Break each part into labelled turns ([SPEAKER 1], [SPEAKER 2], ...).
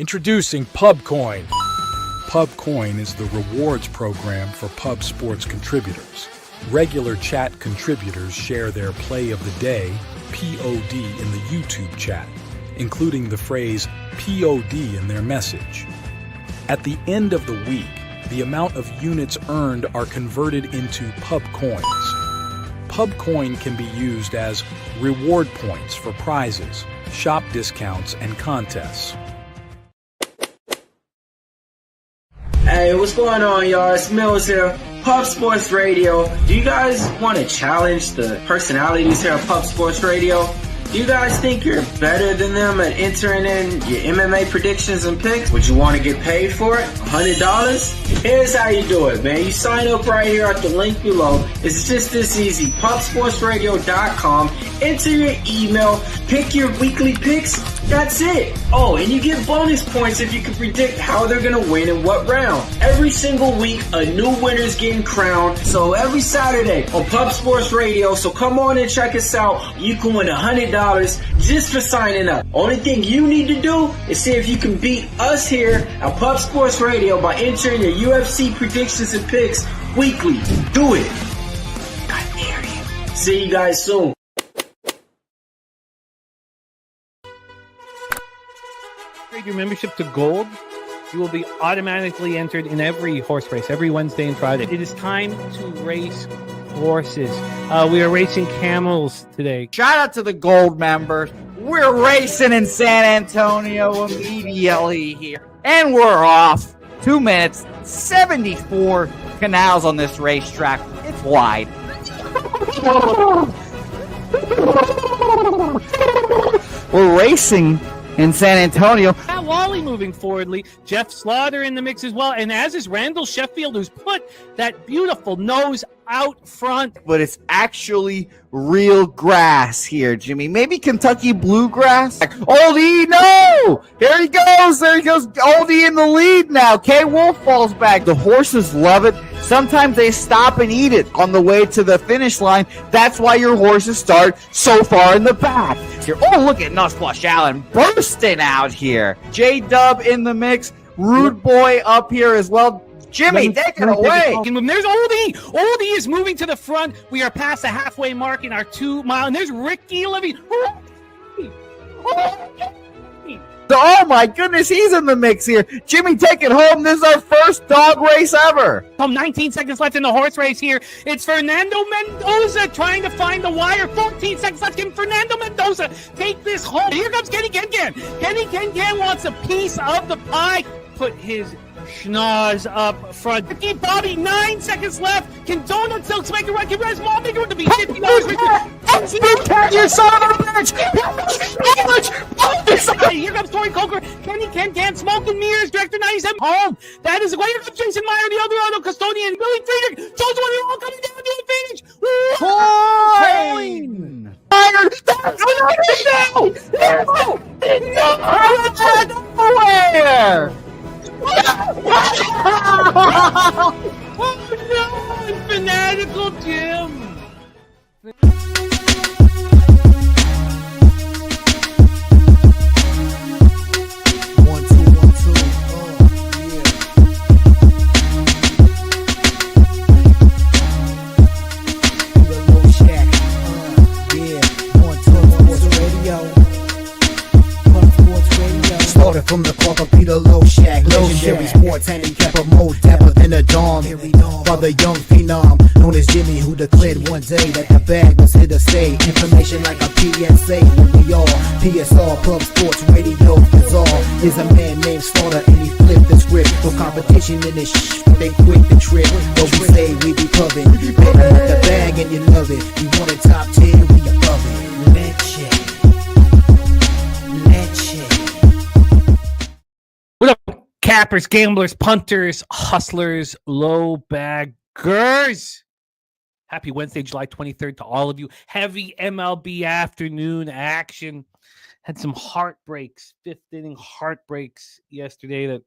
[SPEAKER 1] Introducing PubCoin. PubCoin is the rewards program for pub sports contributors. Regular chat contributors share their play of the day, POD, in the YouTube chat, including the phrase POD in their message. At the end of the week, the amount of units earned are converted into PubCoins. PubCoin can be used as reward points for prizes, shop discounts, and contests.
[SPEAKER 2] Hey, what's going on, y'all? It's Mills here, Pub Sports Radio. Do you guys want to challenge the personalities here at Pub Sports Radio? Do you guys think you're better than them at entering in your MMA predictions and picks? Would you want to get paid for it? $100? Here's how you do it, man. You sign up right here at the link below. It's just this easy. pubsportsradio.com. Enter your email. Pick your weekly picks. That's it. Oh, and you get bonus points if you can predict how they're going to win in what round. Every single week, a new winner's getting crowned. So every Saturday on Pub Sports Radio. So come on and check us out. You can win $100 just for signing up. Only thing you need to do is see if you can beat us here at Pub Sports Radio by entering your UFC predictions and picks weekly. Do it. I dare you. See you guys soon.
[SPEAKER 3] Upgrade your membership to gold, you will be automatically entered in every horse race, every Wednesday and Friday. It is time to race horses. We are racing camels today.
[SPEAKER 4] Shout out to the gold members. We're racing in San Antonio immediately here. And we're off. 2 minutes, 74 canals on this racetrack. It's wide. We're racing in San Antonio.
[SPEAKER 3] Matt Wally moving forwardly. Jeff Slaughter in the mix as well. And as is Randall Sheffield, who's put that beautiful nose out front.
[SPEAKER 4] But it's actually real grass here, Jimmy. Maybe Kentucky bluegrass. Oldie, no! Here he goes. There he goes. Oldie in the lead now. K. Wolf falls back. The horses love it. Sometimes they stop and eat it on the way to the finish line. That's why your horses start so far in the back. Here. Oh, look at Nuts Flush Allen bursting out here. J-Dub in the mix. Rude Boy up here as well. Jimmy, take it away.
[SPEAKER 3] There's Oldie. Oldie is moving to the front. We are past the halfway mark in our 2 mile. And there's Ricky Levy.
[SPEAKER 4] Oh my goodness, he's in the mix here. Jimmy, take it home. This is our first dog race ever.
[SPEAKER 3] 19 seconds left in the horse race here. It's Fernando Mendoza trying to find the wire. 14 seconds left. Can Fernando Mendoza take this home? Here comes Kenny Ken. Kenny Ken wants a piece of the pie. Put his schnoz up front. Ricky Bobby, 9 seconds left. Can Donut Silks make a run? Can Res Mall make a run to be $50?
[SPEAKER 4] You son of a bitch!
[SPEAKER 3] Here comes Tori Coker. Kenny Ken, Smoke and Mirrors, Director 97. Home. That is the way. Here comes Jason Meyer, the Eldorado Custodian, Billy Friedrich. Jones one all coming down the finish.
[SPEAKER 4] Coin! Nowhere!
[SPEAKER 3] Oh no! Fanatical Jim!
[SPEAKER 5] From the Corker Peter Low Shack, legendary sports handicapper, more dapper than a Dom. Father young phenom, known as Jimmy, who declared one day that the bag was here to stay. Information like a PSA, when we all PSR, Pub Sports Radio, bizarre. Is a man named Slaughter and he flipped the script. No competition in this but they quit the trip. But we say we be pubbing, better with the bag and you love it. We want a top 10, we above it. Let's check.
[SPEAKER 3] What up, cappers, gamblers, punters, hustlers, low baggers? Happy Wednesday, July 23rd to all of you. Heavy MLB afternoon action. Had some heartbreaks, fifth inning heartbreaks yesterday that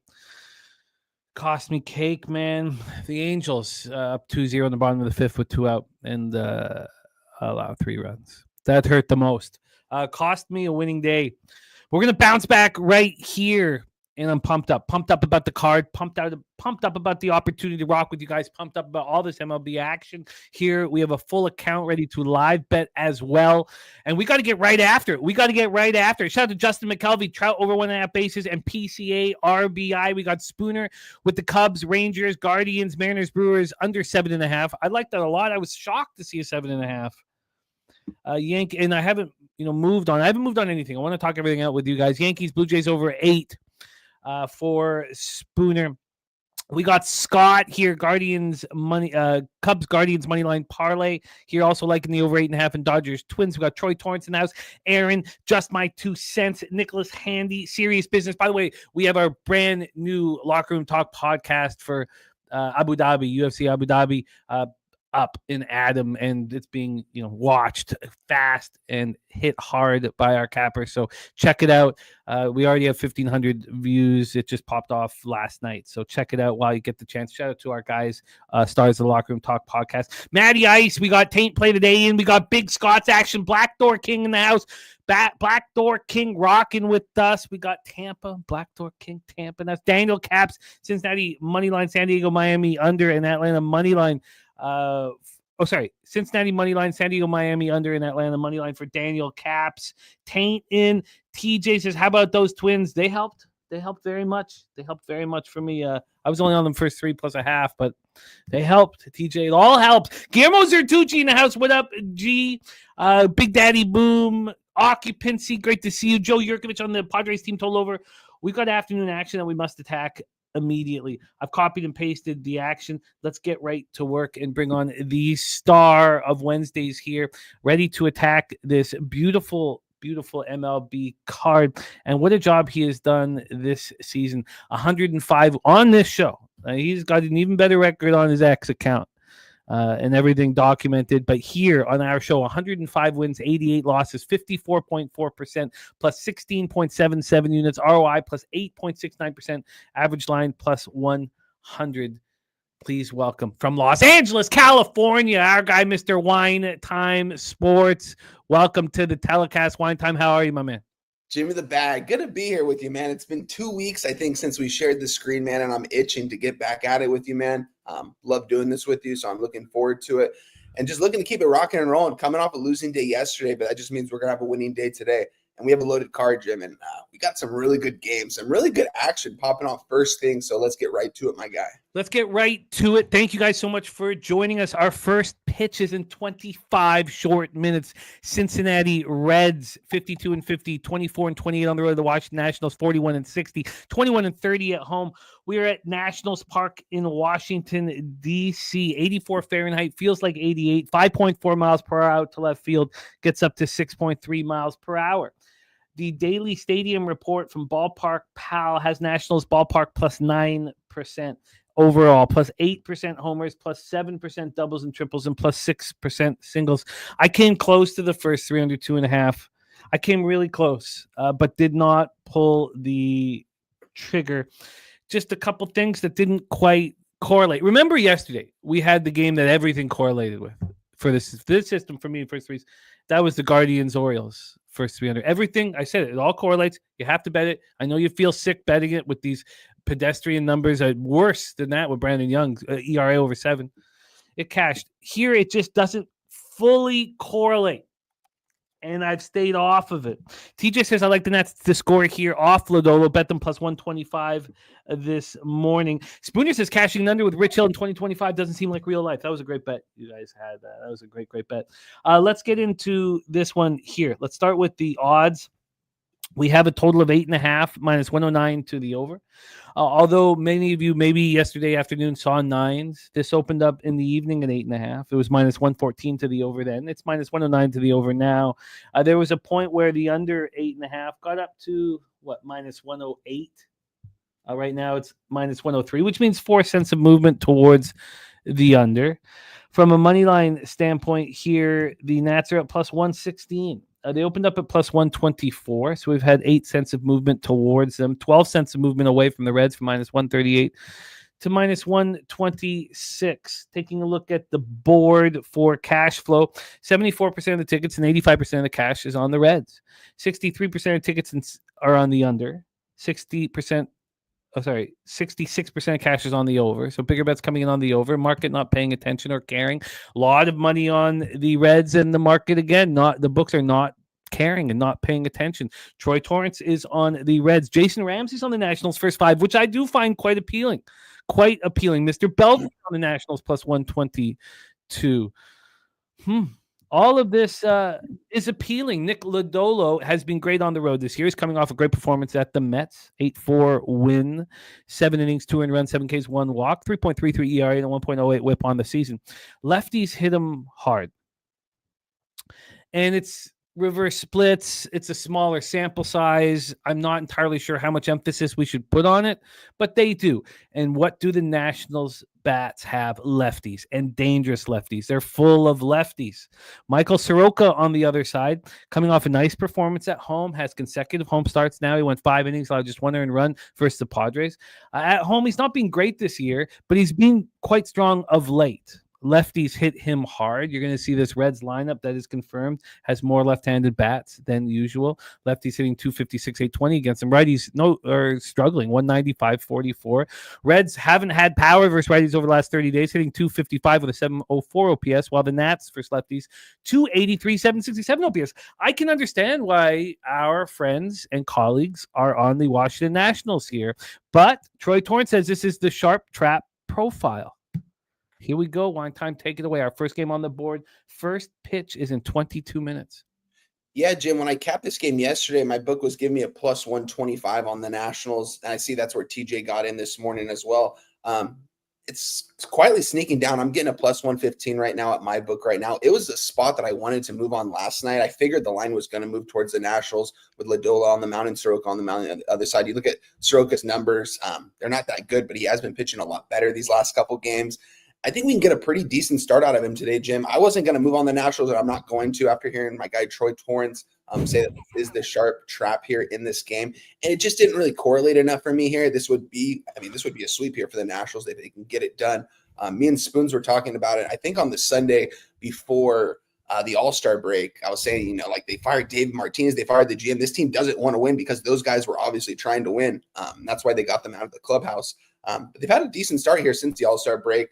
[SPEAKER 3] cost me cake, man. The Angels up 2-0 in the bottom of the fifth with 2 out and allow 3 runs. That hurt the most. Cost me a winning day. We're going to bounce back right here and I'm pumped up about the card, pumped up about the opportunity to rock with you guys, pumped up about all this MLB action here. We have a full account ready to live bet as well, and we got to get right after it. Shout out to Justin Mcelvy, Trout over 1.5 bases, and PCA RBI. We got Spooner with the Cubs, Rangers, Guardians, Mariners, Brewers under 7.5. I like that a lot. I was shocked to see a 7.5. Yankee, and I haven't moved on. I haven't moved on anything. I want to talk everything out with you guys. Yankees, Blue Jays over 8. For Spooner. We got Scott here, Cubs Guardians money line parlay here, also liking the over 8.5, and Dodgers Twins. We got Troy Torrance in the house, Aaron, just my 2 cents, Nicholas Handy, Serious Business. By the way, we have our brand new Locker Room Talk podcast for Abu Dhabi, UFC Abu Dhabi, up in Adam, and it's being watched fast and hit hard by our cappers. So check it out. We already have 1,500 views. It just popped off last night, so check it out while you get the chance. Shout out to our guys, stars of the Locker Room Talk podcast. Matty Ice, we got Taint play today, and we got Big Scott's action. Blackdoor King in the house. Blackdoor King rocking with us. We got Tampa, Blackdoor King, Tampa. And that's Daniel Caps, Cincinnati moneyline, San Diego, Miami under, and Atlanta moneyline. Cincinnati moneyline, San Diego, Miami under, and Atlanta moneyline for Daniel Caps. Taint in. TJ says, how about those Twins? They helped very much. They helped very much for me. I was only on them first 3 plus a half, but they helped. TJ, it all helped. Guillermo Zertucci in the house. What up, G? Big Daddy Boom. Occupancy, great to see you. Joe Yurkovich on the Padres team total over. We've got afternoon action that we must attack immediately. I've copied and pasted the action. Let's get right to work and bring on the star of Wednesdays here, ready to attack this beautiful MLB card. And what a job he has done this season. 105 on this show. He's got an even better record on his X account. And everything documented. But here on our show, 105 wins, 88 losses, 54.4%, plus 16.77 units, ROI plus 8.69%, average line plus 100. Please welcome from Los Angeles, California, our guy, Mr. Wine Time Sports. Welcome to the telecast. Wine Time, how are you, my man?
[SPEAKER 6] Jimmy the Bag, good to be here with you, man. It's been 2 weeks, I think, since we shared the screen, man, and I'm itching to get back at it with you, man. Love doing this with you, so I'm looking forward to it. And just looking to keep it rocking and rolling. Coming off a losing day yesterday, but that just means we're going to have a winning day today. And we have a loaded card, Jim, and we got some really good games, some really good action popping off first thing, so let's get right to it, my guy.
[SPEAKER 3] Let's get right to it. Thank you guys so much for joining us. Our first pitch is in 25 short minutes. Cincinnati Reds, 52-50, 24-28 on the road to the Washington Nationals, 41-60, 21-30 at home. We are at Nationals Park in Washington, D.C. 84 Fahrenheit, feels like 88, 5.4 miles per hour out to left field, gets up to 6.3 miles per hour. The daily stadium report from Ballpark Pal has Nationals Ballpark plus 9% overall, plus 8% homers, plus 7% doubles and triples, and plus 6% singles. I came close to the first 3 under 2.5. I came really close, but did not pull the trigger. Just a couple things that didn't quite correlate. Remember yesterday, we had the game that everything correlated with for this system for me, first 3. That was the Guardians-Orioles. First 300. Everything, I said it all correlates. You have to bet it. I know you feel sick betting it with these pedestrian numbers. Worse than that with Brandon Young's ERA over 7. It cashed. Here, it just doesn't fully correlate. And I've stayed off of it. TJ says, I like the Nets to score here off Lodolo. Bet them plus 125 this morning. Spooner says, cashing under with Rich Hill in 2025 doesn't seem like real life. That was a great bet. You guys had that. That was a great bet. Let's get into this one here. Let's start with the odds. We have a total of 8.5 minus 109 to the over. Although many of you maybe yesterday afternoon saw 9s, this opened up in the evening at 8.5. It was minus 114 to the over then. It's minus 109 to the over now. There was a point where the under 8.5 got up to, minus 108. Right now it's minus 103, which means 4 cents of movement towards the under. From a money line standpoint here, the Nats are at plus 116. They opened up at plus 124, so we've had 8 cents of movement towards them, 12 cents of movement away from the Reds from minus 138 to minus 126. Taking a look at the board for cash flow, 74% of the tickets and 85% of the cash is on the Reds. 63% of tickets are on the under. 60% 66% of cash is on the over. So bigger bets coming in on the over. Market not paying attention or caring. A lot of money on the Reds, and the market again, the books are not caring and not paying attention. Troy Torrance is on the Reds. Jason Ramsey's on the Nationals first 5, which I do find quite appealing. Mr. Belton on the Nationals plus 122. All of this is appealing. Nick Lodolo has been great on the road this year. He's coming off a great performance at the Mets. 8-4 win, 7 innings, 2 earned runs, 7 Ks, 1 walk, 3.33 ERA, and a 1.08 whip on the season. Lefties hit him hard. And it's reverse splits. It's a smaller sample size. I'm not entirely sure how much emphasis we should put on it, but they do. And what do the Nationals bats have? Lefties, and dangerous lefties. They're full of lefties. Michael Soroka on the other side, coming off a nice performance at home, has consecutive home starts now. He went 5 innings, allowed just 1 earned run versus the Padres. At home, he's not been great this year, but he's been quite strong of late. Lefties hit him hard. You're going to see this Reds lineup that is confirmed has more left-handed bats than usual. Lefties hitting 256, 820 against them. Righties are struggling, 195, 44. Reds haven't had power versus righties over the last 30 days, hitting 255 with a 704 OPS, while the Nats versus lefties 283, 767 OPS. I can understand why our friends and colleagues are on the Washington Nationals here, but Troy Torrance says this is the sharp trap profile. Here we go. Wine time, take it away. Our first game on the board. First pitch is in 22 minutes.
[SPEAKER 6] Yeah, Jim, when I capped this game yesterday, my book was giving me a plus 125 on the Nationals. And I see that's where TJ got in this morning as well. It's quietly sneaking down. I'm getting a plus 115 right now at my book right now. It was a spot that I wanted to move on last night. I figured the line was going to move towards the Nationals with Lodolo on the mound and Soroka on the mound on the other side. You look at Soroka's numbers. They're not that good, but he has been pitching a lot better these last couple games. I think we can get a pretty decent start out of him today, Jim. I wasn't going to move on the Nationals, and I'm not going to after hearing my guy Troy Torrance say that this is the sharp trap here in this game. And it just didn't really correlate enough for me here. This would be a sweep here for the Nationals if they can get it done. Me and Spoons were talking about it, I think on the Sunday before the All-Star break. I was saying, they fired Dave Martinez, they fired the GM. This team doesn't want to win because those guys were obviously trying to win. That's why they got them out of the clubhouse. But they've had a decent start here since the All-Star break.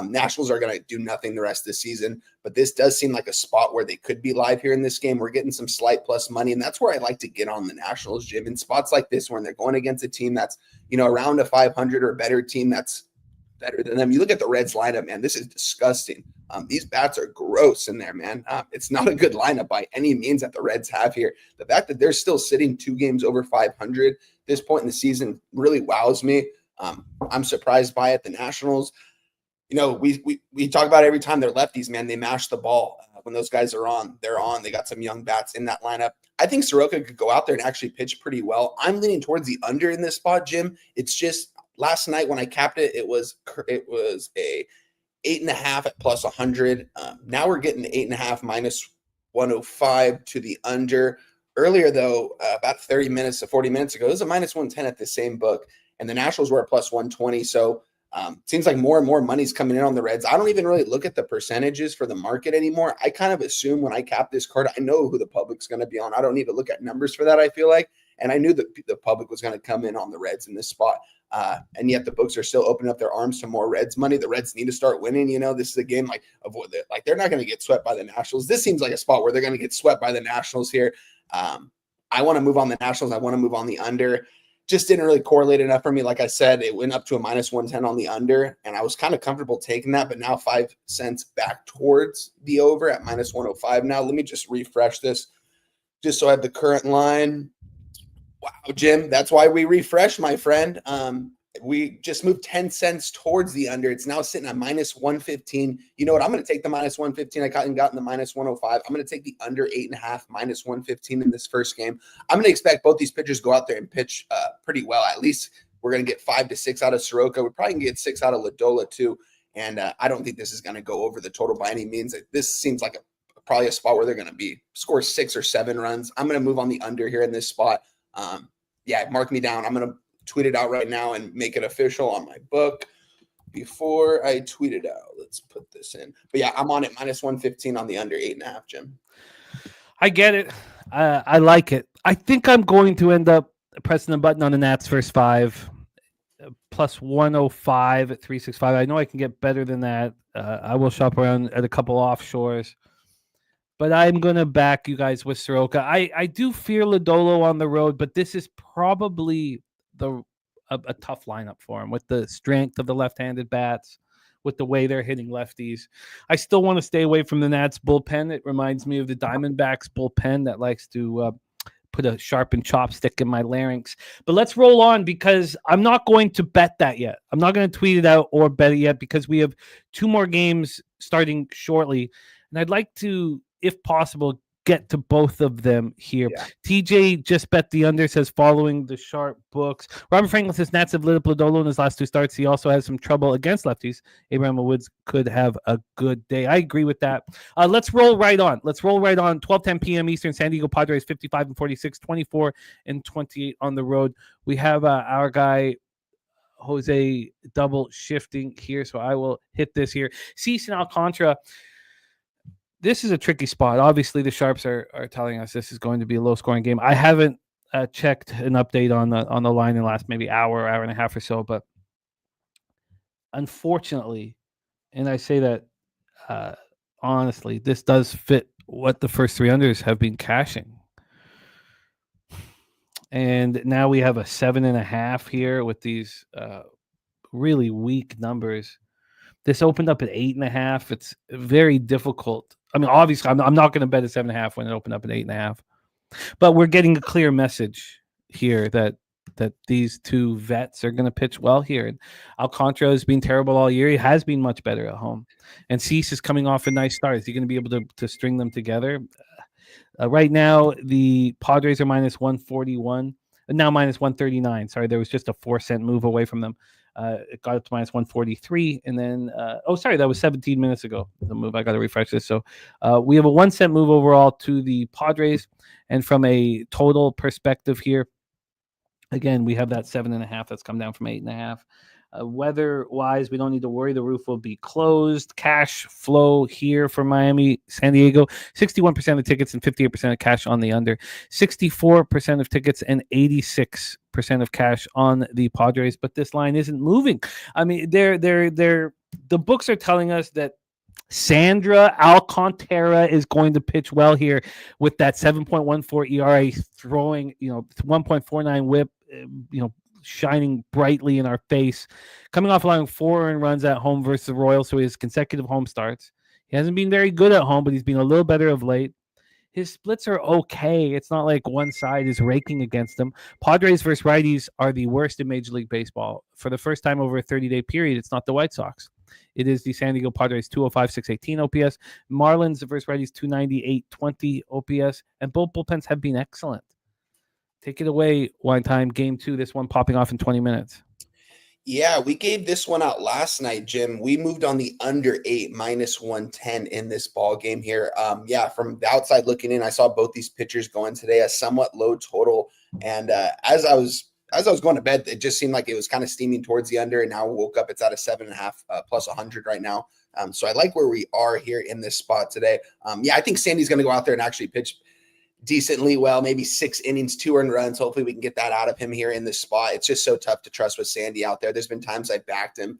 [SPEAKER 6] Nationals are going to do nothing the rest of the season, but this does seem like a spot where they could be live here in this game. We're getting some slight plus money, and that's where I like to get on the Nationals, Jim. In spots like this, when they're going against a team that's, around a 500 or better team that's better than them. You look at the Reds lineup, man, this is disgusting. These bats are gross in there, man. It's not a good lineup by any means that the Reds have here. The fact that they're still sitting 2 games over 500 at this point in the season really wows me. I'm surprised by it. The Nationals, we talk about it every time they're lefties, man. They mash the ball. When those guys are on, they're on. They got some young bats in that lineup. I think Soroka could go out there and actually pitch pretty well. I'm leaning towards the under in this spot, Jim. It's just last night when I capped it, it was a 8.5 at plus 100. Now we're getting 8.5 minus 105 to the under. Earlier, though, about 30 minutes to 40 minutes ago, it was a minus 110 at the same book, and the Nationals were at plus 120. So seems like more and more money's coming in on the Reds. I don't even really look at the percentages for the market anymore. I kind of assume when I cap this card, I know who the public's going to be on. I don't need to look at numbers for that, I feel like. And I knew that the public was going to come in on the Reds in this spot. And yet the books are still opening up their arms to more Reds money. The Reds need to start winning. This is a game they're not going to get swept by the Nationals. This seems like a spot where they're going to get swept by the Nationals here. I want to move on the Nationals. I want to move on the under. Just didn't really correlate enough for me. Like I said, it went up to a minus 110 on the under, and I was kind of comfortable taking that, but now 5 cents back towards the over at minus 105. Now, let me just refresh this just so I have the current line. Wow, Jim, that's why we refresh, my friend. We just moved 10 cents towards the under. It's now sitting at minus 115. You know what? I'm going to take the minus 115. I gotten the minus 105. I'm going to take the under 8.5 minus 115 in this first game. I'm going to expect both these pitchers go out there and pitch pretty well. At least we're going to get 5 to 6 out of Soroka. We're probably going to get 6 out of Lodolo too. And I don't think this is going to go over the total by any means. This seems like probably a spot where they're going to be score 6 or 7 runs. I'm going to move on the under here in this spot. Mark me down. I'm going to tweet it out right now and make it official on my book before I tweet it out. Let's put this in. But yeah, I'm on it minus 115 on the under 8.5, Jim.
[SPEAKER 3] I get it. I like it. I think I'm going to end up pressing the button on the Nats first 5. plus 105 at 365. I know I can get better than that. I will shop around at a couple offshores. But I'm going to back you guys with Soroka. I do fear Lodolo on the road, but this is probably a tough lineup for him with the strength of the left-handed bats, with the way they're hitting lefties. I still want to stay away from the Nats bullpen. It reminds me of the Diamondbacks bullpen that likes to put a sharpened chopstick in my larynx. But let's roll on because I'm not going to bet that yet. I'm not going to tweet it out or bet it yet because we have 2 more games starting shortly. And I'd like to, if possible, get to both of them here. Yeah. TJ just bet the under, says following the sharp books. Robert Franklin says Nats have lit up Lodolo in his last 2 starts. He also has some trouble against lefties. Abraham Woods could have a good day. I agree with that. Let's roll right on. 12:10 p.m. Eastern, San Diego Padres 55-46, 24-28 on the road. We have our guy Jose double shifting here, so I will hit this here. Cease and Alcantara. This is a tricky spot. Obviously, the Sharps are telling us this is going to be a low-scoring game. I haven't checked an update on the line in the last maybe hour and a half or so, but unfortunately, and I say that honestly, this does fit what the first 3 unders have been cashing. And now we have a 7.5 here with these really weak numbers. This opened up at 8.5. It's very difficult. I mean, obviously, I'm not going to bet a 7.5 when it opened up at 8.5. But we're getting a clear message here that these 2 vets are going to pitch well here. And Alcantara has been terrible all year. He has been much better at home. And Cease is coming off a nice start. Is he going to be able to string them together? Right now, the Padres are minus 141. Now minus 139. Sorry, there was just a 4-cent move away from them. It got up to minus 143, and then that was 17 minutes ago. The move, I got to refresh this. So we have a 1-cent move overall to the Padres, and from a total perspective here, again we have that 7.5 that's come down from 8.5. Weather-wise, we don't need to worry. The roof will be closed. Cash flow here for Miami, San Diego, 61% of tickets and 58% of cash on the under. 64% of tickets and 86% of cash on the Padres. But this line isn't moving. I mean, the books are telling us that Sandra Alcantara is going to pitch well here with that 7.14 ERA, throwing 1.49 WHIP, shining brightly in our face, coming off allowing 4 earned runs at home versus the Royals, so he has consecutive home starts. He hasn't been very good at home, but he's been a little better of late. His splits are okay. It's not like one side is raking against him. Padres versus righties are the worst in Major League Baseball. For the first time over a 30-day period, it's not the White Sox. It is the San Diego Padres, 205, 618 OPS. Marlins versus righties, 298, 20 OPS. And both bullpens have been excellent. Take it away, Wine Time. Game 2, this one popping off in 20 minutes.
[SPEAKER 6] Yeah, we gave this one out last night, Jim. We moved on the under 8, minus 110 in this ball game here. From the outside looking in, I saw both these pitchers going today, a somewhat low total. And as I was going to bed, it just seemed like it was kind of steaming towards the under. And now I woke up, it's at a 7.5 plus 100 right now. So I like where we are here in this spot today. I think Sandy's going to go out there and actually pitch decently well, maybe 6 innings, 2 earned runs. Hopefully we can get that out of him here in this spot. It's just so tough to trust with Sandy out there. There's been times I backed him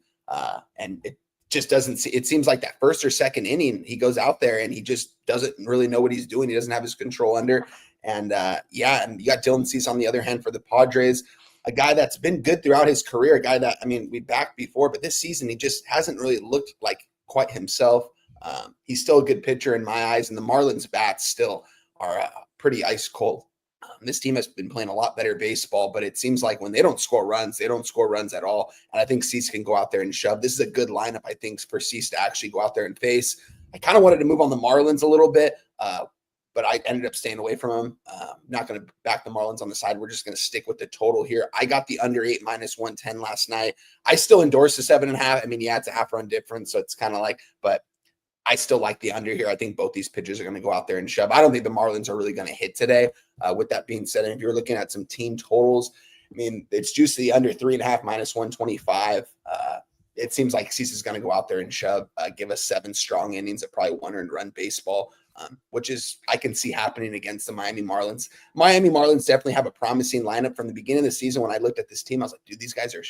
[SPEAKER 6] and it just doesn't it seems like that first or second inning, he goes out there and he just doesn't really know what he's doing. He doesn't have his control under. And and you got Dylan Cease on the other hand for the Padres, a guy that's been good throughout his career, a guy that, I mean, we backed before, but this season he just hasn't really looked like quite himself. He's still a good pitcher in my eyes, and the Marlins bats still are pretty ice cold. This team has been playing a lot better baseball, but it seems like when they don't score runs at all. And I think Cease can go out there and shove. This is a good lineup, I think, for Cease to actually go out there and face. I kind of wanted to move on the Marlins a little bit, but I ended up staying away from them. Not going to back the Marlins on the side. We're just going to stick with the total here. I got the under 8, minus 110 last night. I still endorse the 7.5. I mean, it's a half run difference, so it's kind of like, but I still like the under here. I think both these pitchers are going to go out there and shove. I don't think the Marlins are really going to hit today. With that being said, and if you're looking at some team totals, I mean, it's juicy under 3.5, minus 125. It seems like Cease is going to go out there and shove, give us 7 strong innings of probably 1 earned run baseball, which is I can see happening against the Miami Marlins. Miami Marlins definitely have a promising lineup from the beginning of the season. When I looked at this team, I was like, dude, these guys are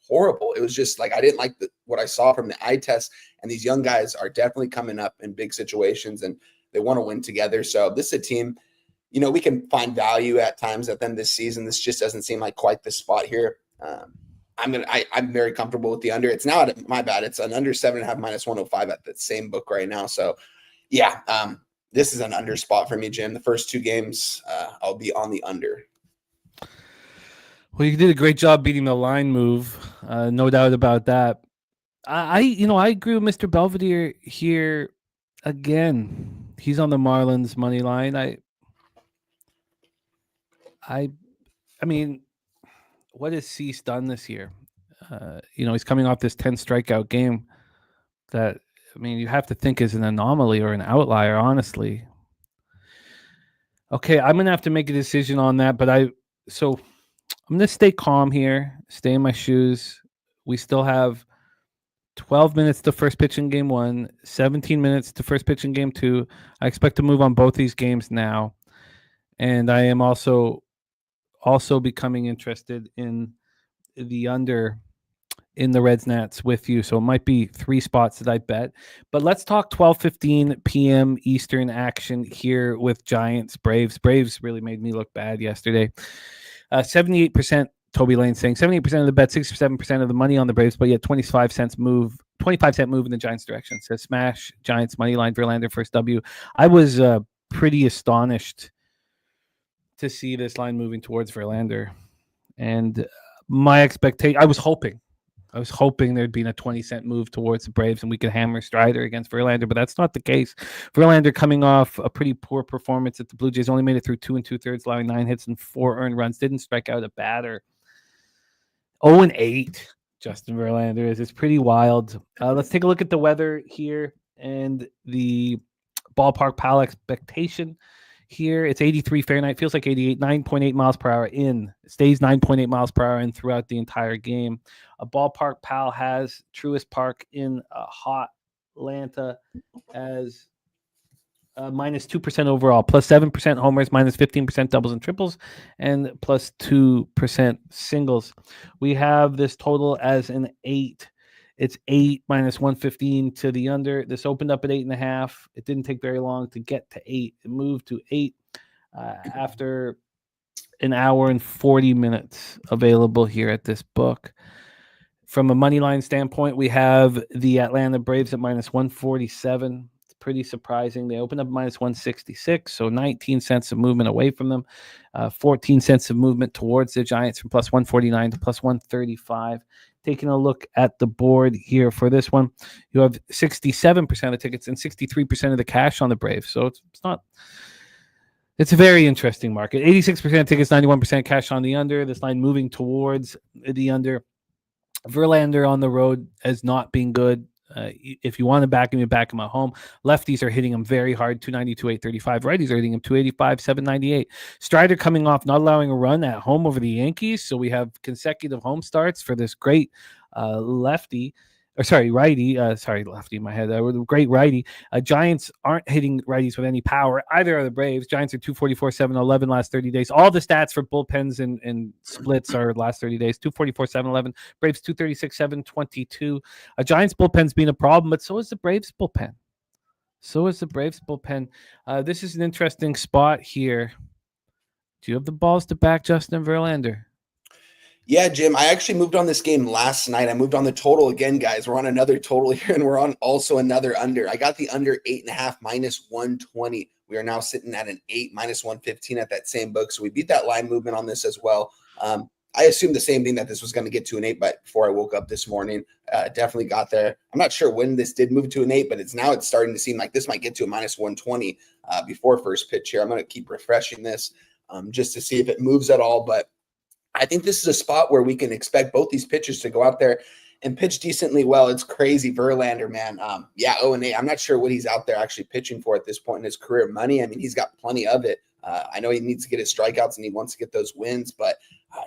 [SPEAKER 6] horrible. It was just like I didn't like what I saw from the eye test. And these young guys are definitely coming up in big situations, and they want to win together. So this is a team, we can find value at times at the end of this season. This just doesn't seem like quite the spot here. I'm very comfortable with the under. It's now my bad. It's an under 7.5 minus 105 at the same book right now. So yeah, this is an under spot for me, Jim. The first 2 games, I'll be on the under.
[SPEAKER 3] Well, you did a great job beating the line move. No doubt about that. I agree with Mr. Belvedere here again. He's on the Marlins money line. I mean, what has Cease done this year? He's coming off this 10 strikeout game that, you have to think is an anomaly or an outlier, honestly. Okay, I'm going to have to make a decision on that, but I'm going to stay calm here, stay in my shoes. We still have 12 minutes to first pitch in game 1, 17 minutes to first pitch in game 2. I expect to move on both these games now. And I am also becoming interested in the under in the Reds Nats with you. So it might be 3 spots that I bet. But let's talk 12:15 p.m. Eastern action here with Giants Braves. Braves really made me look bad yesterday. 78%, Toby Lane saying 78% of the bet, 67% of the money on the Braves, but yet 25-cent move in the Giants direction. Says smash Giants money line, Verlander first W. I was pretty astonished to see this line moving towards Verlander. And my expectation, I was hoping there'd be a 20-cent move towards the Braves and we could hammer Strider against Verlander, but that's not the case. Verlander coming off a pretty poor performance at the Blue Jays, only made it through 2 2/3, allowing 9 hits and 4 earned runs, didn't strike out a batter. 0-8, Justin Verlander is. It's pretty wild. Let's take a look at the weather here and the ballpark pal expectation. Here, it's 83 Fahrenheit, feels like 88, 9.8 miles per hour in, stays 9.8 miles per hour in throughout the entire game. A ballpark pal has Truist Park in hot Atlanta as minus 2% overall, plus 7% homers, minus 15% doubles and triples, and plus 2% singles. We have this total as an 8. It's 8 minus 115 to the under. This opened up at 8.5. It didn't take very long to get to 8. It moved to 8 after an hour and 40 minutes available here at this book. From a money line standpoint, we have the Atlanta Braves at minus 147. It's pretty surprising. They opened up minus 166, so 19 cents of movement away from them. 14 cents of movement towards the Giants from plus 149 to plus 135. Taking a look at the board here for this one, you have 67% of tickets and 63% of the cash on the Braves. So it's a very interesting market. 86% of tickets, 91% cash on the under. This line moving towards the under. Verlander on the road has not been good. If you want to back him, you back him at home. Lefties are hitting him very hard, 292, 835. Righties are hitting him 285, 798. Strider coming off, not allowing a run at home over the Yankees. So we have consecutive home starts for this great righty. Lefty in my head. Great righty. Giants aren't hitting righties with any power. Either are the Braves. Giants are 244, 711 last 30 days. All the stats for bullpens and splits are last 30 days. 244, 711. Braves 236, 722. Giants bullpen's been a problem, but so is the Braves bullpen. This is an interesting spot here. Do you have the balls to back Justin Verlander?
[SPEAKER 6] Yeah, Jim, I actually moved on this game last night. I moved on the total again, guys. We're on another total here, and we're on also another under. I got the under 8.5 minus 120. We are now sitting at an 8 minus 115 at that same book. So we beat that line movement on this as well. I assumed the same thing, that this was going to get to an 8, but before I woke up this morning, definitely got there. I'm not sure when this did move to an 8, but it's starting to seem like this might get to a minus 120 before first pitch here. I'm going to keep refreshing this just to see if it moves at all, but I think this is a spot where we can expect both these pitchers to go out there and pitch decently well. It's crazy. Verlander, man. 0-8. I'm not sure what he's out there actually pitching for at this point in his career. Money, I mean, he's got plenty of it. I know he needs to get his strikeouts and he wants to get those wins, but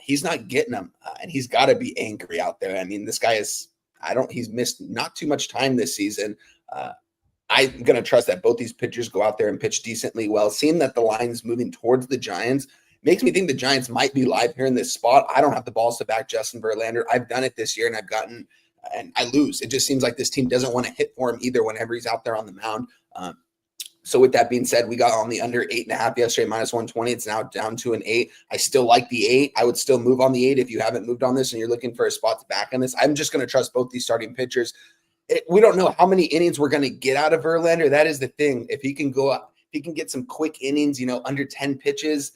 [SPEAKER 6] he's not getting them. And he's got to be angry out there. I mean, this guy he's missed not too much time this season. I'm going to trust that both these pitchers go out there and pitch decently well. Seeing that the line's moving towards the Giants, makes me think the Giants might be live here in this spot. I don't have the balls to back Justin Verlander. I've done it this year, and I lose. It just seems like this team doesn't want to hit for him either whenever he's out there on the mound. So with that being said, we got on the under 8.5 yesterday, -120. It's now down to an 8. I still like the 8. I would still move on the 8 if you haven't moved on this and you're looking for a spot to back on this. I'm just going to trust both these starting pitchers. We don't know how many innings we're going to get out of Verlander. That is the thing. If he can go up, if he can get some quick innings, under 10 pitches,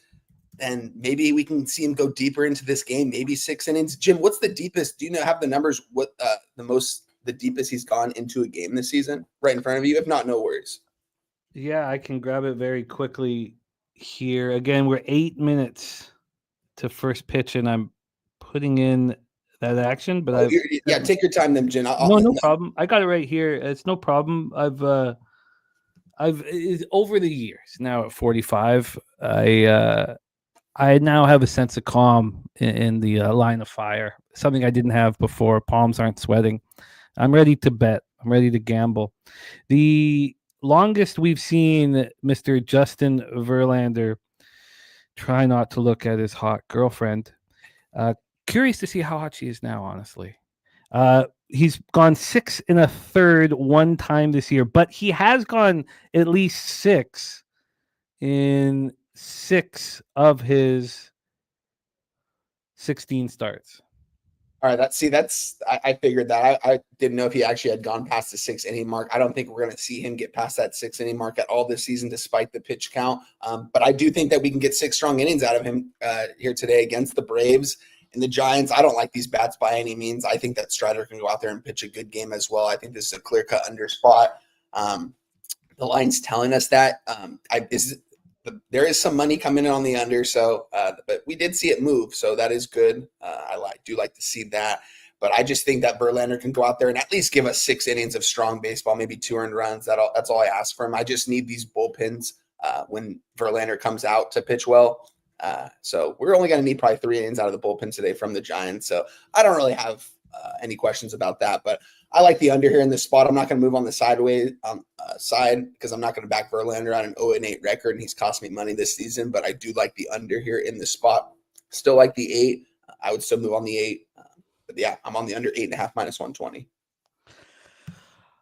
[SPEAKER 6] then maybe we can see him go deeper into this game, maybe 6 innings. Jim, what's the deepest? Do you have the numbers? What the deepest he's gone into a game this season right in front of you? If not, no worries.
[SPEAKER 3] Yeah, I can grab it very quickly here. Again, we're 8 minutes to first pitch, and I'm putting in that action. But
[SPEAKER 6] take your time, then, Jim.
[SPEAKER 3] No problem. I got it right here. It's no problem. I've over the years now at 45, I now have a sense of calm in the line of fire. Something I didn't have before. Palms aren't sweating. I'm ready to bet. I'm ready to gamble. The longest we've seen Mr. Justin Verlander try not to look at his hot girlfriend. Curious to see how hot she is now, honestly. He's gone 6 1/3 one time this year, but he has gone at least 6 in 6 of his 16 starts.
[SPEAKER 6] All right, I figured that. I didn't know if he actually had gone past the 6 inning mark. I don't think we're going to see him get past that 6 inning mark at all this season, despite the pitch count. But I do think that we can get 6 strong innings out of him here today against the Braves and the Giants. I don't like these bats by any means. I think that Strider can go out there and pitch a good game as well. I think this is a clear-cut under spot. The line's telling us that. There is some money coming in on the under, but we did see it move, so that is good. I do like to see that, but I just think that Verlander can go out there and at least give us 6 innings of strong baseball, maybe 2 earned runs. That's all I ask for him. I just need these bullpens when Verlander comes out to pitch well. So we're only going to need probably 3 innings out of the bullpen today from the Giants. So I don't really have any questions about that, but I like the under here in this spot. I'm not going to move on the side because I'm not going to back Verlander on an 0-8 record, and he's cost me money this season, but I do like the under here in this spot. Still like the 8. I would still move on the 8. But yeah, I'm on the under 8.5 -120.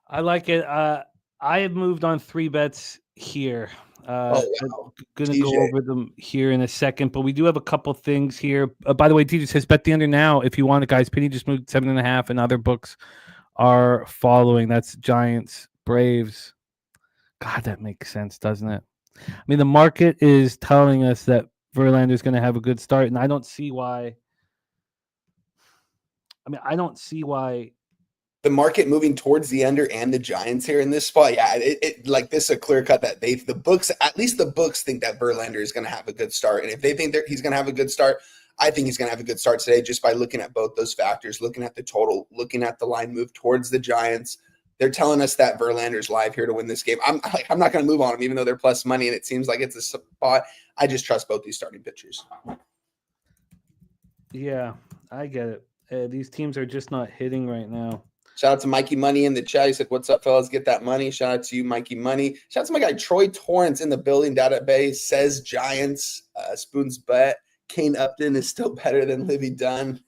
[SPEAKER 3] I like it. I have moved on 3 bets here.
[SPEAKER 6] Wow.
[SPEAKER 3] I'm going to go over them here in a second, but we do have a couple things here. By the way, TJ says bet the under now if you want it, guys. Penny just moved 7.5, and other books are following. That's Giants, Braves. God, that makes sense, doesn't it? I mean, the market is telling us that Verlander is going to have a good start, and I don't see why. I don't see why.
[SPEAKER 6] The market moving towards the under and the Giants here in this spot. Yeah, it like this is a clear cut that the books, at least the books, think that Verlander is going to have a good start. And if they think that he's going to have a good start, I think he's going to have a good start today just by looking at both those factors, looking at the total, looking at the line move towards the Giants. They're telling us that Verlander's live here to win this game. I'm not going to move on him, even though they're plus money and it seems like it's a spot. I just trust both these starting pitchers.
[SPEAKER 3] Yeah, I get it. These teams are just not hitting right now.
[SPEAKER 6] Shout out to Mikey Money in the chat. He said, what's up, fellas? Get that money. Shout out to you, Mikey Money. Shout out to my guy, Troy Torrance in the building. Database says Giants. Spoon's bet. Kane Upton is still better than Livy Dunn.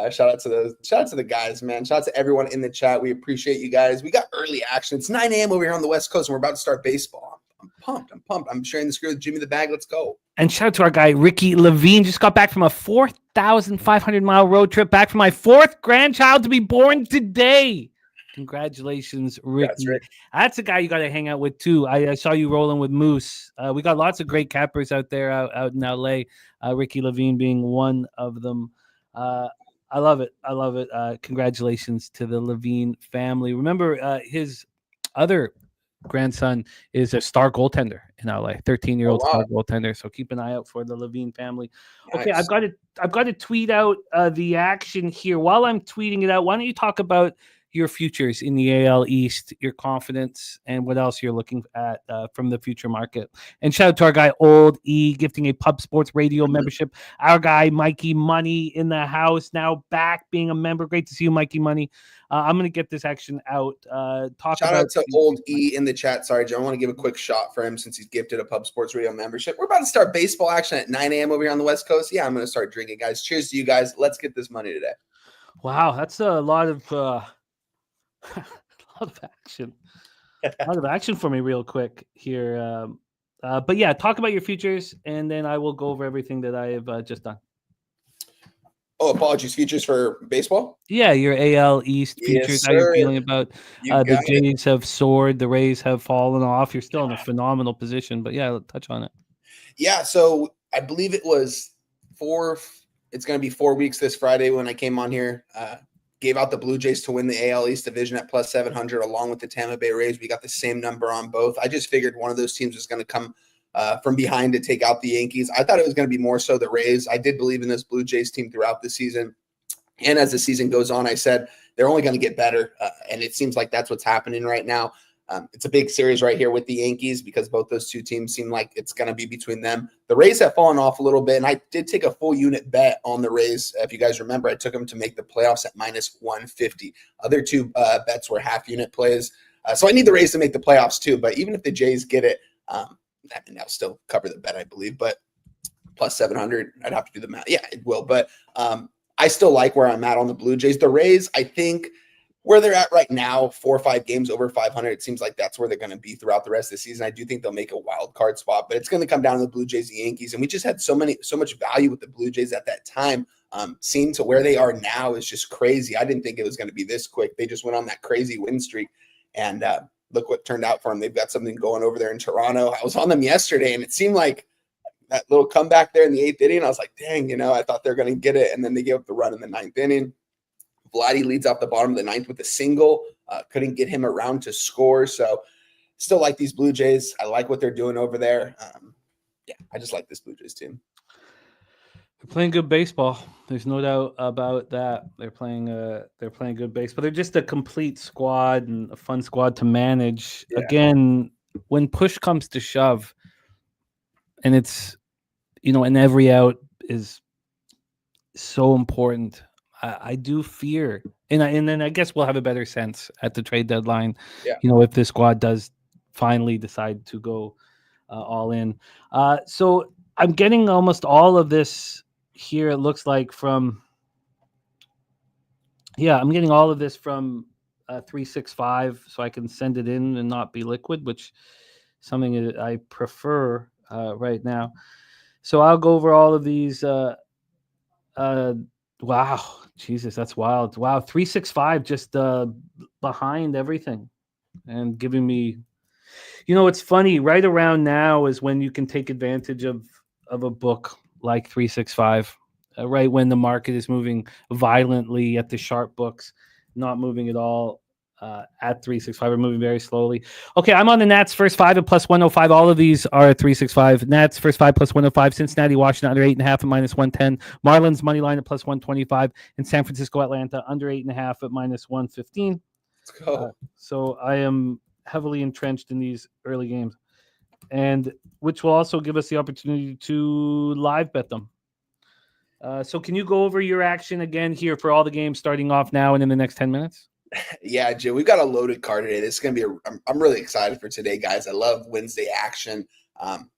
[SPEAKER 6] Shout out to the guys, man. Shout out to everyone in the chat. We appreciate you guys. We got early action. It's 9 a.m. over here on the West Coast, and we're about to start baseball. I'm pumped. I'm sharing the screen with Jimmy the Bag. Let's go.
[SPEAKER 3] And shout out to our guy, Ricky Levine. Just got back from a 4,500-mile road trip, back for my 4th grandchild to be born today. Congratulations, Ricky. That's a guy you got to hang out with, too. I saw you rolling with Moose. We got lots of great cappers out there out in L.A., Ricky Levine being one of them. I love it. Congratulations to the Levine family. Remember, his other grandson is a star goaltender in LA, 13-year-old star goaltender. So keep an eye out for the Levine family. Nice. Okay, I've got to tweet out the action here. While I'm tweeting it out, why don't you talk about your futures in the AL East, your confidence, and what else you're looking at from the future market. And shout out to our guy Old E gifting a Pub Sports Radio membership. Our guy Mikey Money in the house, now back being a member. Great to see you, Mikey Money. I'm going to get this action out.
[SPEAKER 6] Shout out to Old E in the chat. Sorry, Joe. I want to give a quick shot for him since he's gifted a Pub Sports Radio membership. We're about to start baseball action at 9 a.m. over here on the West Coast. Yeah, I'm going to start drinking, guys. Cheers to you guys. Let's get this money today.
[SPEAKER 3] Wow, that's a lot of action. A lot of action for me real quick here. But yeah, talk about your futures, and then I will go over everything that I have just done.
[SPEAKER 6] Oh, apologies. Futures for baseball?
[SPEAKER 3] Yeah, your AL East futures.
[SPEAKER 6] Yes,
[SPEAKER 3] how you're
[SPEAKER 6] sir.
[SPEAKER 3] feeling about the Jays have soared, the Rays have fallen off. You're still in a phenomenal position, but yeah, let's touch on it.
[SPEAKER 6] Yeah, so I believe it was it's going to be 4 weeks this Friday when I came on here. Gave out the Blue Jays to win the AL East division at plus 700 along with the Tampa Bay Rays. We got the same number on both. I just figured one of those teams was going to come from behind to take out the Yankees. I thought it was going to be more so the Rays. I did believe in this Blue Jays team throughout the season. And as the season goes on, I said they're only going to get better. And it seems like that's what's happening right now. It's a big series right here with the Yankees because both those two teams seem like it's going to be between them. The Rays have fallen off a little bit, and I did take a full unit bet on the Rays. If you guys remember, I took them to make the playoffs at minus 150. Other two bets were half unit plays. So I need the Rays to make the playoffs too, but even if the Jays get it, I mean, I'll still cover the bet, I believe, but plus 700, I'd have to do the math. Yeah, it will, but I still like where I'm at on the Blue Jays. The Rays, I think, where they're at right now, 4 or 5 games over 500, it seems like that's where they're going to be throughout the rest of the season. I do think they'll make a wild card spot, but it's going to come down to the Blue Jays and Yankees. And we just had so much value with the Blue Jays at that time. Seeing to where they are now is just crazy. I didn't think it was going to be this quick. They just went on that crazy win streak, and look what turned out for them. They've got something going over there in Toronto. I was on them yesterday, and it seemed like that little comeback there in the 8th inning. I was like, dang, I thought they're going to get it, and then they gave up the run in the 9th inning. Vladdy leads off the bottom of the 9th with a single. Couldn't get him around to score. So still like these Blue Jays. I like what they're doing over there. Yeah, I just like this Blue Jays team.
[SPEAKER 3] They're playing good baseball. There's no doubt about that. They're playing good baseball. They're just a complete squad and a fun squad to manage. Yeah. Again, when push comes to shove, and it's and every out is so important. I do fear, and then I guess we'll have a better sense at the trade deadline. Yeah. If this squad does finally decide to go all in. So I'm getting almost all of this here. It looks like I'm getting all of this from 365, so I can send it in and not be liquid, which is something that I prefer right now. So I'll go over all of these. Wow, Jesus, that's wild. Wow, 365 just behind everything and giving me, it's funny. Right around now is when you can take advantage of a book like 365, right when the market is moving violently at the sharp books, not moving at all at 365. We're moving very slowly. Okay, I'm on the Nats first 5 at plus 105. All of these are at 365. Nats first 5 plus 105. Cincinnati, Washington under 8.5 at minus 110. Marlins money line at plus 125. And San Francisco, Atlanta under 8.5 at minus 115.
[SPEAKER 6] Let's go.
[SPEAKER 3] So I am heavily entrenched in these early games, and which will also give us the opportunity to live bet them. So can you go over your action again here for all the games starting off now and in the next 10 minutes?
[SPEAKER 6] Yeah, Jim, we've got a loaded card today. This is going to be I'm really excited for today, guys. I love Wednesday action. I'm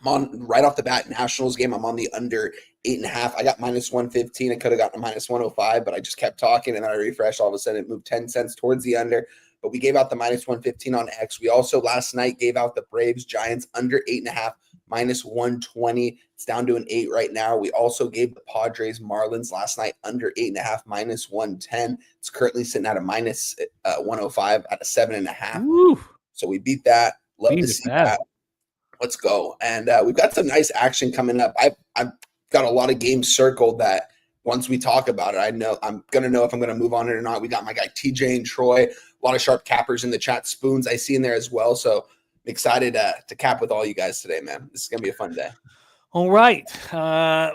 [SPEAKER 6] on right off the bat, Nationals game. I'm on the under 8.5. I got minus 115. I could have gotten a minus 105, but I just kept talking, and then I refreshed. All of a sudden, it moved 10 cents towards the under. But we gave out the minus 115 on X. We also last night gave out the Braves Giants under 8.5. minus 120. It's down to an 8 right now. We also gave the Padres Marlins last night under 8.5 minus 110. It's currently sitting at a minus 105 at a 7.5.
[SPEAKER 3] Woo.
[SPEAKER 6] So we beat that. Love to see that. Let's go. And we've got some nice action coming up. I've got a lot of games circled that once we talk about it, I know I'm going to know if I'm going to move on it or not. We got my guy TJ and Troy, a lot of sharp cappers in the chat. Spoons I see in there as well. So I'm excited to cap with all you guys today, man. This is going to be a fun day.
[SPEAKER 3] All right.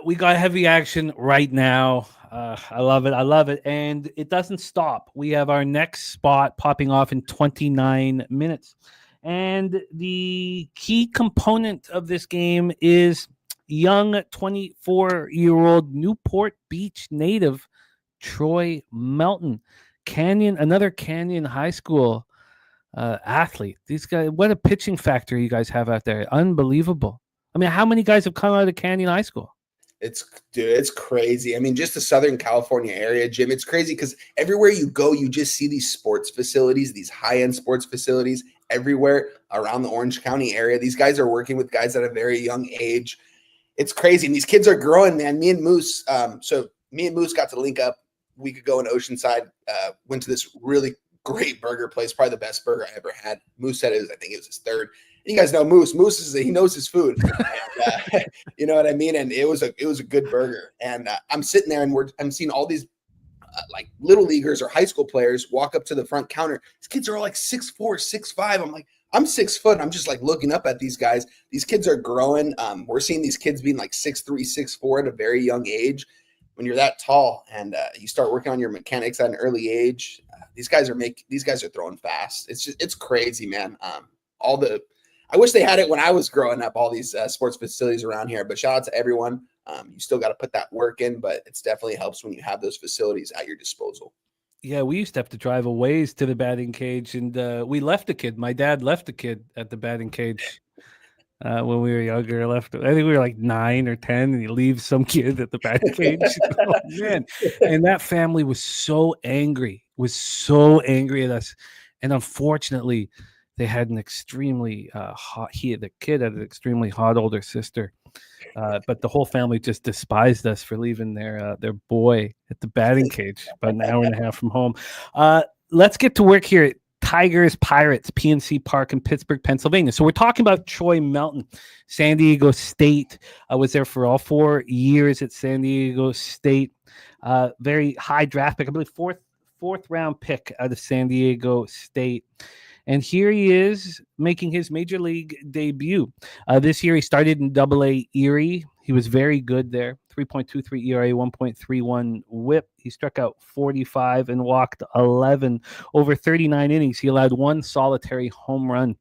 [SPEAKER 3] We got heavy action right now. I love it. I love it. And it doesn't stop. We have our next spot popping off in 29 minutes. And the key component of this game is young 24-year-old Newport Beach native Troy Melton. Another Canyon High School athlete. These guys, what a pitching factory you guys have out there. Unbelievable. I mean, how many guys have come out of Canyon High School?
[SPEAKER 6] It's crazy. I mean, just the Southern California area, Jim, it's crazy because everywhere you go, you just see these sports facilities, these high-end sports facilities everywhere around the Orange County area. These guys are working with guys at a very young age. It's crazy. And these kids are growing, man. Me and Moose got to link up a week ago in Oceanside, went to this really great burger place, probably the best burger I ever had. Moose said I think it was his third. You guys know Moose. He knows his food. And, you know what I mean? And it was a good burger. And I'm sitting there and I'm seeing all these like little leaguers or high school players walk up to the front counter. These kids are all like 6'4", 6'5". I'm like, I'm 6 foot. I'm just like looking up at these guys. These kids are growing. We're seeing these kids being like 6'3", 6'4" at a very young age. When you're that tall and you start working on your mechanics at an early age, these guys are throwing fast. It's crazy, man. I wish they had it when I was growing up, all these sports facilities around here, but shout out to everyone. You still got to put that work in, but it definitely helps when you have those facilities at your disposal.
[SPEAKER 3] Yeah, we used to have to drive a ways to the batting cage, and we left a kid. My dad left a kid at the batting cage when we were younger. I think we were like 9 or 10, and he leaves some kid at the batting cage. Oh, man. And that family was so angry at us. And unfortunately, they had an extremely the kid had an extremely hot older sister. But the whole family just despised us for leaving their boy at the batting cage about an hour and a half from home. Let's get to work here. Tigers, Pirates, PNC Park in Pittsburgh, Pennsylvania. So we're talking about Troy Melton, San Diego State. I was there for all 4 years at San Diego State. Very high draft pick, I believe fourth round pick out of San Diego State. And here he is making his major league debut. This year he started in Double-A Erie. He was very good there. 3.23 ERA, 1.31 WHIP. He struck out 45 and walked 11. Over 39 innings, he allowed 1 solitary home run.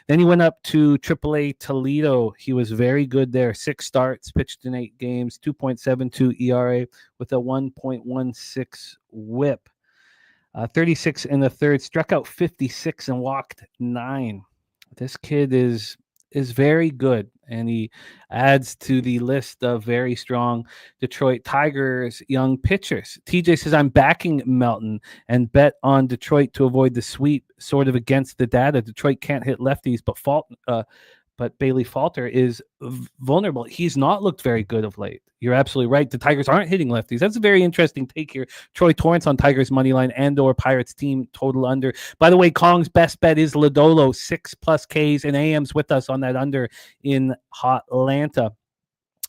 [SPEAKER 3] Then he went up to Triple-A Toledo. He was very good there. 6 starts, pitched in 8 games, 2.72 ERA with a 1.16 WHIP. 36 in the third, struck out 56 and walked 9. This kid is very good, and he adds to the list of very strong Detroit Tigers young pitchers. TJ says, I'm backing Melton and bet on Detroit to avoid the sweep, sort of against the data. Detroit can't hit lefties, but Bailey Falter is vulnerable. He's not looked very good of late. You're absolutely right. The Tigers aren't hitting lefties. That's a very interesting take here. Troy Torrance on Tigers money line and/or Pirates team total under. By the way, Kong's best bet is Lodolo, 6+ Ks and AMs with us on that under in Atlanta.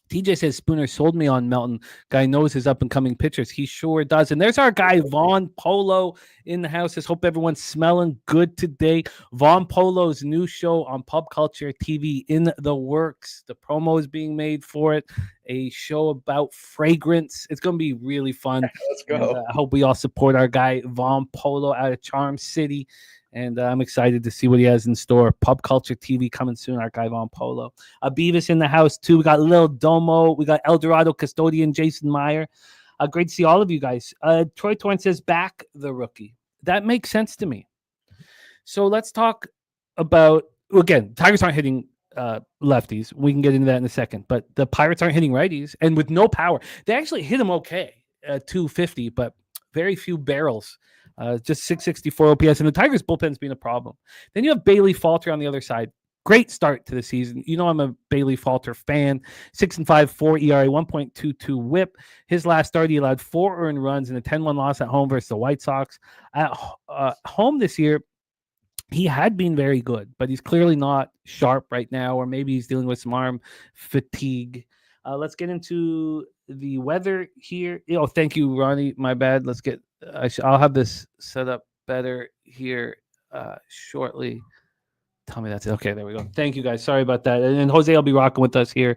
[SPEAKER 3] TJ says Spooner sold me on Melton. Guy knows his up-and-coming pitchers. He sure does. And there's our guy, Vaughn Polo, in the house. Hope everyone's smelling good today. Vaughn Polo's new show on Pub Culture TV in the works. The promo is being made for it. A show about fragrance. It's going to be really fun.
[SPEAKER 6] Let's go.
[SPEAKER 3] And, I hope we all support our guy, Vaughn Polo, out of Charm City. And I'm excited to see what he has in store. Pub Culture TV coming soon. Our guy Von Polo. Beavis in the house too. We got Lil Domo. We got El Dorado custodian Jason Meyer. Great to see all of you guys. Troy Torrance says back the rookie. That makes sense to me. So let's talk about, again, Tigers aren't hitting lefties. We can get into that in a second. But the Pirates aren't hitting righties. And with no power, they actually hit them okay. 250, but very few barrels. Just 664 OPS, and the Tigers' bullpen's been a problem. Then you have Bailey Falter on the other side. Great start to the season. You know I'm a Bailey Falter fan. 6.5, 4 ERA, 1.22 WHIP. His last start, he allowed 4 earned runs in a 10-1 loss at home versus the White Sox. At home this year, he had been very good, but he's clearly not sharp right now, or maybe he's dealing with some arm fatigue. Let's get into the weather here. Oh, thank you, Ronnie. My bad. Let's get. I'll have this set up better here shortly. Tell me that's it. Okay, there we go. Thank you, guys. Sorry about that. And Jose will be rocking with us here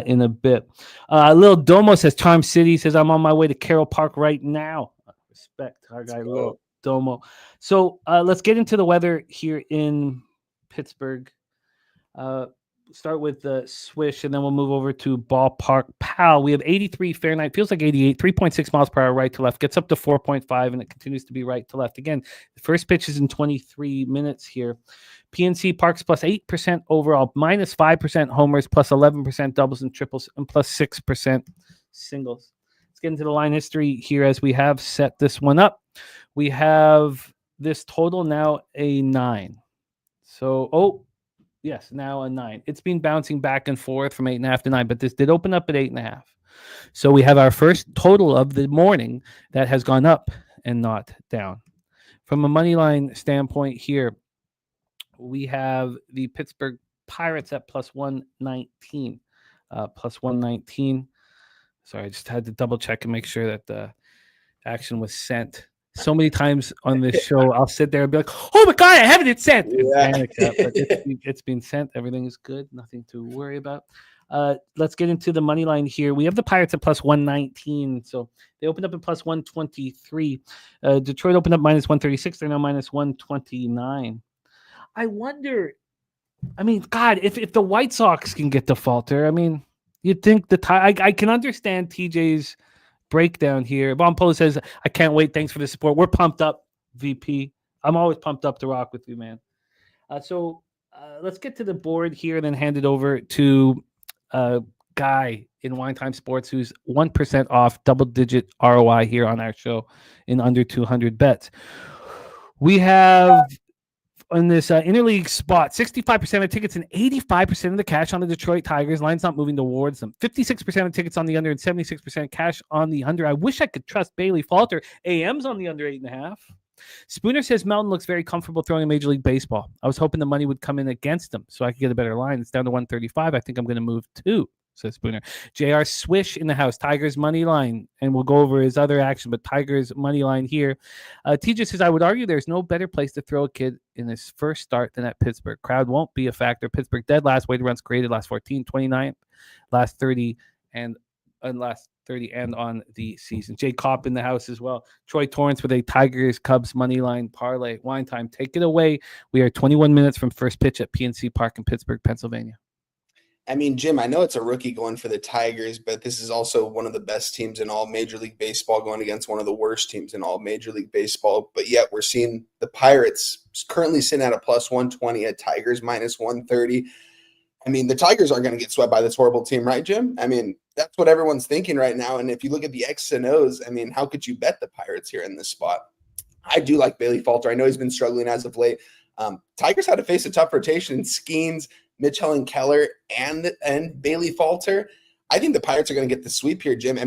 [SPEAKER 3] in a bit. Lil Domo says, Charm City says, I'm on my way to Carroll Park right now. Respect our guy, Lil Domo. So let's get into the weather here in Pittsburgh. Start with the swish, and then we'll move over to Ballpark Pal. We have 83 Fahrenheit, feels like 88, 3.6 miles per hour right to left, gets up to 4.5, and it continues to be right to left. Again, the first pitch is in 23 minutes here. PNC Parks plus 8% overall, minus 5% homers, plus 11% doubles and triples, and plus 6% singles. Let's get into the line history here as we have set this one up. We have this total now a 9. So, yes, now a 9. It's been bouncing back and forth from 8.5 to 9, but this did open up at 8.5. So we have our first total of the morning that has gone up and not down. From a money line standpoint here, we have the Pittsburgh Pirates at plus 119. Plus 119. Sorry, I just had to double check and make sure that the action was sent. So many times on this show, I'll sit there and be like, oh my God, I haven't it sent.
[SPEAKER 6] Yeah.
[SPEAKER 3] But it's been sent. Everything is good. Nothing to worry about. Let's get into the money line here. We have the Pirates at plus 119. So they opened up at plus 123. Detroit opened up minus 136. They're now minus 129. I wonder, God, if the White Sox can get to falter, you'd think I can understand TJ's breakdown here. Von Polo says, I can't wait. Thanks for the support. We're pumped up, VP. I'm always pumped up to rock with you, man. So let's get to the board here and then hand it over to Guy in Wine Time Sports, who's 1% off double-digit ROI here on our show in under 200 bets. We have on this interleague spot, 65% of the tickets and 85% of the cash on the Detroit Tigers. Line's not moving towards them. 56% of tickets on the under and 76% cash on the under. I wish I could trust Bailey Falter. AM's on the under 8.5. Spooner says Melton looks very comfortable throwing in Major League Baseball. I was hoping the money would come in against him so I could get a better line. It's down to 135. I think I'm going to move 2. Says Spooner. JR Swish in the house. Tigers money line. And we'll go over his other action, but Tigers money line here. TJ says, I would argue there's no better place to throw a kid in his first start than at Pittsburgh. Crowd won't be a factor. Pittsburgh dead last. Weighted runs created last 14, 29, last 30, and last 30 and on the season. Jay Kopp in the house as well. Troy Torrance with a Tigers Cubs money line parlay. Wine Time, take it away. We are 21 minutes from first pitch at PNC Park in Pittsburgh, Pennsylvania.
[SPEAKER 6] Jim, I know it's a rookie going for the Tigers, but this is also one of the best teams in all Major League Baseball going against one of the worst teams in all Major League Baseball. But yet we're seeing the Pirates currently sitting at a plus 120, at Tigers minus 130. The Tigers are going to get swept by this horrible team, right, Jim? That's what everyone's thinking right now. And if you look at the X's and O's, how could you bet the Pirates here in this spot? I do like Bailey Falter. I know he's been struggling as of late. Tigers had to face a tough rotation. Skeens, Mitchell and Keller, and Bailey Falter. I think the Pirates are going to get the sweep here, Jim.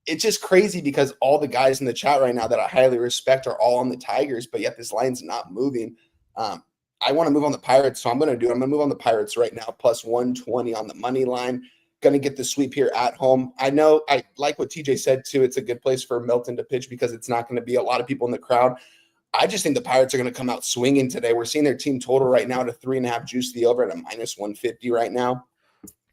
[SPEAKER 6] It's just crazy because all the guys in the chat right now that I highly respect are all on the Tigers, but yet this line's not moving. I want to move on the Pirates, so I'm going to move on the Pirates right now, plus 120 on the money line. Going to get the sweep here at home. I know I like what TJ said, too. It's a good place for Milton to pitch because it's not going to be a lot of people in the crowd. I just think the Pirates are going to come out swinging today. We're seeing their team total right now to 3.5 juice the over at a minus 150 right now.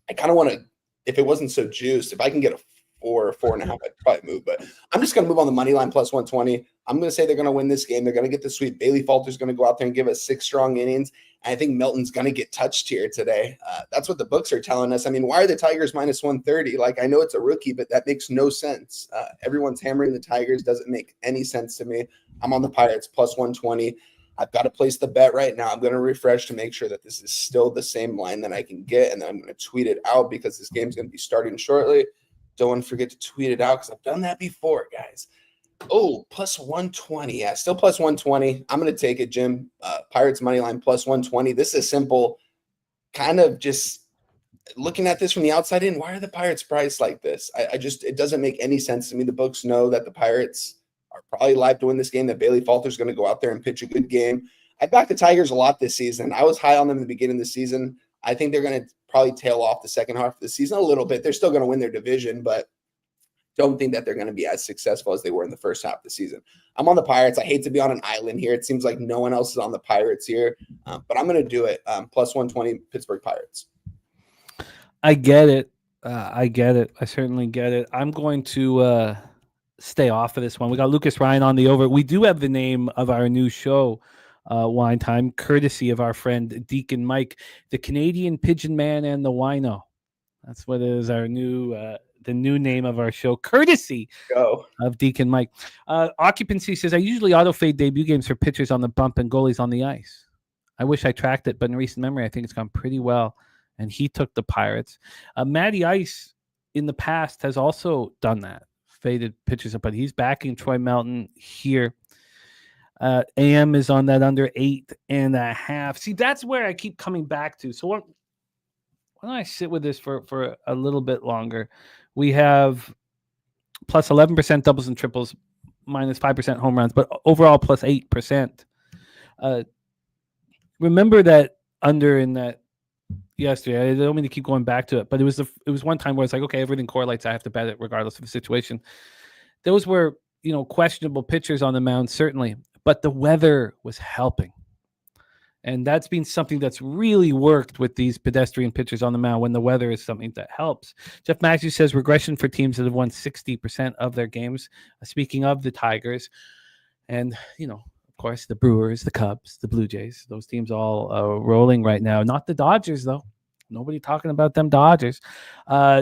[SPEAKER 6] I kind of want to, if it wasn't so juiced, if I can get a 4 or 4.5, I'd probably move. But I'm just going to move on the money line plus 120. I'm going to say they're going to win this game. They're going to get the sweep. Bailey Falter's going to go out there and give us 6 strong innings. And I think Milton's going to get touched here today. That's what the books are telling us. Why are the Tigers minus 130? I know it's a rookie, but that makes no sense. Everyone's hammering the Tigers. Doesn't make any sense to me. I'm on the Pirates plus 120. I've got to place the bet right now. I'm going to refresh to make sure that this is still the same line that I can get. And then I'm going to tweet it out because this game's going to be starting shortly. Don't want to forget to tweet it out because I've done that before, guys. Oh, plus 120. Yeah, still plus 120. I'm going to take it, Jim. Pirates money line plus 120. This is simple. Kind of just looking at this from the outside in. Why are the Pirates priced like this? It doesn't make any sense to me. The books know that the Pirates are probably live to win this game, that Bailey Falter's going to go out there and pitch a good game. I backed the Tigers a lot this season. I was high on them in the beginning of the season. I think they're going to probably tail off the second half of the season a little bit. They're still going to win their division, but don't think that they're going to be as successful as they were in the first half of the season. I'm on the Pirates. I hate to be on an island here. It seems like no one else is on the Pirates here, but I'm going to do it. Plus 120 Pittsburgh Pirates.
[SPEAKER 3] I get it. I get it. I certainly get it. I'm going to stay off of this one. We got Lucas Ryan on the over. We do have the name of our new show, Wine Time, courtesy of our friend Deacon Mike, the Canadian Pigeon Man and the Wino. That's what is our new the new name of our show, courtesy of Deacon Mike. Occupancy says, I usually auto-fade debut games for pitchers on the bump and goalies on the ice. I wish I tracked it, but in recent memory, I think it's gone pretty well. And he took the Pirates. Matty Ice in the past has also done that, faded pitchers, but he's backing Troy Melton here. AM is on that under 8.5. See, that's where I keep coming back to. So why don't I sit with this for a little bit longer? We have plus 11% doubles and triples, minus 5% home runs, but overall plus 8%. Remember that under in that yesterday. I don't mean to keep going back to it, but it was one time where it's like, okay, everything correlates. I have to bet it regardless of the situation. Those were, questionable pitchers on the mound, certainly, but the weather was helping. And that's been something that's really worked with these pedestrian pitchers on the mound when the weather is something that helps. Jeff Matthews says regression for teams that have won 60% of their games. Speaking of the Tigers, and, of course, the Brewers, the Cubs, the Blue Jays, those teams all rolling right now. Not the Dodgers, though. Nobody talking about them Dodgers.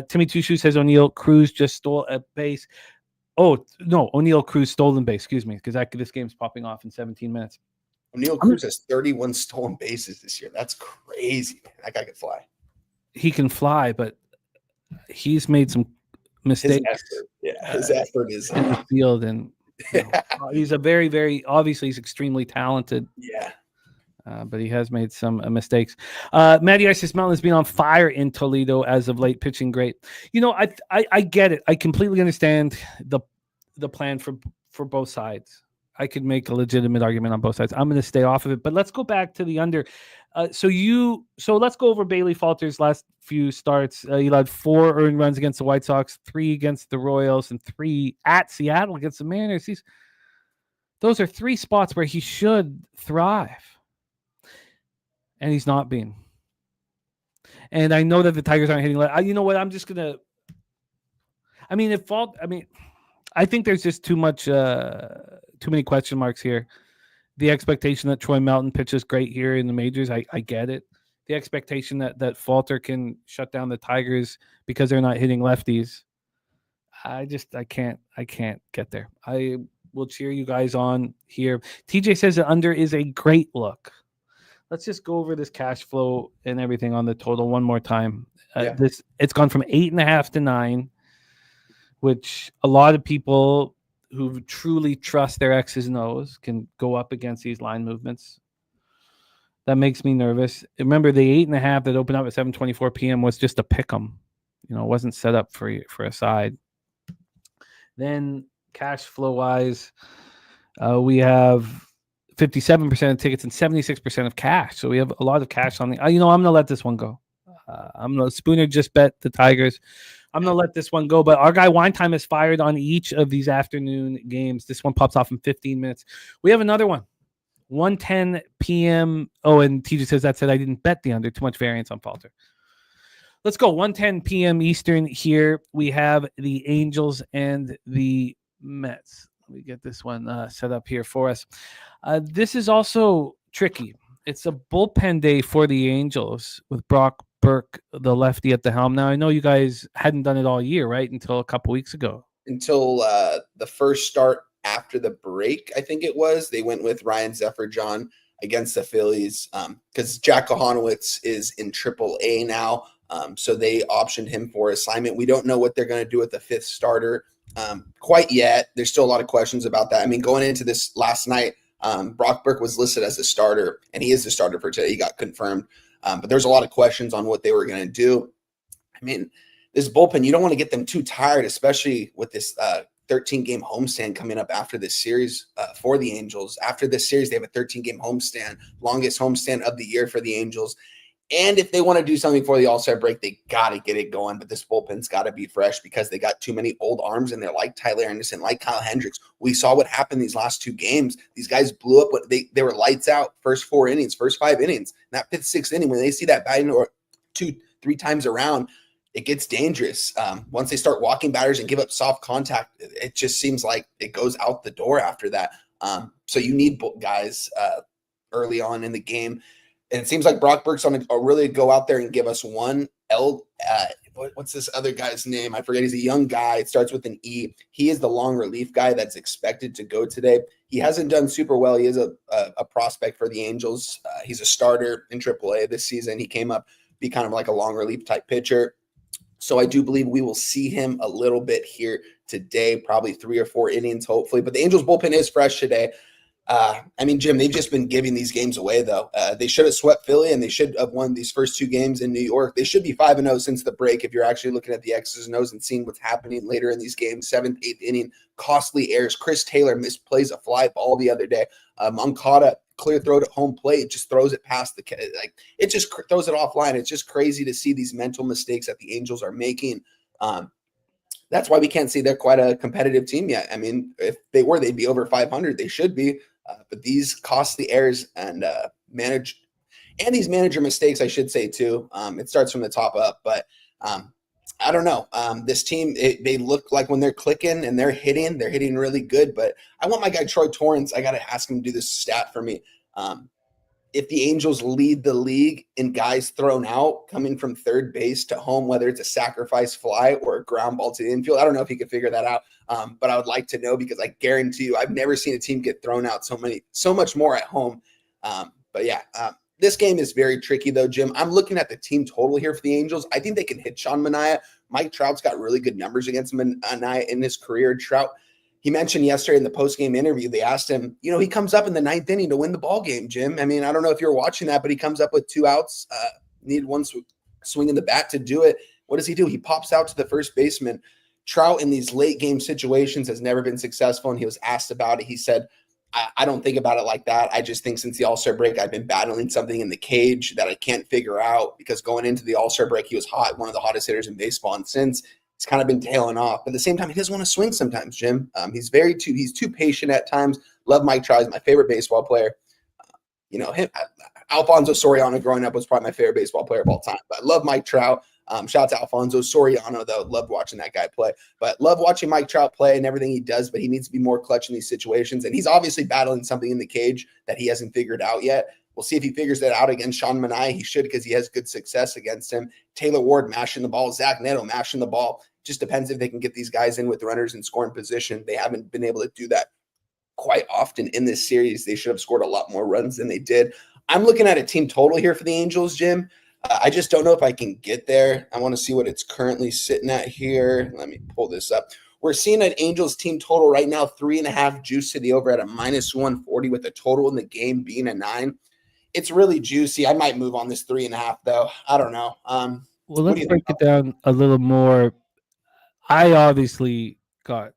[SPEAKER 3] Timmy Two Shoes says O'Neill Cruz just stole a base. Oh, no, O'Neill Cruz stolen base, excuse me, because this game's popping off in 17 minutes.
[SPEAKER 6] O'Neill Cruz has 31 stolen bases this year. That's crazy, man. That guy can fly.
[SPEAKER 3] He can fly, but he's made some mistakes.
[SPEAKER 6] His effort is
[SPEAKER 3] in the field, and he's a very, very obviously he's extremely talented.
[SPEAKER 6] Yeah.
[SPEAKER 3] But he has made some mistakes. Matty Isis Mountain has been on fire in Toledo as of late, pitching great. I get it. I completely understand the plan for both sides. I could make a legitimate argument on both sides. I'm going to stay off of it, but let's go back to the under. So let's go over Bailey Falter's last few starts. He allowed 4 earned runs against the White Sox, 3 against the Royals, and 3 at Seattle against the Mariners. Those are 3 spots where he should thrive, and he's not being. And I know that the Tigers aren't hitting. You know what? I'm just gonna. I think there's just too many question marks here. The expectation that Troy Melton pitches great here in the majors, I get it. The expectation that Falter can shut down the Tigers because they're not hitting lefties. I can't get there. I will cheer you guys on here. TJ says the under is a great look. Let's just go over this cash flow and everything on the total one more time. It's gone from 8.5 to 9, which a lot of people who truly trust their X's and O's can go up against these line movements. That makes me nervous. Remember, the 8.5 that opened up at 7:24 p.m. was just a pick 'em. It wasn't set up for a side. Then cash flow wise, we have 57% of tickets and 76% of cash. So we have a lot of cash on the. I'm going to let this one go. Spooner just bet the Tigers. I'm going to let this one go, but our guy Wine Time is fired on each of these afternoon games. This one pops off in 15 minutes. We have another one, 1:10 p.m. Oh, and TJ says that said I didn't bet the under. Too much variance on Falter. Let's go, 1:10 p.m. Eastern here. We have the Angels and the Mets. Let me get this one set up here for us. This is also tricky. It's a bullpen day for the Angels with Brock Burke, the lefty, at the helm. Now, I know you guys hadn't done it all year, right? Until a couple weeks ago.
[SPEAKER 6] Until the first start after the break, I think it was. They went with Ryan Zeffer-John against the Phillies because Jack Kohanowitz is in AAA now. So they optioned him for assignment. We don't know what they're going to do with the 5th starter quite yet. There's still a lot of questions about that. I mean, going into this last night, Brock Burke was listed as a starter, and he is the starter for today. He got confirmed. But there's a lot of questions on what they were going to do. I mean, this bullpen, you don't want to get them too tired, especially with this 13-game homestand coming up after this series for the Angels. After this series, they have a 13-game homestand, longest homestand of the year for the Angels. And if they want to do something for the All-Star break, they got to get it going. But this bullpen's got to be fresh because they got too many old arms in there, like Tyler Anderson, like Kyle Hendricks. We saw what happened these last 2 games. These guys blew up. They were lights out first 4 innings, first 5 innings. That 5th, 6th inning, when they see that batting or 2-3 times around, it gets dangerous. Once they start walking batters and give up soft contact, it just seems like it goes out the door after that. So you need guys early on in the game. And it seems like Brock Burke's on a really go out there and give us one what's this other guy's name? I forget. He's a young guy. It starts with an E. He is the long relief guy that's expected to go today. He hasn't done super well. He is a prospect for the Angels. He's a starter in AAA this season. He came up be kind of like a long relief type pitcher. So I do believe we will see him a little bit here today, probably 3 or 4 innings, hopefully. But the Angels bullpen is fresh today. Jim, they've just been giving these games away, though. They should have swept Philly, and they should have won these first 2 games in New York. They should be 5-0 since the break if you're actually looking at the X's and O's and seeing what's happening later in these games. 7th, 8th inning, costly errors. Chris Taylor misplays a fly ball the other day. Moncada, clear throw to home plate, just throws it past it just throws it offline. It's just crazy to see these mental mistakes that the Angels are making. That's why we can't see they're quite a competitive team yet. I mean, if they were, they'd be over 500. They should be. But these costly errors and these manager mistakes, I should say too. It starts from the top up, but I don't know. This team, they look like when they're clicking and they're hitting really good. But I want my guy Troy Torrance. I got to ask him to do this stat for me. If the Angels lead the league in guys thrown out coming from third base to home, whether it's a sacrifice fly or a ground ball to the infield, I don't know if he could figure that out. But I would like to know because I guarantee you, I've never seen a team get thrown out so much more at home. This game is very tricky though, Jim. I'm looking at the team total here for the Angels. I think they can hit Sean Manaea. Mike Trout's got really good numbers against Manaea in his career. Trout, he mentioned yesterday in the post-game interview, they asked him, he comes up in the 9th inning to win the ball game, Jim. I mean, I don't know if you're watching that, but he comes up with 2 outs, needed one swing in the bat to do it. What does he do? He pops out to the first baseman. Trout in these late game situations has never been successful, and he was asked about it. He said, I don't think about it like that. I just think since the All-Star break, I've been battling something in the cage that I can't figure out because going into the All-Star break, he was hot, one of the hottest hitters in baseball, and since he's kind of been tailing off. But at the same time, he doesn't want to swing sometimes, Jim. He's too patient at times. Love Mike Trout. He's my favorite baseball player. Alfonso Soriano growing up was probably my favorite baseball player of all time. But I love Mike Trout. Shout out to Alfonso Soriano, though. Loved watching that guy play. But love watching Mike Trout play and everything he does, but he needs to be more clutch in these situations. And he's obviously battling something in the cage that he hasn't figured out yet. We'll see if he figures that out against Sean Manaea. He should because he has good success against him. Taylor Ward mashing the ball. Zach Neto mashing the ball. Just depends if they can get these guys in with runners in scoring position. They haven't been able to do that quite often in this series. They should have scored a lot more runs than they did. I'm looking at a team total here for the Angels, Jim. I just don't know if I can get there. I want to see what it's currently sitting at here. Let me pull this up. We're seeing an Angels team total right now, 3.5 juice to the over at a -140 with the total in the game being a 9. It's really juicy. I might move on this 3.5 though. I don't know.
[SPEAKER 3] Well, let's break it down a little more. I obviously got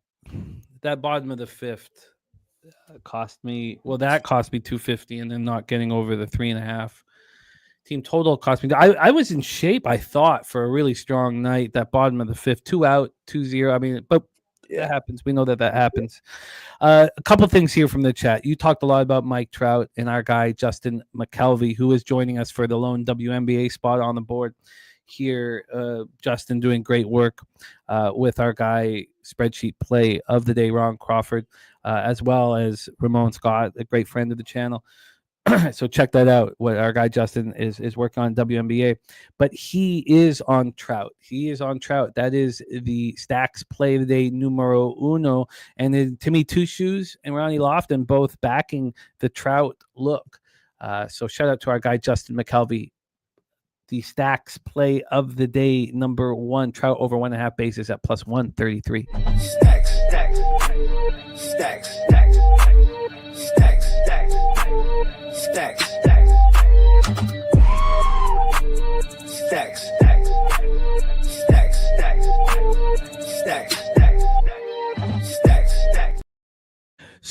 [SPEAKER 3] that bottom of the 5th cost me 250, and then not getting over the 3.5 team total cost me. I was in shape, I thought, for a really strong night. That bottom of the 5th, 2 out, 2-0. I mean, but that happens. We know that happens. A couple things here from the chat. You talked a lot about Mike Trout and our guy Justin Mcelvy, who is joining us for the lone WNBA spot on the board here. Justin doing great work with our guy spreadsheet play of the day, Ron Crawford, as well as Ramon Scott, a great friend of the channel. So check that out, what our guy Justin is working on WNBA. But he is on Trout. That is the stacks play of the day numero uno. And then Timmy Two Shoes and Ronnie Lofton both backing the Trout look. So shout out to our guy Justin Mcelvy. The stacks play of the day number 1, Trout over 1.5 bases at +133.
[SPEAKER 7] Stacks.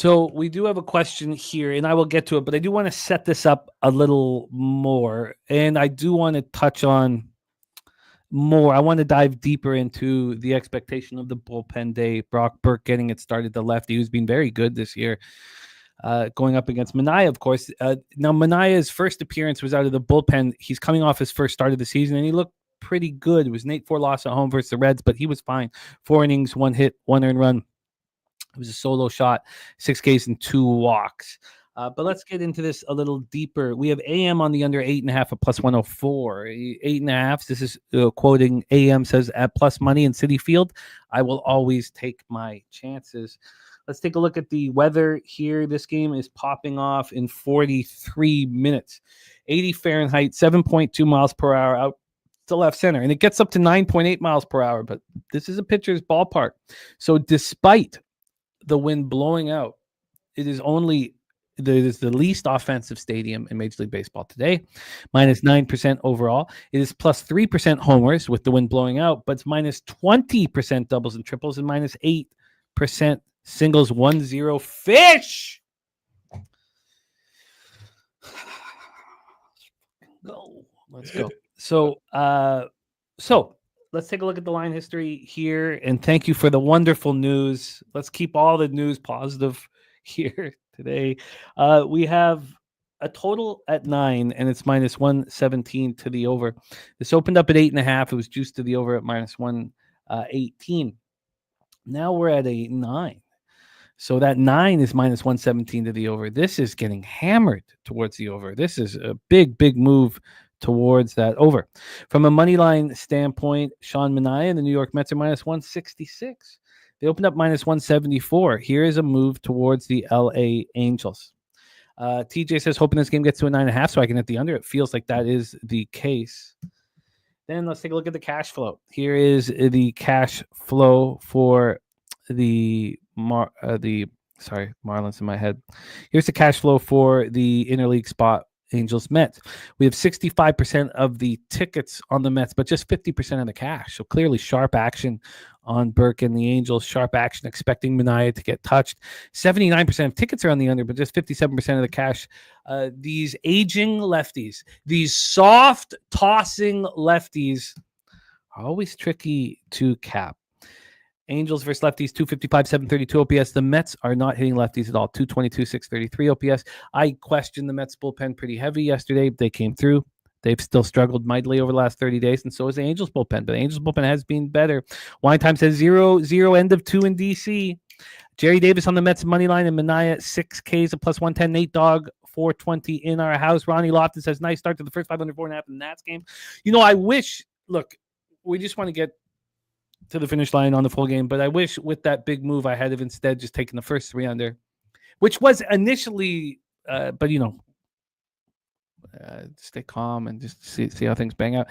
[SPEAKER 3] So we do have a question here, and I will get to it, but I do want to set this up a little more, and I do want to touch on more. I want to dive deeper into the expectation of the bullpen day. Brock Burke getting it started, the lefty who's been very good this year, going up against Manaea, of course. Now, Manaea's first appearance was out of the bullpen. He's coming off his first start of the season, and he looked pretty good. It was an 8-4 loss at home versus the Reds, but he was fine. 4 innings, 1 hit, 1 earned run. It was a solo shot, 6 Ks and 2 walks. But let's get into this a little deeper. We have AM on the under 8.5 at plus 104. 8.5. This is quoting AM, says at plus money in Citi Field, I will always take my chances. Let's take a look at the weather here. This game is popping off in 43 minutes. 80 Fahrenheit, 7.2 miles per hour out to left center. And it gets up to 9.8 miles per hour. But this is a pitcher's ballpark. So despite the wind blowing out, it is the least offensive stadium in Major League Baseball today, minus 9% overall. It is plus 3% homers with the wind blowing out, but it's minus 20% doubles and triples and minus 8% singles. 1-0 fish. Go. Let's go. So let's take a look at the line history here, and thank you for the wonderful news. Let's keep all the news positive here today. We have a total at 9, and it's minus 117 to the over. This opened up at 8.5. It was juiced to the over at minus 118. Now we're at a 9. So that 9 is minus 117 to the over. This is getting hammered towards the over. This is a big, big move towards that over. From a money line standpoint, Sean Manaea and the New York Mets are minus 166. They opened up minus 174. Here is a move towards the LA Angels. TJ says, hoping this game gets to a 9.5 so I can hit the under. It feels like that is the case. Then let's take a look at the cash flow. Here is the cash flow for the Marlins in my head. Here's the cash flow for the interleague spot, Angels Mets. We have 65% of the tickets on the Mets, but just 50% of the cash. So clearly sharp action on Burke and the Angels. Sharp action expecting Manaea to get touched. 79% of tickets are on the under, but just 57% of the cash. These aging lefties, these soft tossing lefties are always tricky to cap. Angels versus lefties, 255, 732 OPS. The Mets are not hitting lefties at all, 222, 633 OPS. I questioned the Mets bullpen pretty heavy yesterday. They came through. They've still struggled mightily over the last 30 days, and so is the Angels bullpen. But the Angels bullpen has been better. Wine Time says 0-0, end of 2 in DC. Jerry Davis on the Mets money line, and Manaea 6 Ks at plus 110. Nate Dogg 420 in our house. Ronnie Lofton says nice start to the first 504.5 in the Nats game. I wish. Look, we just want to get to the finish line on the full game, but I wish with that big move I had have instead just taken the first 3 under, which was initially, but stay calm and just see how things bang out.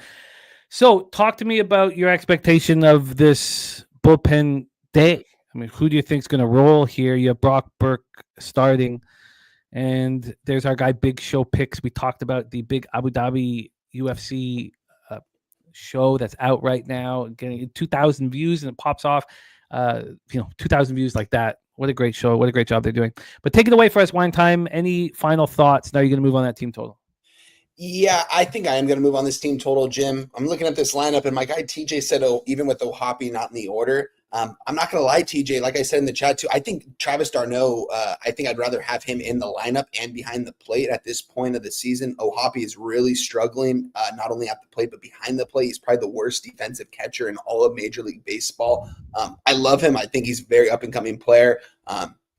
[SPEAKER 3] So talk to me about your expectation of this bullpen day. I mean, who do you think is going to roll here? You have Brock Burke starting, and there's our guy Big Show Picks. We talked about the big Abu Dhabi UFC show that's out right now, getting 2,000 views, and it pops off. 2,000 views like that. What a great show. What a great job they're doing. But take it away for us, Wine Time. Any final thoughts? Now you're going to move on that team total.
[SPEAKER 6] Yeah, I think I am going to move on this team total, Jim. I'm looking at this lineup, and my guy TJ said, even with Ohapi not in the order, I'm not going to lie, TJ. Like I said in the chat too, I think Travis d'Arnaud, I think I'd rather have him in the lineup and behind the plate at this point of the season. Ohapi is really struggling, not only at the plate, but behind the plate. He's probably the worst defensive catcher in all of Major League Baseball. I love him. I think he's a very up-and-coming player.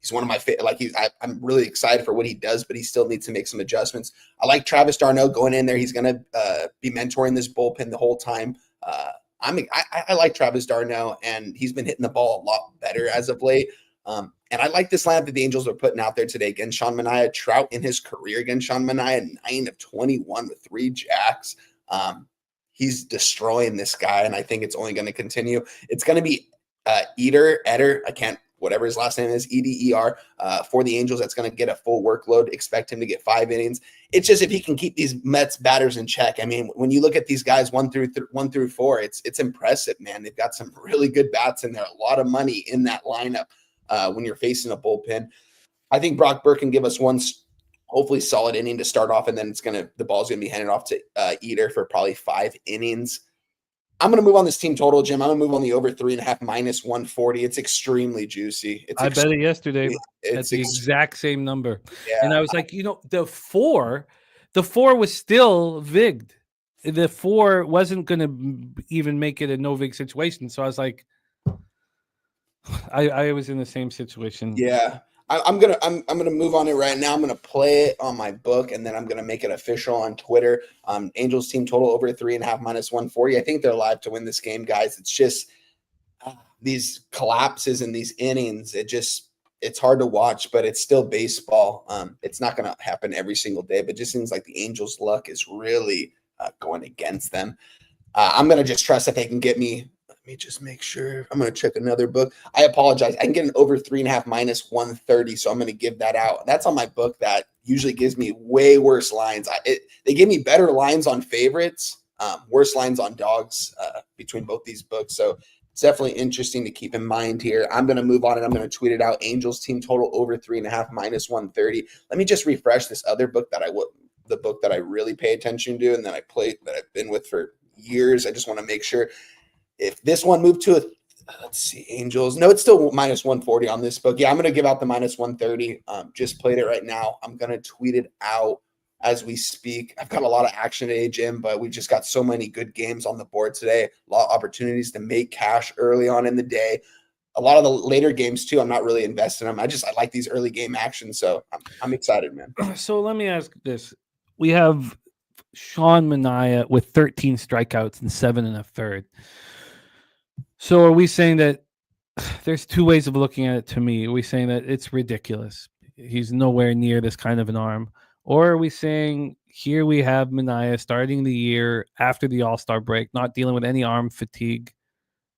[SPEAKER 6] He's one of my favorite. I'm really excited for what he does, but he still needs to make some adjustments. I like Travis d'Arnaud going in there. He's going to be mentoring this bullpen the whole time. I like Travis d'Arnaud, and he's been hitting the ball a lot better as of late. And I like this lineup that the Angels are putting out there today. Again, Sean Manaea, Trout in his career. Again, Sean Manaea, 9 of 21 with 3 jacks. He's destroying this guy, and I think it's only going to continue. It's going to be Eder, whatever his last name is, EDER, for the Angels. That's going to get a full workload. Expect him to get 5 innings. It's just if he can keep these Mets batters in check. I mean, when you look at these guys 1 through 4, it's impressive, man. They've got some really good bats in there. A lot of money in that lineup when you're facing a bullpen. I think Brock Burke can give us one hopefully solid inning to start off, and then the ball's gonna be handed off to Eater for probably 5 innings. I'm gonna move on this team total, Jim. I'm gonna move on the over 3.5 minus 140. It's extremely juicy.
[SPEAKER 3] I bet it yesterday at the exact same number.
[SPEAKER 6] Yeah.
[SPEAKER 3] And I was like, the four was still vigged. The 4 wasn't going to even make it a no vig situation. So I was like, I was in the same situation.
[SPEAKER 6] Yeah. I'm gonna move on it right now. I'm gonna play it on my book, and then I'm gonna make it official on Twitter. Angels team total over 3.5 minus 140. I think they're live to win this game, guys. It's just these collapses in these innings. It's hard to watch, but it's still baseball. It's not gonna happen every single day, but it just seems like the Angels' luck is really going against them. I'm gonna just trust that they can get me. Let me just make sure. I'm going to check another book. I apologize. I can get an over 3.5 minus 130. So I'm going to give that out. That's on my book. That usually gives me way worse lines. They give me better lines on favorites, worse lines on dogs between both these books. So it's definitely interesting to keep in mind here. I'm going to move on and I'm going to tweet it out. Angels team total over 3.5 minus 130. Let me just refresh this other book the book that I really pay attention to and that I've been with for years. I just want to make sure. If this one moved to let's see, Angels. No, it's still minus 140 on this book. Yeah, I'm going to give out the minus 130. Just played it right now. I'm going to tweet it out as we speak. I've got a lot of action today, Jim, but we just got so many good games on the board today. A lot of opportunities to make cash early on in the day. A lot of the later games too, I'm not really invested in them. I like these early game actions, so I'm excited, man.
[SPEAKER 3] So let me ask this. We have Sean Manaea with 13 strikeouts and 7 1/3. So are we saying that there's 2 ways of looking at it to me? Are we saying that it's ridiculous? He's nowhere near this kind of an arm. Or are we saying here we have Manaea starting the year after the All-Star break, not dealing with any arm fatigue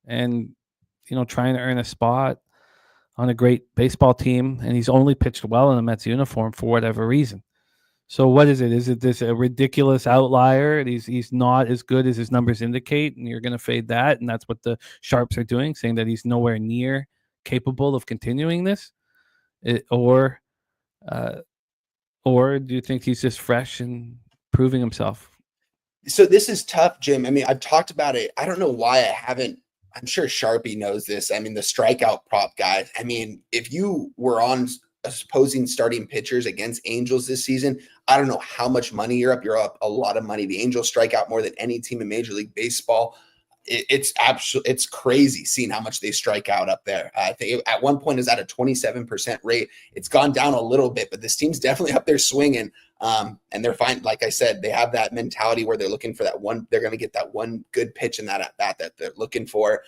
[SPEAKER 3] and, trying to earn a spot on a great baseball team. And he's only pitched well in the Mets uniform for whatever reason. So what is it? Is it this a ridiculous outlier? He's not as good as his numbers indicate, and you're going to fade that, and that's what the Sharps are doing, saying that he's nowhere near capable of continuing this, or do you think he's just fresh and proving himself?
[SPEAKER 6] So this is tough, Jim. I mean, I've talked about it. I don't know why I haven't. I'm sure Sharpie knows this. I mean, the strikeout prop guy. I mean, if you were on opposing starting pitchers against Angels this season, I don't know how much money you're up. You're up a lot of money. The Angels strike out more than any team in Major League Baseball. It's crazy seeing how much they strike out up there. I think at one point is at a 27% rate. It's gone down a little bit, but this team's definitely up there swinging. And they're fine. Like I said, they have that mentality where they're looking for that one. They're going to get that one good pitch in that at bat that they're looking for.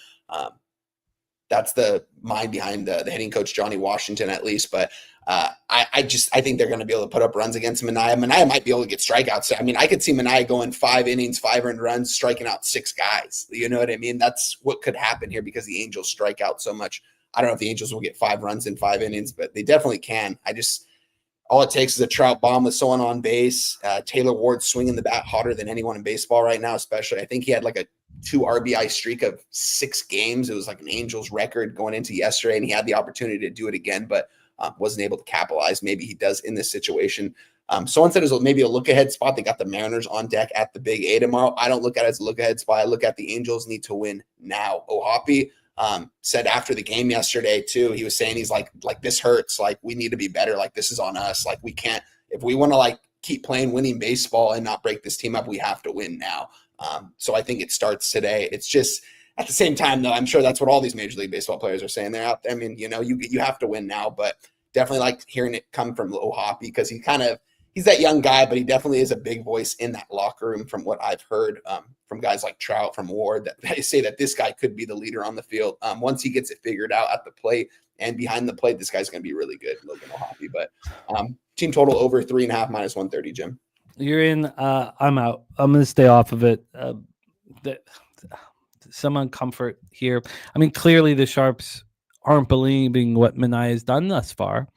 [SPEAKER 6] That's the mind behind the hitting coach, Johnny Washington, at least. But I think they're going to be able to put up runs against Manaea. Manaea might be able to get strikeouts. I mean, I could see Manaea going 5 innings, 5 earned runs, striking out 6 guys. You know what I mean? That's what could happen here because the Angels strike out so much. I don't know if the Angels will get 5 runs in 5 innings, but they definitely can. All it takes is a Trout bomb with someone on base. Taylor Ward swinging the bat hotter than anyone in baseball right now, especially. I think he had like a 2 RBI streak of 6 games. It was like an Angels record going into yesterday, and he had the opportunity to do it again, but wasn't able to capitalize. Maybe he does in this situation. Someone said it was maybe a look-ahead spot. They got the Mariners on deck at the Big A tomorrow. I don't look at it as a look-ahead spot. I look at the Angels need to win now. Ohapi said after the game yesterday too, he was saying he's like this hurts. Like we need to be better. Like this is on us. Like we can't, if we want to like keep playing winning baseball and not break this team up, we have to win now. So I think it starts today. It's just at the same time though, I'm sure that's what all these Major League Baseball players are saying. They're out there. I mean, you have to win now, but definitely like hearing it come from Ohapi because he's that young guy, but he definitely is a big voice in that locker room from what I've heard from guys like Trout, from Ward, that they say that this guy could be the leader on the field. Once he gets it figured out at the plate and behind the plate, this guy's going to be really good, Logan Ohapi. But team total over 3.5 minus 130, Jim.
[SPEAKER 3] You're in. I'm out. I'm going to stay off of it. Some uncomfort here. I mean, clearly the Sharps aren't believing what Manaea has done thus far.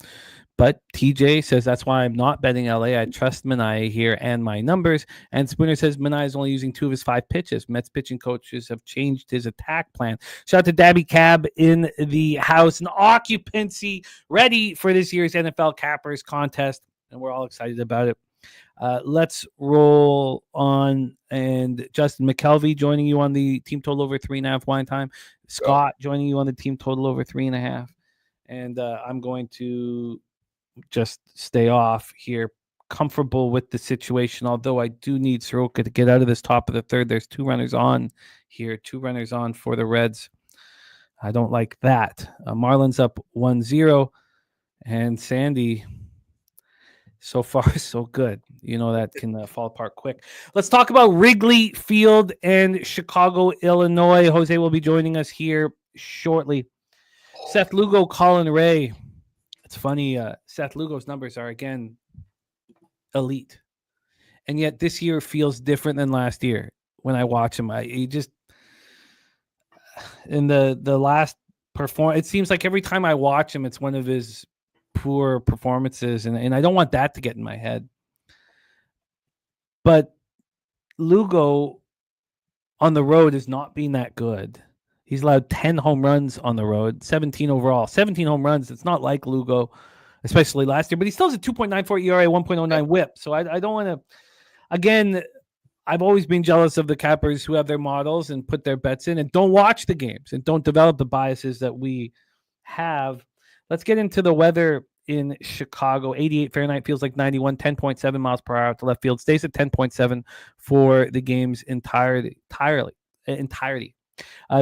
[SPEAKER 3] But TJ says that's why I'm not betting LA. I trust Minaya here and my numbers. And Spooner says Minaya is only using 2 of his 5 pitches. Mets pitching coaches have changed his attack plan. Shout out to Dabby Cab in the house and occupancy, ready for this year's NFL Cappers contest. And we're all excited about it. Let's roll on. And Justin Mcelvy joining you on the team total over 3.5 wine time. Scott joining you on the team total over 3.5. And I'm going to just stay off here, comfortable with the situation, although I do need Soroka to get out of this top of the third. There's 2 runners on here, 2 runners on for the Reds. I don't like that. Marlins up 1-0, and Sandy, so far so good. You know that can fall apart quick. Let's talk about Wrigley Field and Chicago, Illinois. Jose will be joining us here shortly. Seth Lugo, Colin Ray. It's funny, Seth Lugo's numbers are, again, elite. And yet this year feels different than last year when I watch him. He just, in the last performance, it seems like every time I watch him, it's one of his poor performances. And I don't want that to get in my head. But Lugo on the road is not being that good. He's allowed 10 home runs on the road, 17 overall. 17 home runs. It's not like Lugo, especially last year. But he still has a 2.94 ERA, 1.09 whip. So I don't want to... Again, I've always been jealous of the cappers who have their models and put their bets in and don't watch the games and don't develop the biases that we have. Let's get into the weather in Chicago. 88 Fahrenheit, feels like 91, 10.7 miles per hour to left field. Stays at 10.7 for the game's entirety.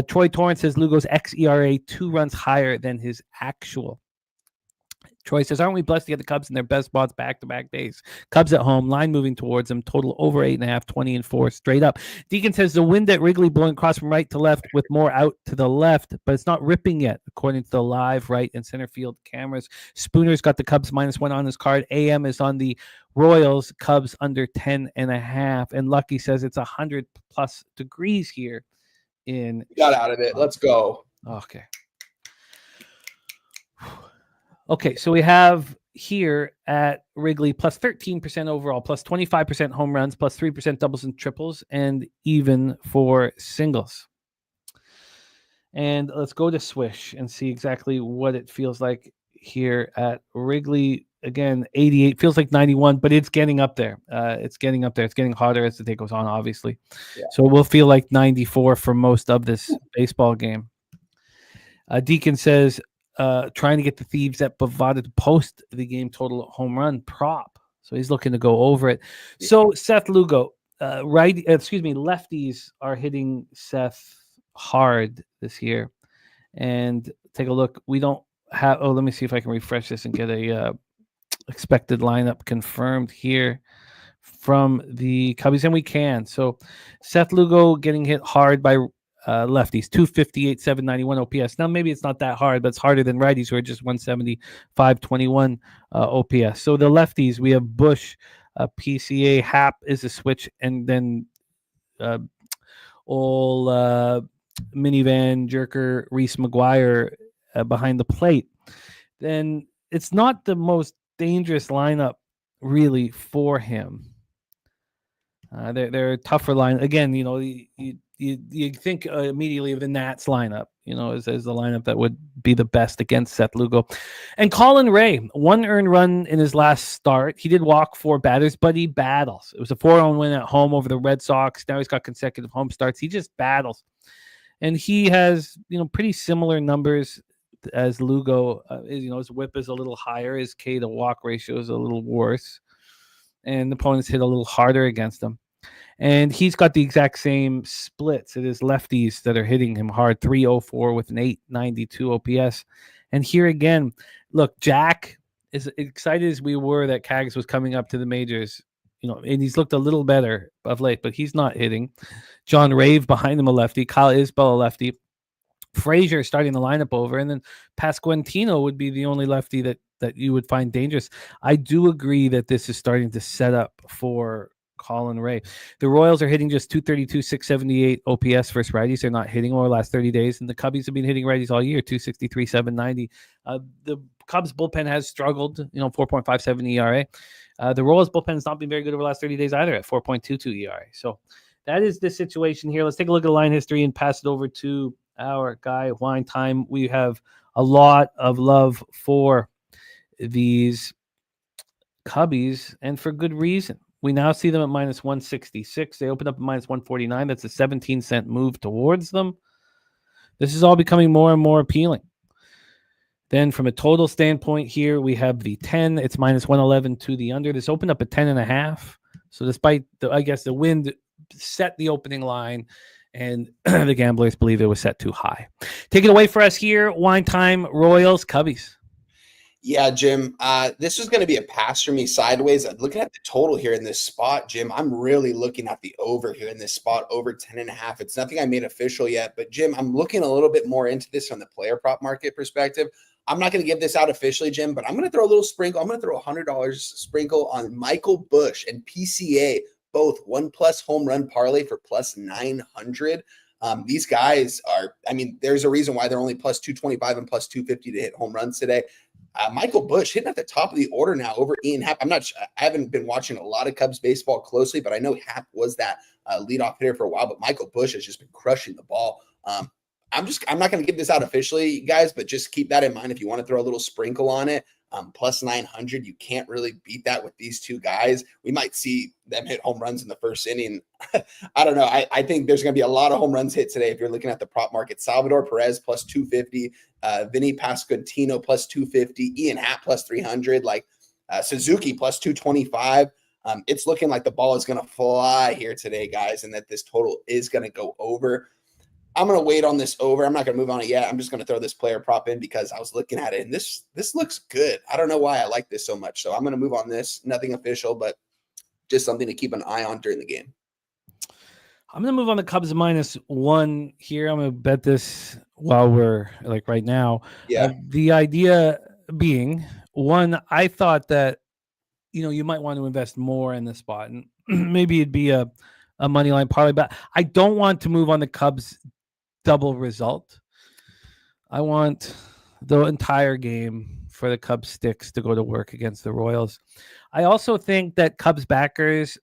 [SPEAKER 3] Troy Torrance says Lugo's xERA 2 runs higher than his actual. Troy says, aren't we blessed to get the Cubs in their best spots back-to-back days? Cubs at home, line moving towards them, total over 8.5, 20-4 straight up. Deacon says the wind at Wrigley blowing across from right to left with more out to the left, but it's not ripping yet, according to the live right and center field cameras. Spooner's got the Cubs -1 on his card. AM is on the Royals, Cubs under 10.5. And Lucky says it's 100+ degrees here.
[SPEAKER 6] Got out of it. Let's go.
[SPEAKER 3] Okay. Okay, so we have here at Wrigley plus 13% overall, plus 25% home runs, plus 3% doubles and triples, and even for singles. And let's go to Swish and see exactly what it feels like here at Wrigley. Again, 88 feels like 91, but it's getting up there. It's getting up there. It's getting hotter as the day goes on, obviously. Yeah. So it will feel like 94 for most of this baseball game. Deacon says, trying to get the Thieves at Bovada to post the game total home run prop. So he's looking to go over it. So Seth Lugo, lefties are hitting Seth hard this year. And take a look. We don't have, let me see if I can refresh this and get a expected lineup confirmed here from the Cubbies, and we can. So Seth Lugo getting hit hard by lefties, 258, 791 OPS. Now, maybe it's not that hard, but it's harder than righties who are just 170, 521 OPS. So the lefties, we have Bush, PCA, Happ is a switch, and then minivan jerker Reese McGuire behind the plate. Then it's not the most dangerous lineup really for him. They're a tougher line. Again, you know, you think immediately of the Nats lineup, you know, as the lineup that would be the best against Seth Lugo. And Colin Ray, 1 earned run in his last start. He did walk 4 batters, but he battles. It was a 4-0 win at home over the Red Sox. Now he's got consecutive home starts. He just battles. And he has, you know, pretty similar numbers as Lugo. You know, his whip is a little higher. His K to walk ratio is a little worse. And the opponents hit a little harder against him. And he's got the exact same splits. It is lefties that are hitting him hard, 304 with an 892 OPS. And here again, look, Jack, as excited as we were that Cags was coming up to the majors, you know, and he's looked a little better of late, but he's not hitting. John Rave behind him, a lefty. Kyle Isbell, a lefty. Frazier starting the lineup over, and then Pasquantino would be the only lefty that you would find dangerous. I do agree that this is starting to set up for Colin Ray. The Royals are hitting just 232, 678 OPS versus righties. They're not hitting over the last 30 days, and the Cubbies have been hitting righties all year, 263, 790. The Cubs bullpen has struggled, 4.57 ERA. The Royals bullpen has not been very good over the last 30 days either at 4.22 ERA. So that is the situation here. Let's take a look at the line history and pass it over to our guy, Wine Time. We have a lot of love for these Cubbies, and for good reason. We now see them at minus 166. They opened up at minus 149. That's a 17-cent move towards them. This is all becoming more and more appealing. Then from a total standpoint here, we have the 10. It's minus 111 to the under. This opened up at 10.5. So despite, the wind set the opening line, and the gamblers believe it was set too high. Take it away for us here. Wine Time, Royals, Cubbies.
[SPEAKER 6] Yeah, Jim, this is going to be a pass for me sideways. Looking at the total here in this spot, Jim, I'm really looking at the over here in this spot, over 10.5. It's nothing I made official yet, but Jim, I'm looking a little bit more into this from the player prop market perspective. I'm not going to give this out officially, Jim, but I'm going to throw a little sprinkle. I'm going to throw $100 sprinkle on Michael Busch and PCA, both 1+ home run parlay for plus 900. These guys are, there's a reason why they're only plus 225 and plus 250 to hit home runs today. Michael Busch hitting at the top of the order now over Ian Happ. I haven't been watching a lot of Cubs baseball closely, but I know Happ was that leadoff hitter for a while, but Michael Busch has just been crushing the ball. I'm not going to give this out officially, guys, but just keep that in mind if you want to throw a little sprinkle on it. Plus 900, you can't really beat that with these two guys. We might see them hit home runs in the first inning. I don't know. I think there's going to be a lot of home runs hit today if you're looking at the prop market. Salvador Perez plus 250, Vinny Pasquantino plus 250, Ian Happ plus 300, Suzuki plus 225. It's looking like the ball is going to fly here today, guys, and that this total is going to go over. I'm going to wait on this over. I'm not going to move on it yet. I'm just going to throw this player prop in because I was looking at it, and this looks good. I don't know why I like this so much. So I'm going to move on this. Nothing official, but just something to keep an eye on during the game.
[SPEAKER 3] I'm going to move on the Cubs -1 here. I'm going to bet this while we're right now.
[SPEAKER 6] Yeah.
[SPEAKER 3] The idea being, one, I thought that, you might want to invest more in this spot, and maybe it'd be a money line parlay, but I don't want to move on the Cubs double result. I want the entire game for the Cubs sticks to go to work against the Royals. I also think that Cubs backers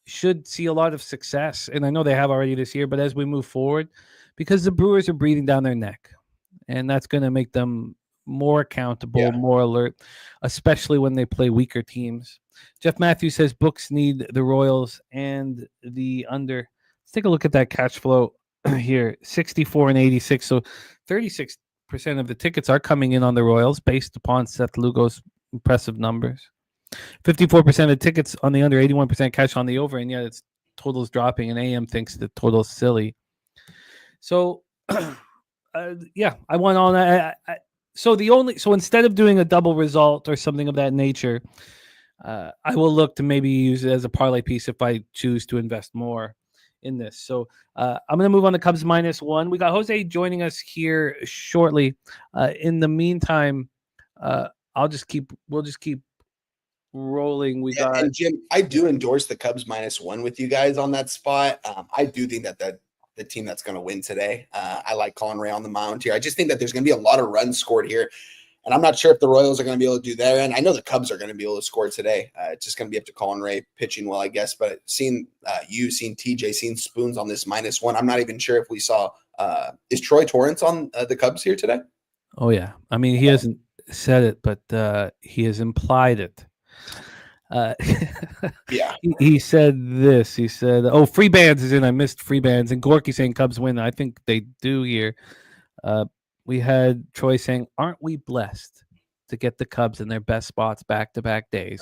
[SPEAKER 3] should see a lot of success, and I know they have already this year, but as we move forward, because the Brewers are breathing down their neck, and that's going to make them more accountable, more alert, especially when they play weaker teams. Jeff Matthews says books need the Royals and the under. Let's take a look at that cash flow here, 64 and 86. So 36% of the tickets are coming in on the Royals based upon Seth Lugo's impressive numbers. 54% of the tickets on the under, 81% cash on the over, and yet its total's dropping, and AM thinks the total's silly. So, I want on that. So instead of doing a double result or something of that nature, I will look to maybe use it as a parlay piece if I choose to invest more in this. So I'm going to move on to Cubs -1. We got Jose joining us here shortly. In the meantime, we'll just keep rolling.
[SPEAKER 6] And Jim, I do endorse the Cubs -1 with you guys on that spot. I do think that the team that's going to win today. I like Colin Ray on the mound here. I just think that there's going to be a lot of runs scored here. And I'm not sure if the Royals are going to be able to do that. And I know the Cubs are going to be able to score today. It's just going to be up to Colin Ray pitching well, I guess. But seen TJ, seen Spoons on this -1. I'm not even sure if we saw is Troy Torrance on the Cubs here today?
[SPEAKER 3] Oh, yeah. I mean, he hasn't said it, but he has implied it. He said this. He said, "Oh, free bands is in. I missed free bands." And Gorky saying Cubs win. I think they do here. We had Troy saying, "Aren't we blessed to get the Cubs in their best spots back-to-back days?"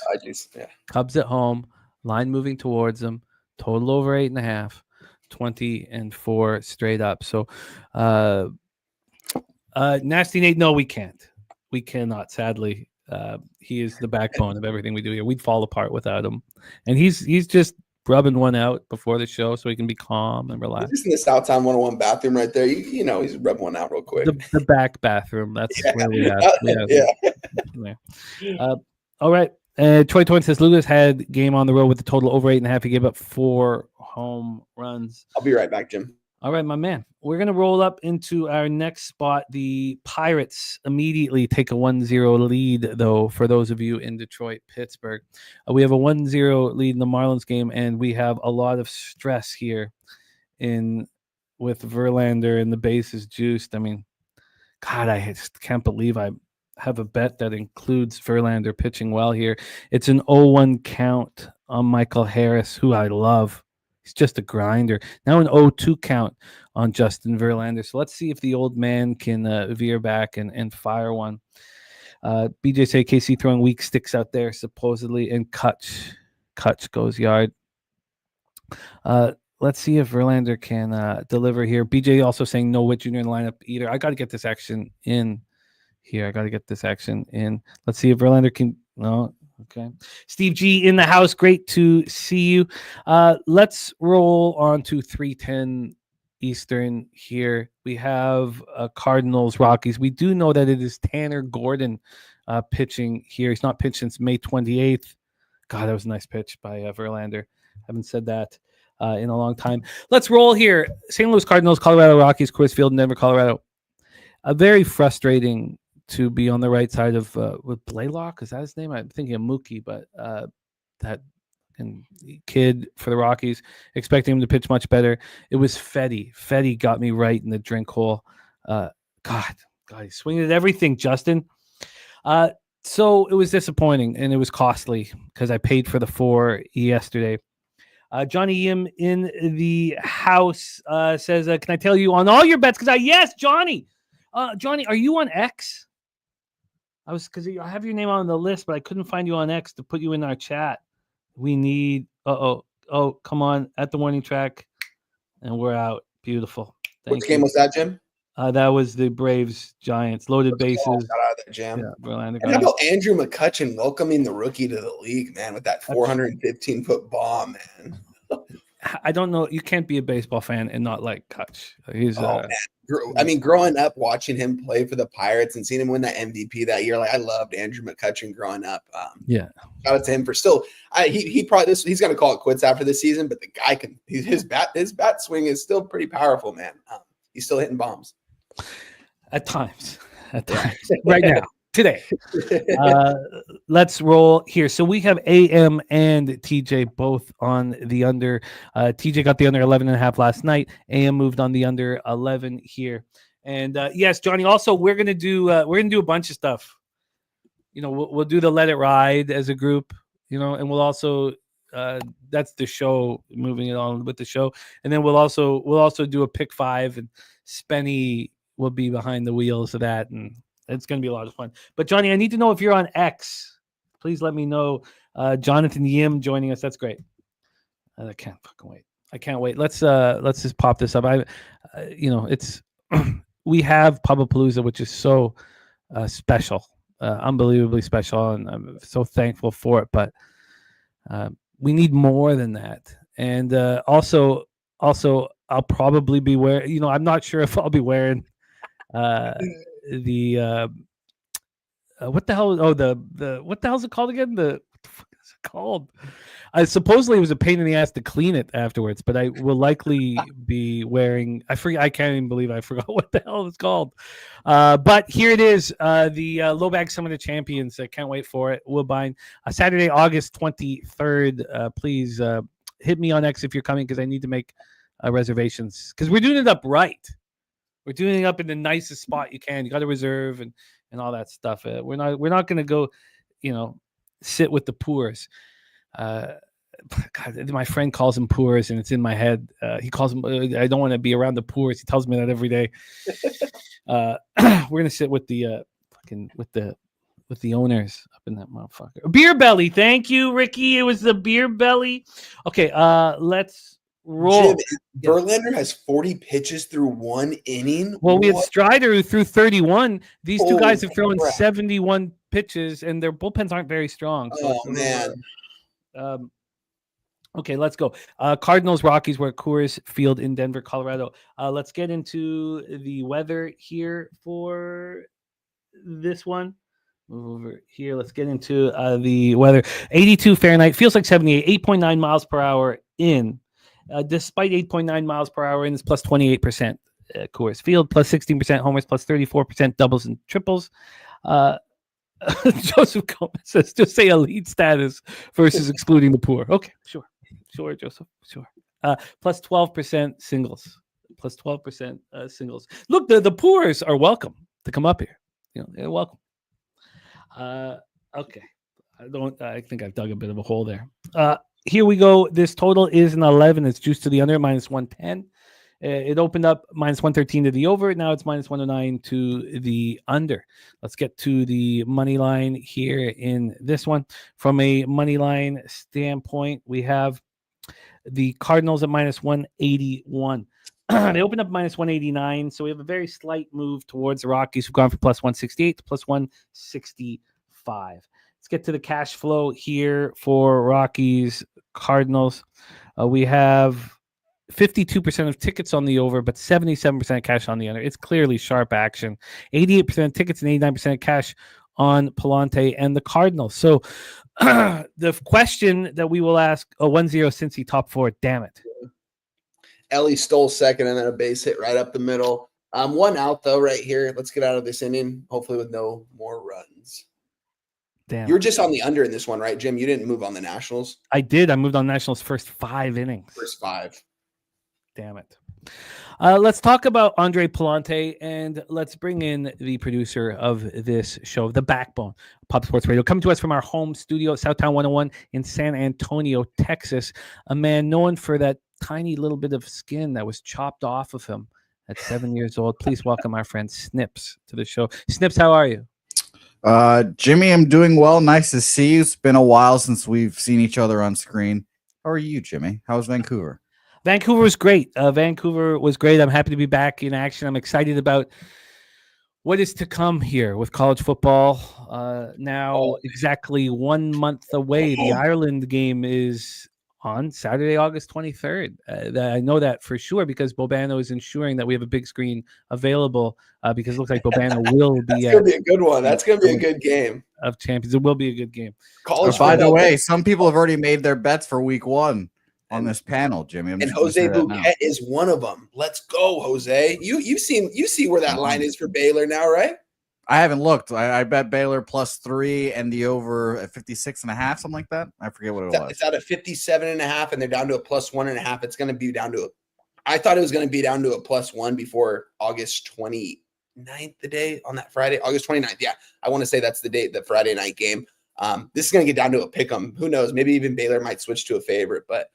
[SPEAKER 3] Cubs at home, line moving towards them, total over 8.5, 20-4 straight up. So, Nasty Nate, no, we can't. We cannot, sadly. He is the backbone of everything we do here. We'd fall apart without him. And he's just rubbing one out before the show so he can be calm and relaxed.
[SPEAKER 6] He's in the Southtown 101 bathroom right there. You know, he's rubbing one out real quick.
[SPEAKER 3] The back bathroom. That's where we at. All right. Troy Torrance says Lucas had game on the road with the total over 8.5. He gave up 4 home runs.
[SPEAKER 6] I'll be right back, Jim.
[SPEAKER 3] All right, my man. We're going to roll up into our next spot. The Pirates immediately take a 1-0 lead, though, for those of you in Detroit, Pittsburgh. We have a 1-0 lead in the Marlins game, and we have a lot of stress here with Verlander and the bases juiced. I mean, God, I just can't believe I have a bet that includes Verlander pitching well here. It's an 0-1 count on Michael Harris, who I love. He's just a grinder. Now an 0-2 count on Justin Verlander. So let's see if the old man can veer back and fire one. BJ say KC throwing weak sticks out there, supposedly, and Kutch goes yard. Let's see if Verlander can deliver here. BJ also saying no Witt Jr. in the lineup either. I got to get this action in here. Let's see if Verlander can. No. Okay. Steve G in the house. Great to see you. Let's roll on to 3:10 Eastern here. We have Cardinals, Rockies. We do know that it is Tanner Gordon pitching here. He's not pitched since May 28th. God, that was a nice pitch by Verlander. Haven't said that in a long time. Let's roll here. St. Louis Cardinals, Colorado Rockies, Coors Field, Denver, Colorado. A very frustrating to be on the right side of with Blaylock. Is that his name? I'm thinking of Mookie, but that kid for the Rockies, expecting him to pitch much better. It was Fetty. Fetty got me right in the drink hole. God, he's swinging at everything, Justin. So it was disappointing, and it was costly because I paid for the 4 yesterday. Johnny Yim in the house says, can I tell you on all your bets? Yes, Johnny. Johnny, are you on X? Because I have your name on the list, but I couldn't find you on X to put you in our chat. We need, oh, come on, at the warning track, and we're out. Beautiful.
[SPEAKER 6] Which game was that, Jim?
[SPEAKER 3] That was the Braves Giants, loaded bases.
[SPEAKER 6] Got out of that jam.
[SPEAKER 3] Yeah, Verlander.
[SPEAKER 6] And how about Andrew McCutchen welcoming the rookie to the league, man, with that 415-foot bomb, man?
[SPEAKER 3] I don't know. You can't be a baseball fan and not like Kutch. He's
[SPEAKER 6] I mean, growing up watching him play for the Pirates and seeing him win that MVP that year, like I loved Andrew McCutchen growing up.
[SPEAKER 3] Yeah,
[SPEAKER 6] shout out to him for still. He's going to call it quits after this season, but the guy his bat swing is still pretty powerful, man. He's still hitting bombs
[SPEAKER 3] at times. Right now. Today. Let's roll here. So we have AM and TJ both on the under. TJ got the under 11.5 last night. AM moved on the under 11 here. And yes, Johnny, also we're gonna do a bunch of stuff. We'll do the Let It Ride as a group, and we'll also that's the show, moving it on with the show. And then we'll also do a pick 5, and Spenny will be behind the wheels of that, and it's going to be a lot of fun. But, Johnny, I need to know if you're on X. Please let me know. Jonathan Yim joining us. That's great. I can't fucking wait. I can't wait. Let's just pop this up. It's we have Pubapalooza, which is so special, unbelievably special, and I'm so thankful for it. But we need more than that. And also, I'll probably be wearing. I'm not sure if I'll be wearing. The what the hell? Oh, the what the hell is it called again? What the fuck is it called? Supposedly it was a pain in the ass to clean it afterwards, but I will likely be wearing. I forget. I can't even believe I forgot what the hell it's called. But here it is. The Low Bag Summit of Champions. I can't wait for it. Woodbine, Saturday, August 23rd. Please hit me on X if you're coming, because I need to make reservations, because we're doing it up right. We're doing it up in the nicest spot you can. You got to reserve and all that stuff. We're not going to go, sit with the poors. God, my friend calls them poors, and it's in my head. He calls them. I don't want to be around the poors. He tells me that every day. We're gonna sit with the with the owners up in that motherfucker. Beer belly. Thank you, Ricky. It was the beer belly. Okay. Let's roll.
[SPEAKER 6] Jim, Verlander has 40 pitches through 1 inning.
[SPEAKER 3] Well, we had Strider who threw 31. These two guys have thrown 71 pitches, and their bullpens aren't very strong. So
[SPEAKER 6] man.
[SPEAKER 3] Okay, let's go. Cardinals, Rockies, we're at Coors Field in Denver, Colorado. Let's get into the weather here for this one. Move over here. Let's get into the weather. 82 Fahrenheit, feels like 78, 8.9 miles per hour in. despite 8.9 miles per hour winds, plus 28% Coors Field, plus 16% homers, plus 34% doubles and triples. Joseph Gomez says, just say elite status versus excluding the poor. Okay, sure, Joseph, sure. Plus 12% singles, plus 12% singles. Look, the poors are welcome to come up here. They're welcome. Okay, I think I've dug a bit of a hole there. Here we go. This total is an 11. It's juiced to the under, minus 110. It opened up minus 113 to the over. Now it's minus 109 to the under. Let's get to the money line here in this one. From a money line standpoint, we have the Cardinals at minus 181. They opened up minus 189. So we have a very slight move towards the Rockies, who've gone from plus 168 to plus 165. Let's get to the cash flow here for Rockies Cardinals. We have 52% of tickets on the over, but 77% cash on the under. It's clearly sharp action. 88% of tickets and 89% cash on Palante and the Cardinals. So the question that we will ask, 1-0 Cincy top 4. Damn it.
[SPEAKER 6] Ellie stole second and then a base hit right up the middle. One out, though, right here. Let's get out of this inning, hopefully with no more runs.
[SPEAKER 3] Damn.
[SPEAKER 6] You're just on the under in this one, right, Jim? You didn't move on the Nationals?
[SPEAKER 3] I did. I moved on Nationals first 5 innings.
[SPEAKER 6] First 5.
[SPEAKER 3] Damn it. Let's talk about Andre Palante, and let's bring in the producer of this show, the backbone of Pub Sports Radio, coming to us from our home studio, Southtown 101 in San Antonio, Texas. A man known for that tiny little bit of skin that was chopped off of him at 7 years old. Please welcome our friend Snips to the show. Snips, how are you?
[SPEAKER 4] Jimmy, I'm doing well. Nice to see you. It's been a while since we've seen each other on screen. How are you, Jimmy? How's Vancouver?
[SPEAKER 3] Vancouver was great. Vancouver was great. I'm happy to be back in action. I'm excited about what is to come here with college football. Now exactly 1 month away. The Ireland game is on Saturday, August 23rd. I know that for sure because Bobano is ensuring that we have a big screen available because it looks like Bobano will be.
[SPEAKER 6] That's going to be a good one. That's going to be a good game.
[SPEAKER 3] Of champions. It will be a good game.
[SPEAKER 4] By the way, some people have already made their bets for week 1. On this panel, Jimmy,
[SPEAKER 6] and Jose Bouquet is one of them. Let's go, Jose. You see where that line is for Baylor now, right?
[SPEAKER 4] I haven't looked. I bet Baylor +3 and the over at 56.5, something like that. I forget what it was.
[SPEAKER 6] It's out at 57.5, and they're down to a +1.5. It's going to be down to I thought it was going to be down to a +1 before August 29th, the day on that Friday, August 29th. Yeah, I want to say that's the date, the Friday night game. This is going to get down to a pick 'em. Who knows? Maybe even Baylor might switch to a favorite, but.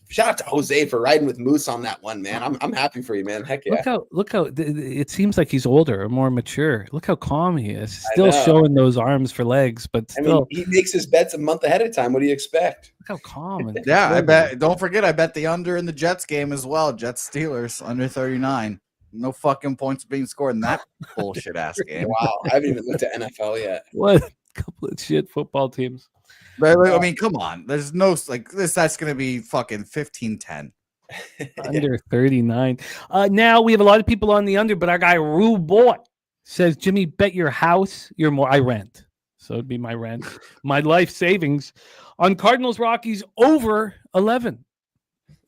[SPEAKER 6] Shout out to Jose for riding with Moose on that one, man. I'm happy for you, man. Heck yeah.
[SPEAKER 3] Look how it seems like he's older or more mature. Look how calm he is. Still showing those arms for legs, but still.
[SPEAKER 6] He makes his bets a month ahead of time. What do you expect?
[SPEAKER 3] Look how calm.
[SPEAKER 4] Yeah, I bet. Don't forget, I bet the under in the Jets game as well. Jets Steelers under 39. No fucking points being scored in that bullshit ass game.
[SPEAKER 6] Wow, I haven't even looked at NFL yet.
[SPEAKER 3] What a couple of shit football teams.
[SPEAKER 4] But, I mean, come on. There's no like this. That's going to be fucking 15-10.
[SPEAKER 3] Under 39. Now we have a lot of people on the under, but our guy Rue Boy says, Jimmy, bet your house. You're more. I rent, so it'd be my rent, my life savings on Cardinals Rockies over 11.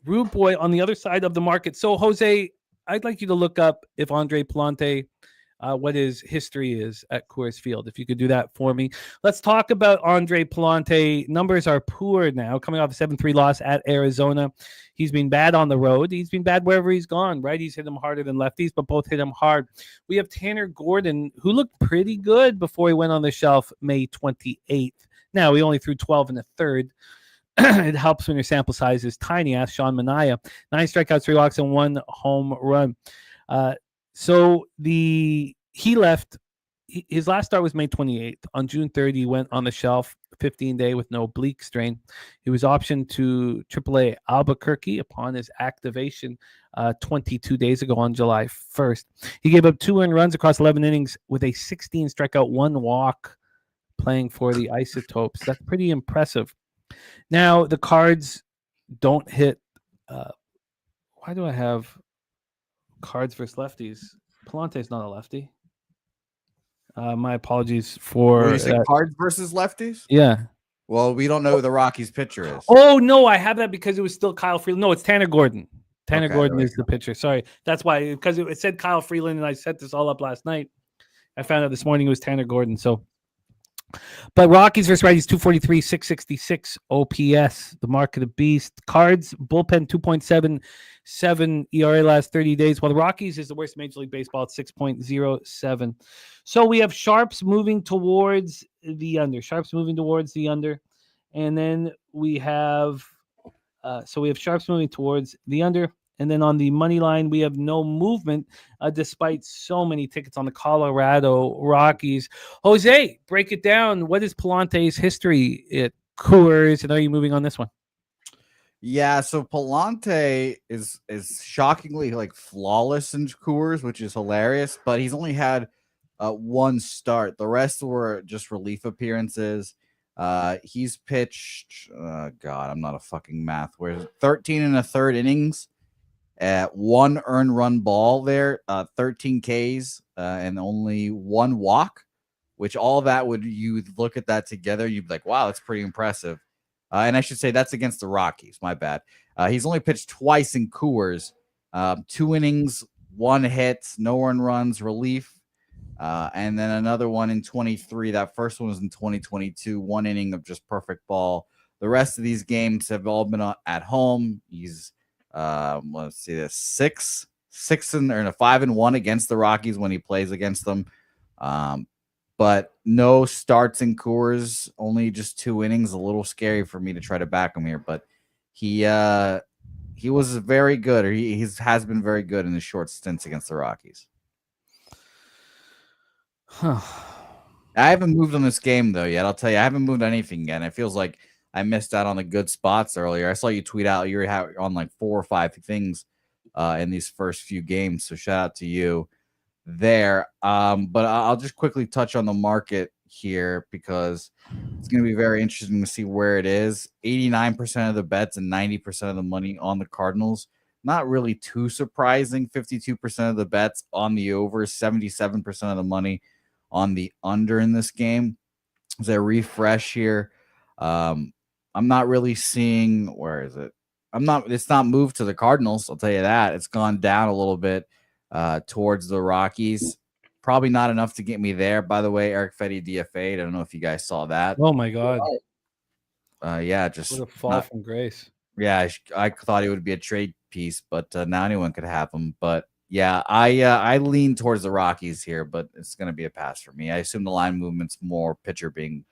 [SPEAKER 3] Rue Boy on the other side of the market. So Jose, I'd like you to look up if Andre Palante. What his history is at Coors Field. If you could do that for me. Let's talk about Andre Palante. Numbers are poor now, coming off a 7-3 loss at Arizona. He's been bad on the road. He's been bad wherever he's gone. Righties hit him harder than lefties, but both hit him hard. We have Tanner Gordon, who looked pretty good before he went on the shelf May 28th. Now, he only threw 12 in the third. It helps when your sample size is tiny. Ask Sean Manaea. 9 strikeouts, 3 walks, and 1 home run. So he left. His last start was May 28th. On June 30th, he went on the shelf, 15-day with no oblique strain. He was optioned to AAA Albuquerque upon his activation 22 days ago on July 1st. He gave up 2 earned runs across 11 innings with a 16 strikeout, 1 walk, playing for the Isotopes. That's pretty impressive. Now the Cards don't hit. Why do I have Cards versus lefties? Palante's not a lefty. My apologies for
[SPEAKER 4] you say Cards versus lefties.
[SPEAKER 3] Yeah,
[SPEAKER 4] Well, we don't know who the Rockies pitcher is.
[SPEAKER 3] Oh no, I have that because it was still Kyle Freeland. No, it's Tanner Gordon. Tanner
[SPEAKER 4] Okay,
[SPEAKER 3] Gordon
[SPEAKER 4] there we
[SPEAKER 3] is the pitcher. Sorry, that's why, because it said Kyle Freeland, and I set this all up last night. I found out this morning it was Tanner Gordon. So, but Rockies versus righties, 243, 666 OPS. The mark of the beast. Cards bullpen 2.77 ERA last 30 days. While the Rockies is the worst in Major League Baseball at 6.07. So we have Sharps moving towards the under. Sharps moving towards the under. And then we have Sharps moving towards the under. And then on the money line, we have no movement despite so many tickets on the Colorado Rockies. Jose, break it down. What is Palante's history at Coors? And are you moving on this one?
[SPEAKER 4] Yeah, so Palante is shockingly like flawless in Coors, which is hilarious, but he's only had one start. The rest were just relief appearances. He's pitched, God, I'm not a fucking math. Where's 13 and a third innings at one earned run ball there, 13 Ks, and only one walk, which all that you look at that together, you'd be like, wow, that's pretty impressive. And I should say that's against the Rockies. My bad. He's only pitched twice in Coors, 2 innings, 1 hit, no earned runs, relief. And then another one in 23. That first one was in 2022, 1 inning of just perfect ball. The rest of these games have all been at home. He's let's see this 5-1 against the Rockies when he plays against them. But no starts in Coors, only just 2 innings. A little scary for me to try to back him here, but he was very good, or he has been very good in his short stints against the Rockies.
[SPEAKER 3] Huh.
[SPEAKER 4] I haven't moved on this game though yet. I'll tell you, I haven't moved anything yet. It feels like I missed out on the good spots earlier. I saw you tweet out you're on like 4 or 5 things in these first few games. So shout out to you there. But I'll just quickly touch on the market here because it's going to be very interesting to see where it is. 89% of the bets and 90% of the money on the Cardinals. Not really too surprising. 52% of the bets on the over, 77% of the money on the under in this game. As I refresh here, I'm not really seeing, where is it? It's not moved to the Cardinals. I'll tell you that. It's gone down a little bit towards the Rockies. Probably not enough to get me there. By the way, Eric Fetty DFA'd. I don't know if you guys saw that.
[SPEAKER 3] Oh my God.
[SPEAKER 4] Yeah, just
[SPEAKER 3] what a fall from grace.
[SPEAKER 4] Yeah, I thought he would be a trade piece, but now anyone could have him. But yeah, I lean towards the Rockies here, but it's going to be a pass for me. I assume the line movement's more pitcher being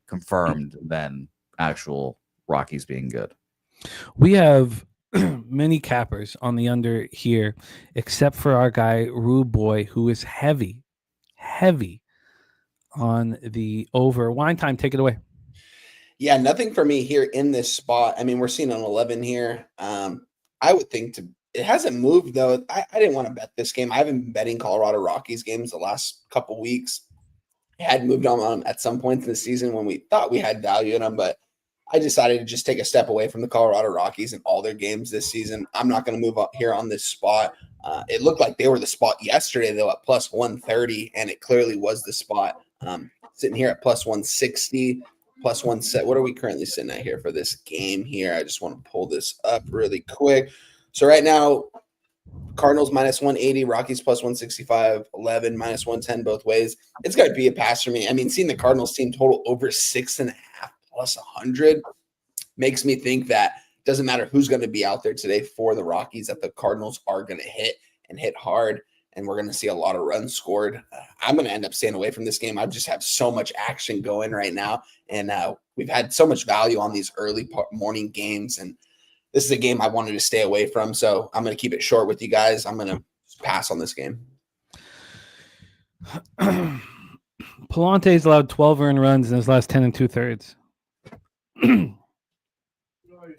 [SPEAKER 4] confirmed than actual Rockies being good.
[SPEAKER 3] We have many cappers on the under here, except for our guy Rude Boy, who is heavy on the over. Wine time, take it away.
[SPEAKER 6] Yeah, nothing for me here in this spot. I mean, we're seeing an 11 here. I would think it hasn't moved though. I didn't want to bet this game. I haven't been betting Colorado Rockies games the last couple weeks. I had moved on at some point in the season when we thought we had value in them, but I decided to just take a step away from the Colorado Rockies in all their games this season. I'm not going to move up here on this spot. It looked like they were the spot yesterday, though, at plus 130, and it clearly was the spot. Sitting here at plus 160, plus 1 set. What are we currently sitting at here for this game here? I just want to pull this up really quick. So right now, Cardinals minus 180, Rockies plus 165, 11 minus 110 both ways. It's got to be a pass for me. I mean, seeing the Cardinals team total over 6.5 plus 100 makes me think that it doesn't matter who's going to be out there today for the Rockies, that the Cardinals are going to hit and hit hard, and we're going to see a lot of runs scored. I'm going to end up staying away from this game. I just have so much action going right now, and we've had so much value on these early morning games, and this is a game I wanted to stay away from, so I'm going to keep it short with you guys. I'm going to pass on this game.
[SPEAKER 3] Palante's allowed 12 earned runs in his last 10 2/3.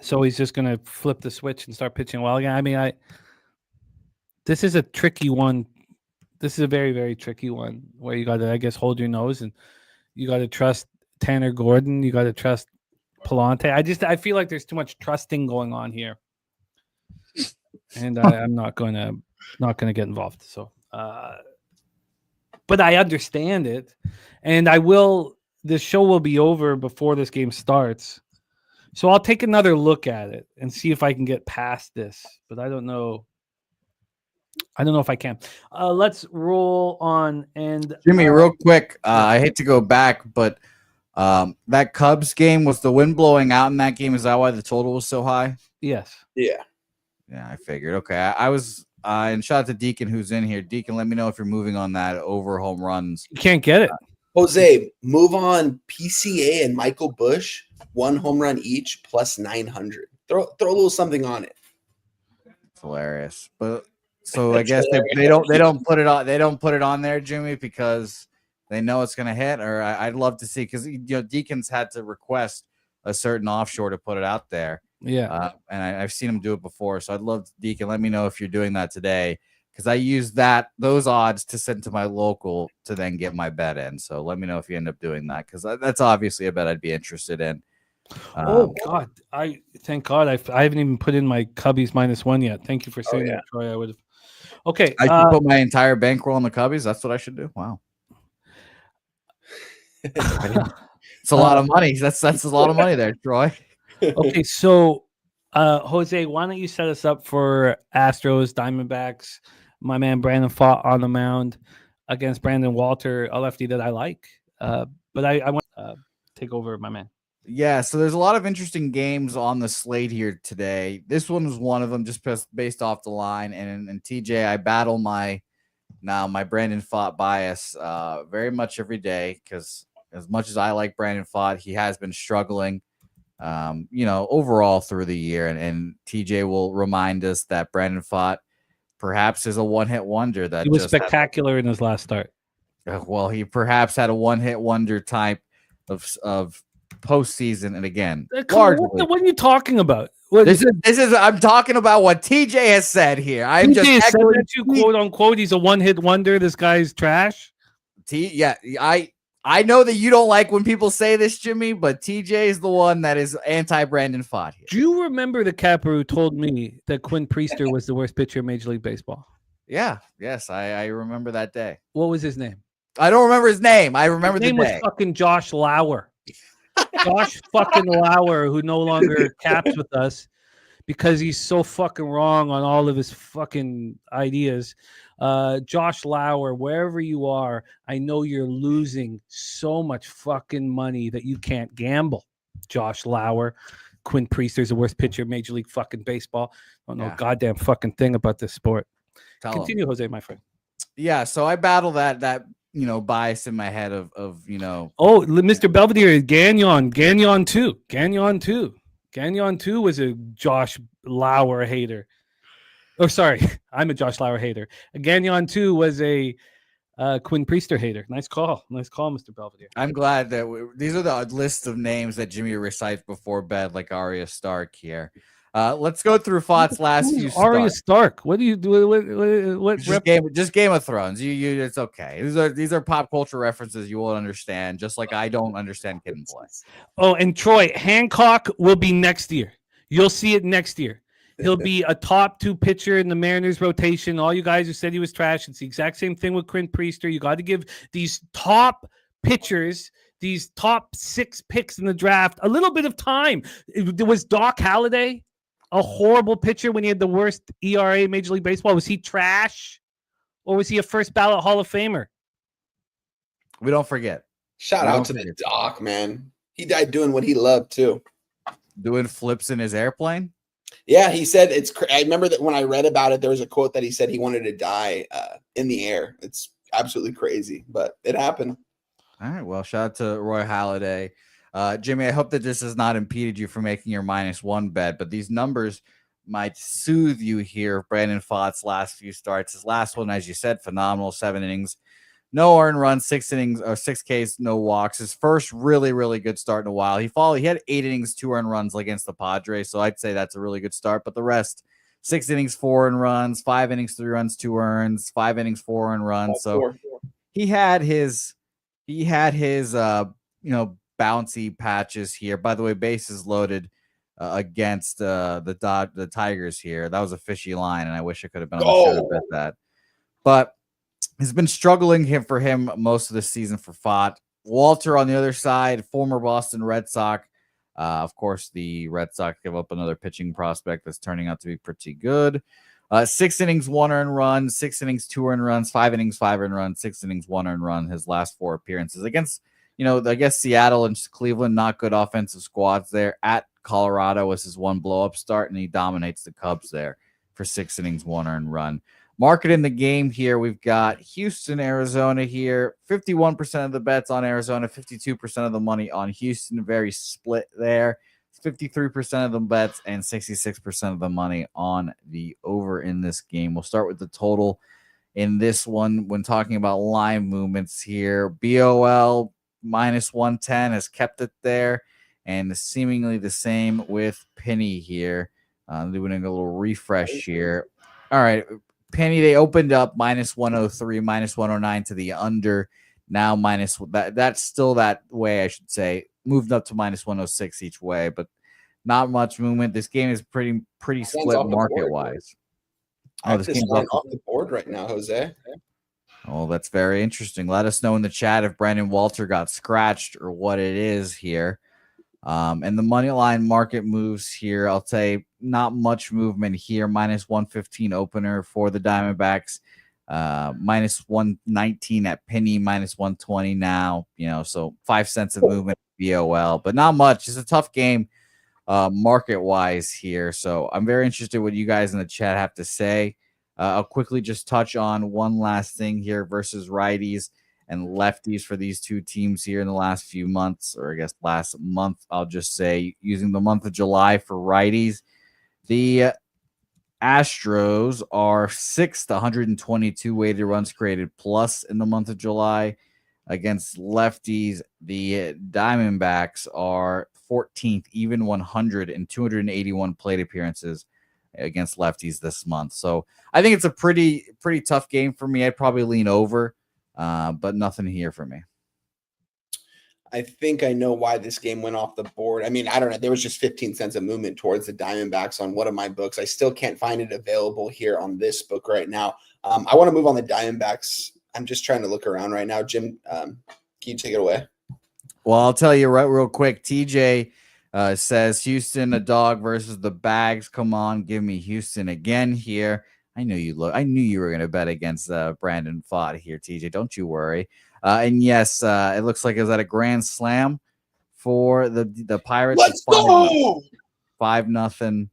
[SPEAKER 3] So he's just going to flip the switch and start pitching well again. I mean, this is a tricky one. This is a very, very tricky one where you got to, I guess, hold your nose, and you got to trust Tanner Gordon. You got to trust Palante. I feel like there's too much trusting going on here, and I'm not going to get involved. So, but I understand it, and I will this show will be over before this game starts. So I'll take another look at it and see if I can get past this. But I don't know. I don't know if I can. Let's roll on. And
[SPEAKER 4] Jimmy, real quick, I hate to go back, but that Cubs game, was the wind blowing out in that game? Is that why the total was so high?
[SPEAKER 3] yes.
[SPEAKER 6] Yeah.
[SPEAKER 4] Yeah, I figured. Okay, I was and shout out to Deacon who's in here. Deacon, let me know if you're moving on that over home runs.
[SPEAKER 3] You can't get it.
[SPEAKER 6] Jose, move on PCA and Michael Bush, 1 home run each plus 900. Throw a little something on it.
[SPEAKER 4] It's hilarious. But so I guess they don't put it on there, Jimmy, because they know it's gonna hit. Or I'd love to see, because Deacon's had to request a certain offshore to put it out there.
[SPEAKER 3] Yeah.
[SPEAKER 4] And I've seen him do it before. So I'd love, Deacon, let me know if you're doing that today, because I use those odds to send to my local to then get my bet in. So let me know if you end up doing that, because that's obviously a bet I'd be interested in.
[SPEAKER 3] Oh God! Thank God I haven't even put in my Cubbies -1 yet. Thank you for saying that, Troy. I would have. Okay,
[SPEAKER 4] I should put my entire bankroll on the Cubbies. That's what I should do. Wow, it's a lot of money. That's a lot of money there, Troy.
[SPEAKER 3] Okay, so Jose, why don't you set us up for Astros, Diamondbacks? My man Brandon fought on the mound against Brandon Walter, a lefty that I like. But I want to take over, my man.
[SPEAKER 4] Yeah, so there's a lot of interesting games on the slate here today. This one was one of them, just based off the line. And TJ, I battle my Brandon Pfaadt bias very much every day, because as much as I like Brandon Pfaadt, he has been struggling, overall through the year. And TJ will remind us that Brandon Pfaadt perhaps is a one-hit wonder. That
[SPEAKER 3] he was spectacular in his last start.
[SPEAKER 4] Well, he perhaps had a one-hit wonder type of postseason, and again,
[SPEAKER 3] what are you talking about?
[SPEAKER 4] This is I'm talking about what TJ has said here. I'm just
[SPEAKER 3] said that you, quote unquote, he's a one-hit wonder. This guy's trash.
[SPEAKER 4] I know that you don't like when people say this, Jimmy, but TJ is the one that is anti-Brandon Pfaadt here.
[SPEAKER 3] Do you remember the capper who told me that Quinn Priester was the worst pitcher in Major League Baseball?
[SPEAKER 4] Yeah, yes, I remember that day.
[SPEAKER 3] What was his name?
[SPEAKER 4] I don't remember his name. I remember
[SPEAKER 3] his name was fucking Josh Lauer. Josh fucking Lauer, who no longer caps with us because he's so fucking wrong on all of his fucking ideas. Josh Lauer, wherever you are, I know you're losing so much fucking money that you can't gamble. Josh Lauer, Quinn Priester's the worst pitcher in Major League fucking Baseball. I don't know a goddamn fucking thing about this sport. Continue, Jose, my friend.
[SPEAKER 4] Yeah, so I battle that bias in my head of Oh,
[SPEAKER 3] Mr. Belvedere, Gagnon 2. Gagnon 2 was a Josh Lauer hater. Oh, sorry, I'm a Josh Lauer hater. Gagnon 2 was a Quinn Priester hater. Nice call, Mr. Belvedere.
[SPEAKER 4] I'm glad that these are the list of names that Jimmy recites before bed, like Arya Stark here. Let's go through Pfaadt's last few starts.
[SPEAKER 3] Arya Stark. What do you do? What
[SPEAKER 4] just Game of Thrones. You it's okay. These are pop culture references you won't understand, just like I don't understand Kid and Play.
[SPEAKER 3] Oh, and Troy, Hancock will be next year. You'll see it next year. He'll be a top 2 pitcher in the Mariners rotation. All you guys who said he was trash, it's the exact same thing with Quinn Priester. You got to give these top pitchers, these top 6 picks in the draft, a little bit of time. There was Doc Halladay, a horrible pitcher when he had the worst ERA in Major League Baseball. Was he trash, or was he a first ballot Hall of Famer?
[SPEAKER 4] We don't forget.
[SPEAKER 6] Shout out to the Doc, man. He died doing what he loved too.
[SPEAKER 4] Doing flips in his airplane.
[SPEAKER 6] Yeah, he said I remember that when I read about it, there was a quote that he said he wanted to die in the air. It's absolutely crazy, but it happened.
[SPEAKER 4] All right. Well, shout out to Roy Halladay. Jimmy, I hope that this has not impeded you from making your -1 bet, but these numbers might soothe you here. Brandon Pfaadt's last few starts. His last one, as you said, phenomenal. 7 innings, no earned runs, 6 innings or 6 Ks, no walks. His first really, really good start in a while. He had 8 innings, 2 earned runs against the Padres, so I'd say that's a really good start. But the rest, 6 innings, 4 earned runs, 5 innings, 3 runs, 2 earns, 5 innings, 4 earned runs. So he had his bouncy patches here. By the way, bases loaded against the Tigers here. That was a fishy line, and I wish I could have been on the show to bet that. But it's been struggling for him most of the season for Pfaadt. Walter on the other side, former Boston Red Sox. Of course, the Red Sox give up another pitching prospect that's turning out to be pretty good. 6 innings, 1 earned run, 6 innings, 2 earned runs, 5 innings, 5 earned runs, 6 innings, 1 earned run. His last 4 appearances against, I guess Seattle and Cleveland, not good offensive squads there. At Colorado was his 1 blow-up start, and he dominates the Cubs there for 6 innings, 1 earned run. Market in the game here, we've got Houston, Arizona here. 51% of the bets on Arizona, 52% of the money on Houston. Very split there. 53% of the bets and 66% of the money on the over in this game. We'll start with the total in this one when talking about line movements here. BOL -110 has kept it there, and seemingly the same with Penny here. Doing a little refresh here. All right, Penny, they opened up -103, -109 to the under. Now that's still that way, I should say. Moved up to -106 each way, but not much movement. This game is pretty split market wise.
[SPEAKER 6] This game's off the board right now, Jose.
[SPEAKER 4] Oh, that's very interesting. Let us know in the chat if Brandon Walter got scratched or what it is here. And the money line market moves here. I'll say not much movement here. -115 opener for the Diamondbacks. -119 at Penny, -120 now. So 5 cents of movement BOL, but not much. It's a tough game market wise here. So I'm very interested what you guys in the chat have to say. I'll quickly just touch on one last thing here versus righties and lefties for these two teams here in the last few months, or I guess last month. I'll just say, using the month of July for righties, the Astros are 6th, 122 weighted runs created plus in the month of July. Against lefties, the Diamondbacks are 14th, even 100 and 281 plate appearances against lefties this month. So I think it's a pretty tough game for me. I'd probably lean over, but nothing here for me.
[SPEAKER 6] I think I know why this game went off the board. I mean, I don't know. There was just 15 cents of movement towards the Diamondbacks on one of my books. I still can't find it available here on this book right now. I want to move on the Diamondbacks. I'm just trying to look around right now. Jim, can you take it away?
[SPEAKER 4] Well, I'll tell you real quick. TJ says Houston a dog versus the Bags. Come on, give me Houston again here. I knew you were going to bet against Brandon Fott here, TJ. Don't you worry. And yes, it looks like is that a grand slam for the Pirates.
[SPEAKER 6] Let's go.
[SPEAKER 4] 5-0.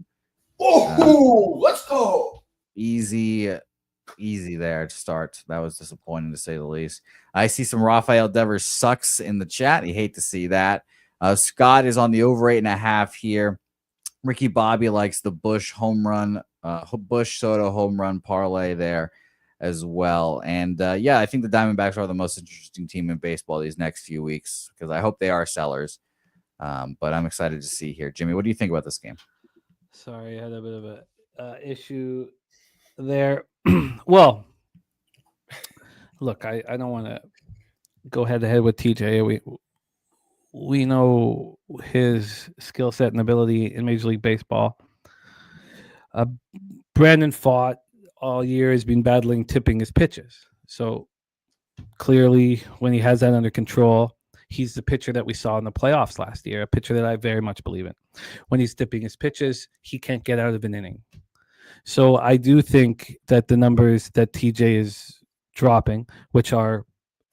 [SPEAKER 6] Oh, let's go.
[SPEAKER 4] Easy there to start. That was disappointing to say the least. I see some Rafael Devers sucks in the chat. You hate to see that. Scott is on the over 8.5 here. Ricky Bobby likes the Bush Soto home run parlay there as well. And yeah, I think the Diamondbacks are the most interesting team in baseball these next few weeks because I hope they are sellers. But I'm excited to see here. Jimmy, what do you think about this game?
[SPEAKER 3] Sorry, I had a bit of a issue there. Well, look, I don't want to go head to head with TJ. We know his skill set and ability in Major League Baseball. Brandon Fott all year has been battling tipping his pitches. So clearly, when he has that under control, he's the pitcher that we saw in the playoffs last year, a pitcher that I very much believe in. When he's tipping his pitches, he can't get out of an inning. So I do think that the numbers that TJ is dropping, which are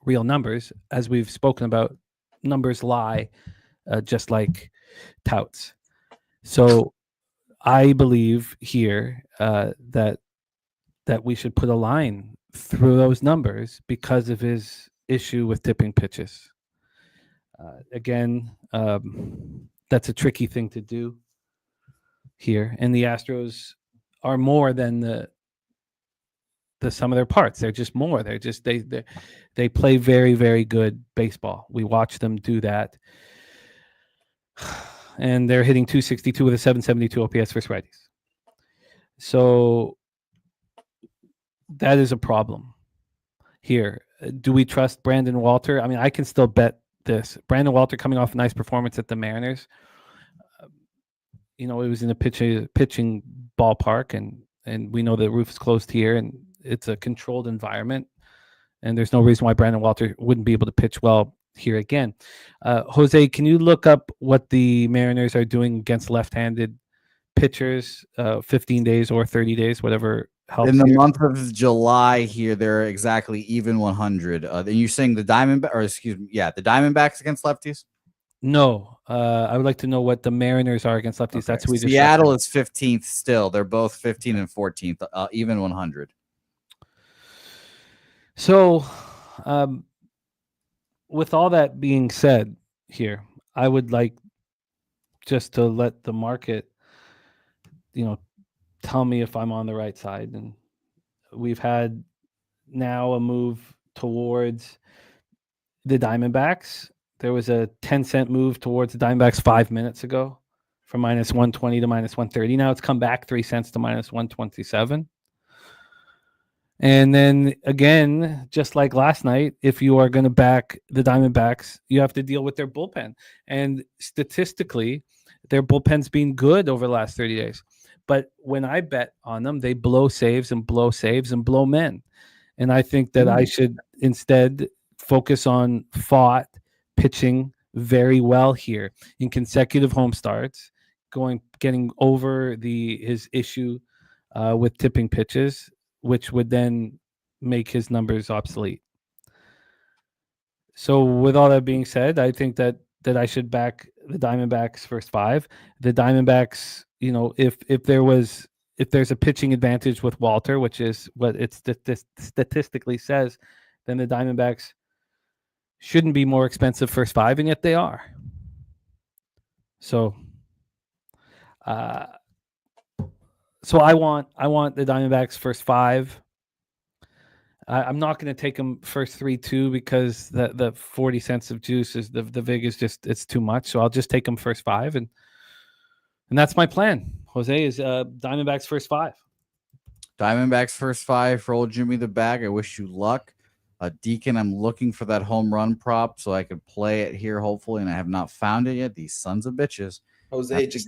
[SPEAKER 3] real numbers, as we've spoken about, numbers lie, just like touts. So I believe here that we should put a line through those numbers because of his issue with tipping pitches. Again, that's a tricky thing to do here, and the Astros are more than the sum of their parts. They're just more. They play very, very good baseball. We watch them do that. And they're hitting 262 with a 772 OPS versus righties. So that is a problem here. Do we trust Brandon Walter? I mean, I can still bet this. Brandon Walter coming off a nice performance at the Mariners. It was in a pitching ballpark, and we know the roof is closed here, and it's a controlled environment, and there's no reason why Brandon Walter wouldn't be able to pitch well here again. Jose, can you look up what the Mariners are doing against left-handed pitchers, 15 days or 30 days, whatever helps
[SPEAKER 4] In the
[SPEAKER 3] here?
[SPEAKER 4] month of July here, they're exactly even 100. Then you're saying the the Diamondbacks against lefties?
[SPEAKER 3] No, I would like to know what the Mariners are against lefties.
[SPEAKER 4] Okay.
[SPEAKER 3] That's who we just
[SPEAKER 4] Seattle is 15th still. They're both 15 and 14th, even 100.
[SPEAKER 3] So, with all that being said here, I would like just to let the market, tell me if I'm on the right side. And we've had now a move towards the Diamondbacks. There was a 10-cent move towards the Diamondbacks 5 minutes ago from minus 120 to minus 130. Now it's come back 3 cents to minus 127. And then again, just like last night, if you are going to back the Diamondbacks, you have to deal with their bullpen. And statistically, their bullpen's been good over the last 30 days. But when I bet on them, they blow saves and blow men. And I think that I should instead focus on Fought pitching very well here in consecutive home starts, getting over his issue with tipping pitches, which would then make his numbers obsolete. So with all that being said, I think that I should back the Diamondbacks first 5. The Diamondbacks, if there's a pitching advantage with Walter, which is what it statistically says, then the Diamondbacks shouldn't be more expensive first 5, and yet they are. So I want the Diamondbacks first 5. I'm not going to take them first 3 too, because the 40 cents of juice is the vig is just, it's too much. So I'll just take them first 5, and that's my plan. Jose is Diamondbacks first 5.
[SPEAKER 4] Diamondbacks first 5 for old Jimmy the Bag. I wish you luck. Deacon, I'm looking for that home run prop so I could play it here, hopefully, and I have not found it yet. These sons of bitches.
[SPEAKER 6] Jose, just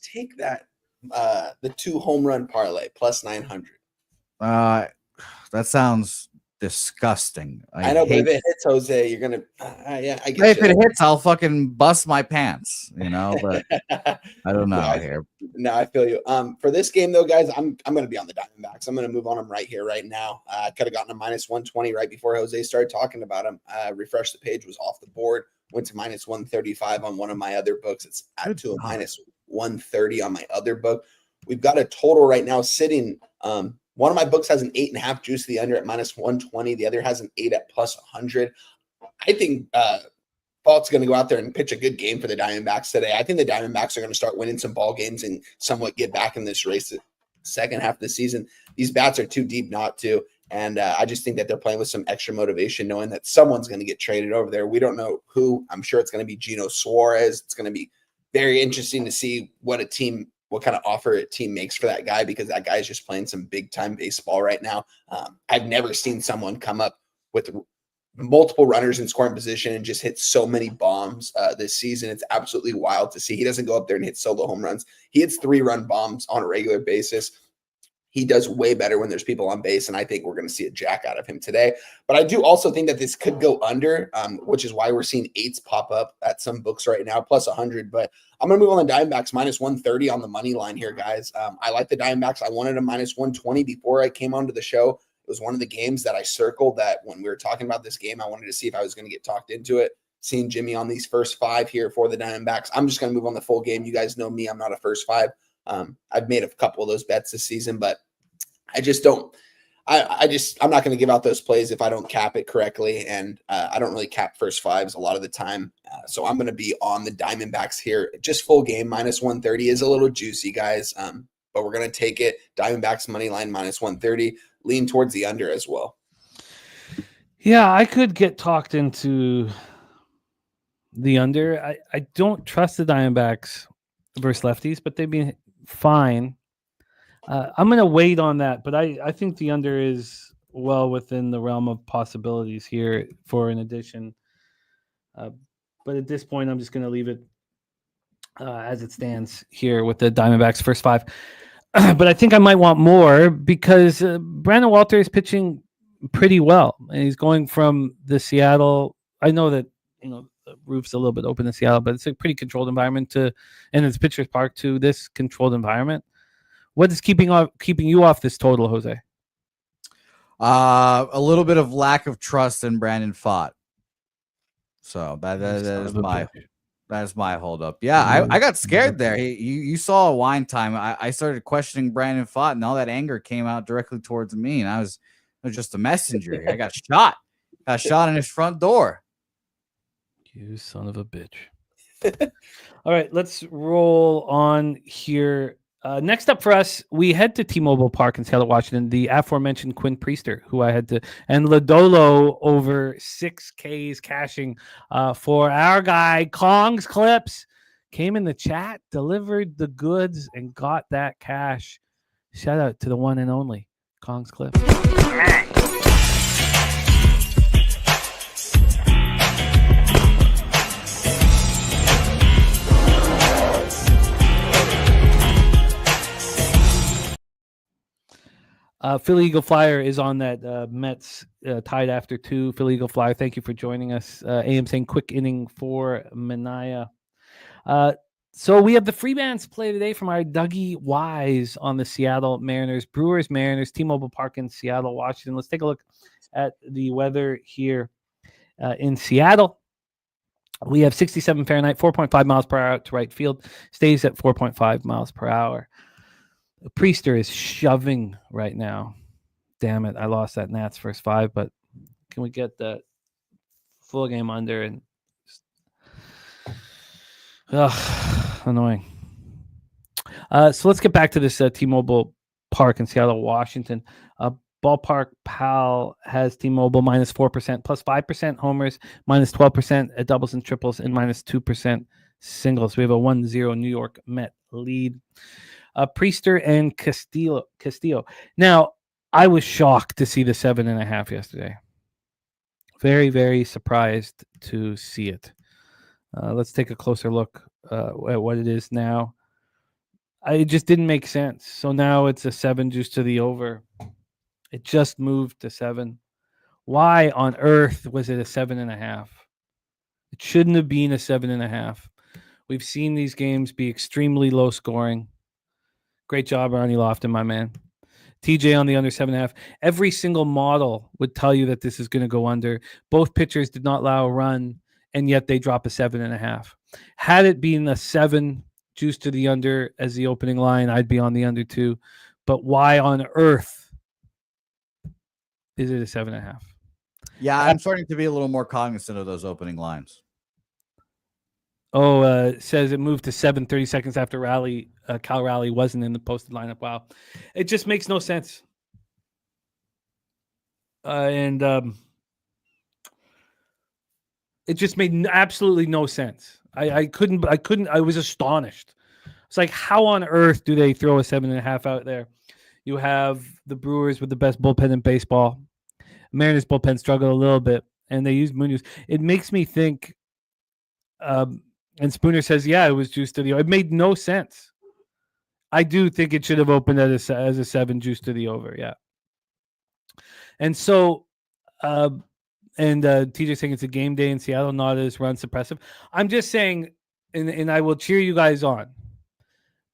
[SPEAKER 6] take that the 2 home run parlay plus 900.
[SPEAKER 4] That sounds disgusting.
[SPEAKER 6] I know, but if it hits, Jose, you're gonna. I get
[SPEAKER 4] if it hits, I'll fucking bust my pants, but I don't know here.
[SPEAKER 6] No, I feel you. For this game though, guys, I'm gonna be on the Diamondbacks. I'm gonna move on them right here, right now. I could have gotten a minus 120 right before Jose started talking about him. Refresh the page, was off the board. Went to minus 135 on one of my other books. It's at to a minus 130 on my other book. We've got a total right now sitting. One of my books has an 8.5 juice to the under at minus 120. The other has an 8 at plus 100. I think Fault's going to go out there and pitch a good game for the Diamondbacks today. I think the Diamondbacks are going to start winning some ball games and somewhat get back in this race the second half of the season. These bats are too deep not to. And I just think that they're playing with some extra motivation, knowing that someone's going to get traded over there. We don't know who. I'm sure it's going to be Gino Suarez. It's going to be very interesting to see what kind of offer a team makes for that guy, because that guy is just playing some big time baseball right now. I've never seen someone come up with multiple runners in scoring position and just hit so many bombs this season. It's absolutely wild to see. He doesn't go up there and hit solo home runs. He hits 3-run bombs on a regular basis. He does way better when there's people on base, and I think we're going to see a jack out of him today. But I do also think that this could go under, which is why we're seeing 8s pop up at some books right now, plus 100. But I'm going to move on the Diamondbacks, minus 130 on the money line here, guys. I like the Diamondbacks. I wanted a minus 120 before I came onto the show. It was one of the games that I circled that when we were talking about this game, I wanted to see if I was going to get talked into it. Seeing Jimmy on these first 5 here for the Diamondbacks. I'm just going to move on the full game. You guys know me. I'm not a first 5. I've made a couple of those bets this season, but I just don't. I'm not going to give out those plays if I don't cap it correctly, and I don't really cap first 5s a lot of the time. So I'm going to be on the Diamondbacks here. Just full game, minus 130 is a little juicy, guys, but we're going to take it. Diamondbacks money line, minus 130. Lean towards the under as well.
[SPEAKER 3] Yeah, I could get talked into the under. I don't trust the Diamondbacks versus lefties, but they've been fine. I'm going to wait on that, but I think the under is well within the realm of possibilities here for an addition. But at this point, I'm just going to leave it as it stands here with the Diamondbacks first 5. But I think I might want more because Brandon Walter is pitching pretty well, and he's going from the Seattle. I know that the roof's a little bit open in Seattle, but it's a pretty controlled environment and it's Pitchers Park to this controlled environment. What is keeping you off this total, Jose?
[SPEAKER 4] A little bit of lack of trust in Brandon Pfaadt. So that is my holdup. Yeah, I got scared there. You saw a wine time. I started questioning Brandon Pfaadt, and all that anger came out directly towards me, and I was just a messenger. I got shot. Got shot in his front door.
[SPEAKER 3] You son of a bitch. All right, let's roll on here. Next up for us, we head to T-Mobile Park in Seattle, Washington. The aforementioned Quinn Priester, who I had to, and Lodolo over 6Ks cashing for our guy Kong's Clips. Came in the chat, delivered the goods, and got that cash. Shout out to the one and only Kong's Clips. Philly Eagle Flyer is on that Mets tied after 2. Philly Eagle Flyer, thank you for joining us. AM saying quick inning for Minaya. So we have the free bands play today from our Dougie Wise on the Seattle Mariners, Brewers, Mariners, T-Mobile Park in Seattle, Washington. Let's take a look at the weather here in Seattle. We have 67 Fahrenheit, 4.5 miles per hour to right field, stays at 4.5 miles per hour. Priester is shoving right now. Damn it. I lost that Nats first 5, but can we get that full game under? And annoying. So let's get back to this T-Mobile Park in Seattle, Washington. Ballpark Pal has T-Mobile minus 4%, plus 5% homers, minus 12% at doubles and triples, and minus 2% singles. We have a 1-0 New York Met lead. Priester and Castillo. Now, I was shocked to see the 7.5 yesterday. Very, very surprised to see it. Let's take a closer look at what it is now. It just didn't make sense. So now it's a 7 juice to the over. It just moved to 7. Why on earth was it a 7.5? It shouldn't have been a 7.5. We've seen these games be extremely low scoring. Great job, Arnie Lofton, my man. TJ on the under 7.5. Every single model would tell you that this is going to go under. Both pitchers did not allow a run, and yet they drop a 7.5. Had it been a 7 juice to the under as the opening line, I'd be on the under too. But why on earth is it a 7.5?
[SPEAKER 4] Yeah, I'm starting to be a little more cognizant of those opening lines.
[SPEAKER 3] Says it moved to 7 30 seconds after Cal Raleigh wasn't in the posted lineup. Wow. It just makes no sense. It just made absolutely no sense. I was astonished. It's like, how on earth do they throw a 7.5 out there? You have the Brewers with the best bullpen in baseball. Mariners bullpen struggled a little bit, and they used Munoz. It makes me think, and Spooner says, yeah, it was juice to the over. It made no sense. I do think it should have opened as a 7 juice to the over, yeah. And so, TJ saying it's a game day in Seattle, not as run suppressive. I'm just saying, and I will cheer you guys on,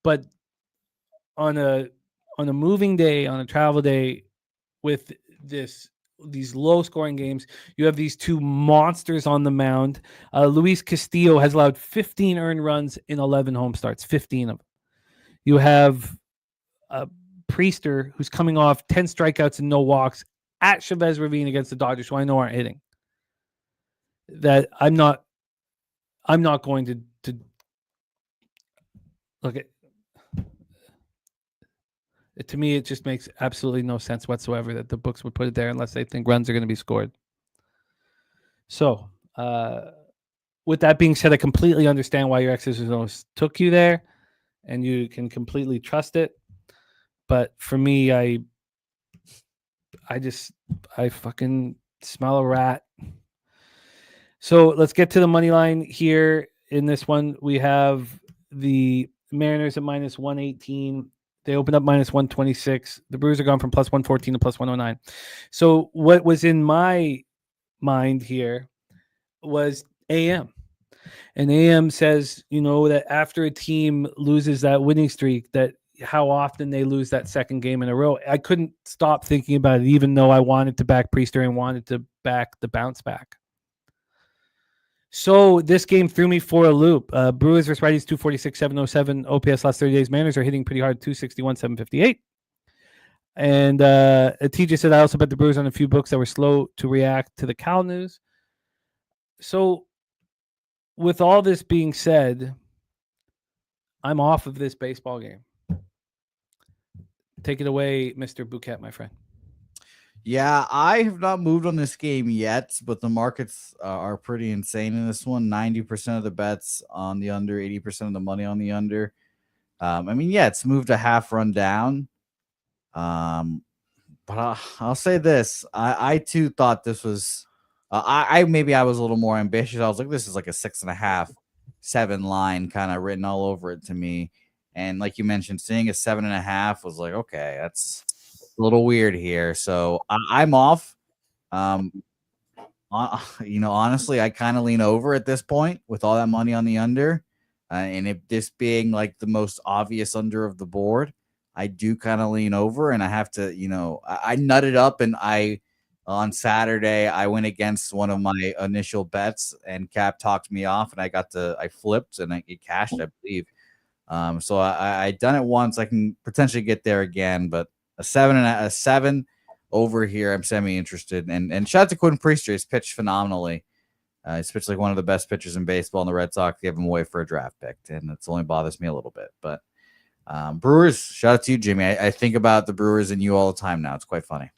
[SPEAKER 3] but on a moving day, on a travel day, with these low scoring games, you have these 2 monsters on the mound. Luis Castillo has allowed 15 earned runs in 11 home starts, 15 of them. You have Priester, who's coming off 10 strikeouts and no walks at Chavez Ravine against the Dodgers, who I know aren't hitting. That I'm not going to look at. To me, it just makes absolutely no sense whatsoever that the books would put it there unless they think runs are going to be scored. So, with that being said, I completely understand why your X's and O's took you there, and you can completely trust it. But for me, I fucking smell a rat. So let's get to the money line here. In this one, we have the Mariners at minus 118. They opened up minus 126. The Brewers are gone from plus 114 to plus 109. So what was in my mind here was AM. And AM says, that after a team loses that winning streak, that how often they lose that second game in a row. I couldn't stop thinking about it, even though I wanted to back Priester and wanted to back the bounce back. So this game threw me for a loop. Brewers versus righties, 246, 707. OPS last 30 days. Mariners are hitting pretty hard, 261, 758. And TJ said I also bet the Brewers on a few books that were slow to react to the Cal news. So with all this being said, I'm off of this baseball game. Take it away, Mr. Bouquet, my friend.
[SPEAKER 4] Yeah, I have not moved on this game yet, but the markets are pretty insane in this one. 90% of the bets on the under, 80% of the money on the under. It's moved a half run down. But I'll say this. I too thought this was maybe I was a little more ambitious. I was like, this is like a 6.5, 7 line kind of written all over it to me. And like you mentioned, seeing a 7.5 was like, okay, that's a little weird here. So I'm off. Honestly, I kind of lean over at this point with all that money on the under. And if this being like the most obvious under of the board, I do kind of lean over, and I have to, I nutted up, and on Saturday, I went against one of my initial bets, and Cap talked me off, and I flipped, and it cashed, I believe. So I done it once. I can potentially get there again, but a 7 over here, I'm semi-interested. And shout out to Quentin Priester. He's pitched phenomenally. He's pitched like one of the best pitchers in baseball, and the Red Sox gave him away for a draft pick, and it's only bothers me a little bit. But Brewers, shout out to you, Jimmy. I think about the Brewers and you all the time now. It's quite funny.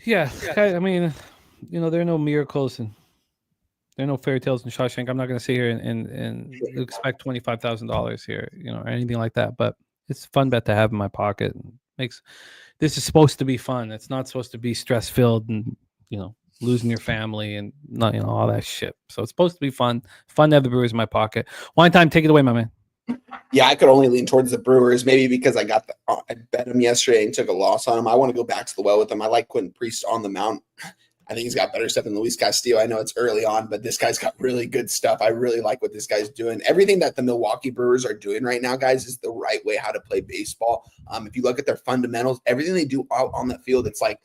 [SPEAKER 3] Yeah. I mean, there are no miracles and there are no fairy tales in Shawshank. I'm not going to sit here and expect $25,000 here, or anything like that. But it's a fun bet to have in my pocket. This is supposed to be fun. It's not supposed to be stress filled and losing your family and not all that shit. So it's supposed to be fun. Fun to have the Brewers in my pocket. Wine time, take it away, my man.
[SPEAKER 6] Yeah, I could only lean towards the Brewers, maybe because I bet them yesterday and took a loss on them. I want to go back to the well with them. I like Quentin Priest on the mound. I think he's got better stuff than Luis Castillo. I know it's early on, but this guy's got really good stuff. I really like what this guy's doing. Everything that the Milwaukee Brewers are doing right now, guys, is the right way how to play baseball. If you look at their fundamentals, everything they do out on the field, it's like,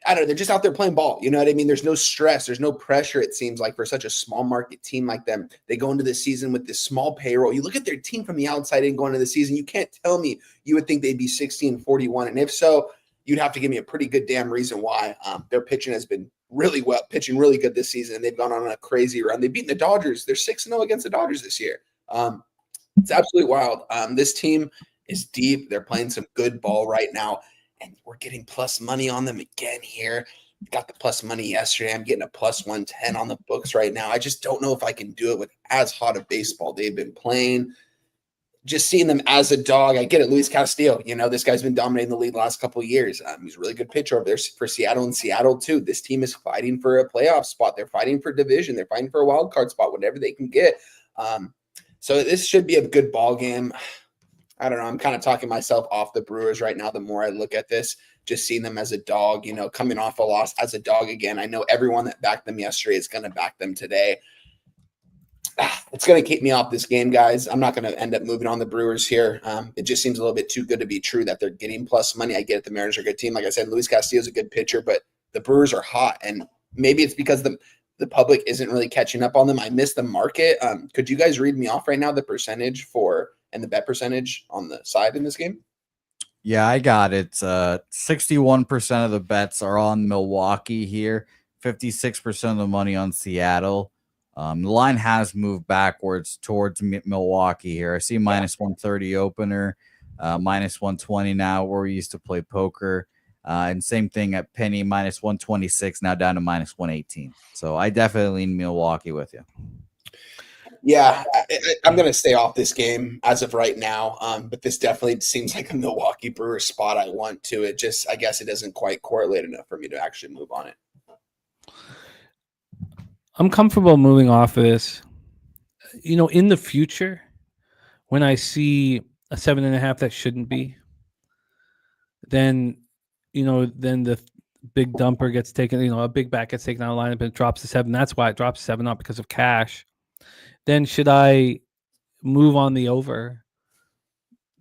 [SPEAKER 6] I don't know, they're just out there playing ball. You know what I mean? There's no stress. There's no pressure, it seems like, for such a small market team like them. They go into this season with this small payroll. You look at their team from the outside and going into the season, you can't tell me you would think they'd be 60-41. And if so, you'd have to give me a pretty good damn reason why. Their pitching has been pitching really good this season, and they've gone on a crazy run. They've beaten the Dodgers. They're 6-0 against the Dodgers this year. It's absolutely wild. This team is deep. They're playing some good ball right now. And we're getting plus money on them again here. Got the plus money yesterday. I'm getting a plus 110 on the books right now. I just don't know if I can do it with as hot a baseball they've been playing. Just seeing them as a dog. I get it. Luis Castillo, this guy's been dominating the league the last couple of years. He's a really good pitcher over there for Seattle, and Seattle too. This team is fighting for a playoff spot. They're fighting for division. They're fighting for a wild card spot, whatever they can get. So this should be a good ball game. I don't know. I'm kind of talking myself off the Brewers right now. The more I look at this, just seeing them as a dog, coming off a loss as a dog again. I know everyone that backed them yesterday is going to back them today. It's going to keep me off this game, guys. I'm not going to end up moving on the Brewers here. It just seems a little bit too good to be true that they're getting plus money. I get it. The Mariners are a good team. Like I said, Luis Castillo is a good pitcher, but the Brewers are hot. And maybe it's because the public isn't really catching up on them. I missed the market. Could you guys read me off right now the percentage and the bet percentage on the side in this game?
[SPEAKER 4] Yeah, I got it. 61% of the bets are on Milwaukee here. 56% of the money on Seattle. The line has moved backwards towards Milwaukee here. I see minus 130 opener, minus 120 now where we used to play poker. And same thing at Penny, minus 126, now down to minus 118. So I definitely lean Milwaukee with you.
[SPEAKER 6] Yeah, I'm going to stay off this game as of right now, but this definitely seems like a Milwaukee Brewers spot I want to. I guess it doesn't quite correlate enough for me to actually move on it.
[SPEAKER 3] I'm comfortable moving off of this. In the future, when I see a 7.5 that shouldn't be, then the big dumper gets taken, a big bat gets taken out of lineup and it drops to 7. That's why it drops to 7, not because of cash. Then should I move on the over,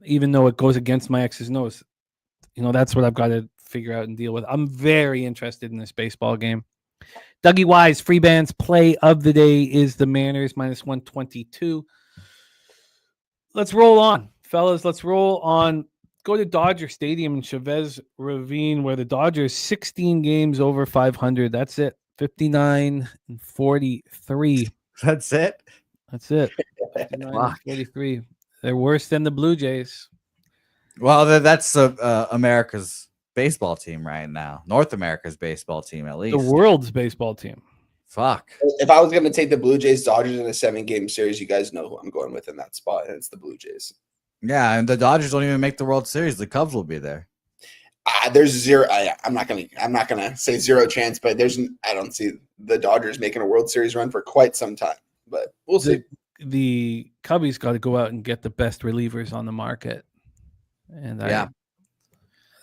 [SPEAKER 3] even though it goes against my X's and O's? That's what I've got to figure out and deal with. I'm very interested in this baseball game. Dougie Wise, free bands play of the day is the Mariners minus 122. Let's roll on, fellas. Let's roll on. Go to Dodger Stadium in Chavez Ravine, where the Dodgers 16 games over 500. That's it. 59-43.
[SPEAKER 4] That's it.
[SPEAKER 3] That's it. 59-43. They're worse than the Blue Jays.
[SPEAKER 4] Well, that's America's baseball team right now. North America's baseball team, at least.
[SPEAKER 3] The world's baseball team.
[SPEAKER 4] Fuck.
[SPEAKER 6] If I was going to take the Blue Jays Dodgers in a 7-game series, you guys know who I'm going with in that spot, and it's the Blue Jays.
[SPEAKER 4] Yeah, and the Dodgers don't even make the World Series. The Cubs will be there.
[SPEAKER 6] There's zero. I'm not gonna say zero chance, but I don't see the Dodgers making a World Series run for quite some time. But we'll see.
[SPEAKER 3] The Cubbies got to go out and get the best relievers on the market, and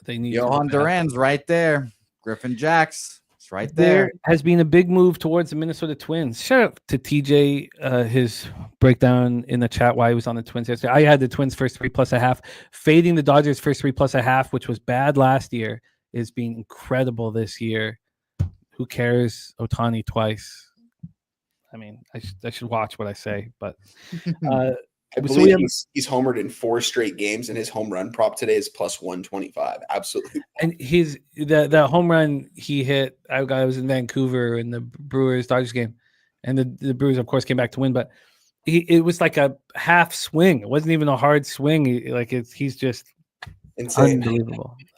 [SPEAKER 3] they need.
[SPEAKER 4] Johan Duran's right there. Griffin Jacks. Right there.
[SPEAKER 3] There has been a big move towards the Minnesota Twins. Shout out to TJ, his breakdown in the chat why he was on the Twins yesterday. I had the Twins first 3+1/2. Fading the Dodgers first 3+1/2, which was bad last year, is being incredible this year. Who cares? Ohtani twice. I mean, I should watch what I say, but
[SPEAKER 6] I believe he's homered in 4 straight games, and his home run prop today is plus 125. Absolutely.
[SPEAKER 3] And the home run he hit, I was in Vancouver in the Brewers-Dodgers game, and the Brewers, of course, came back to win, but it was like a half swing. It wasn't even a hard swing. He's just insane.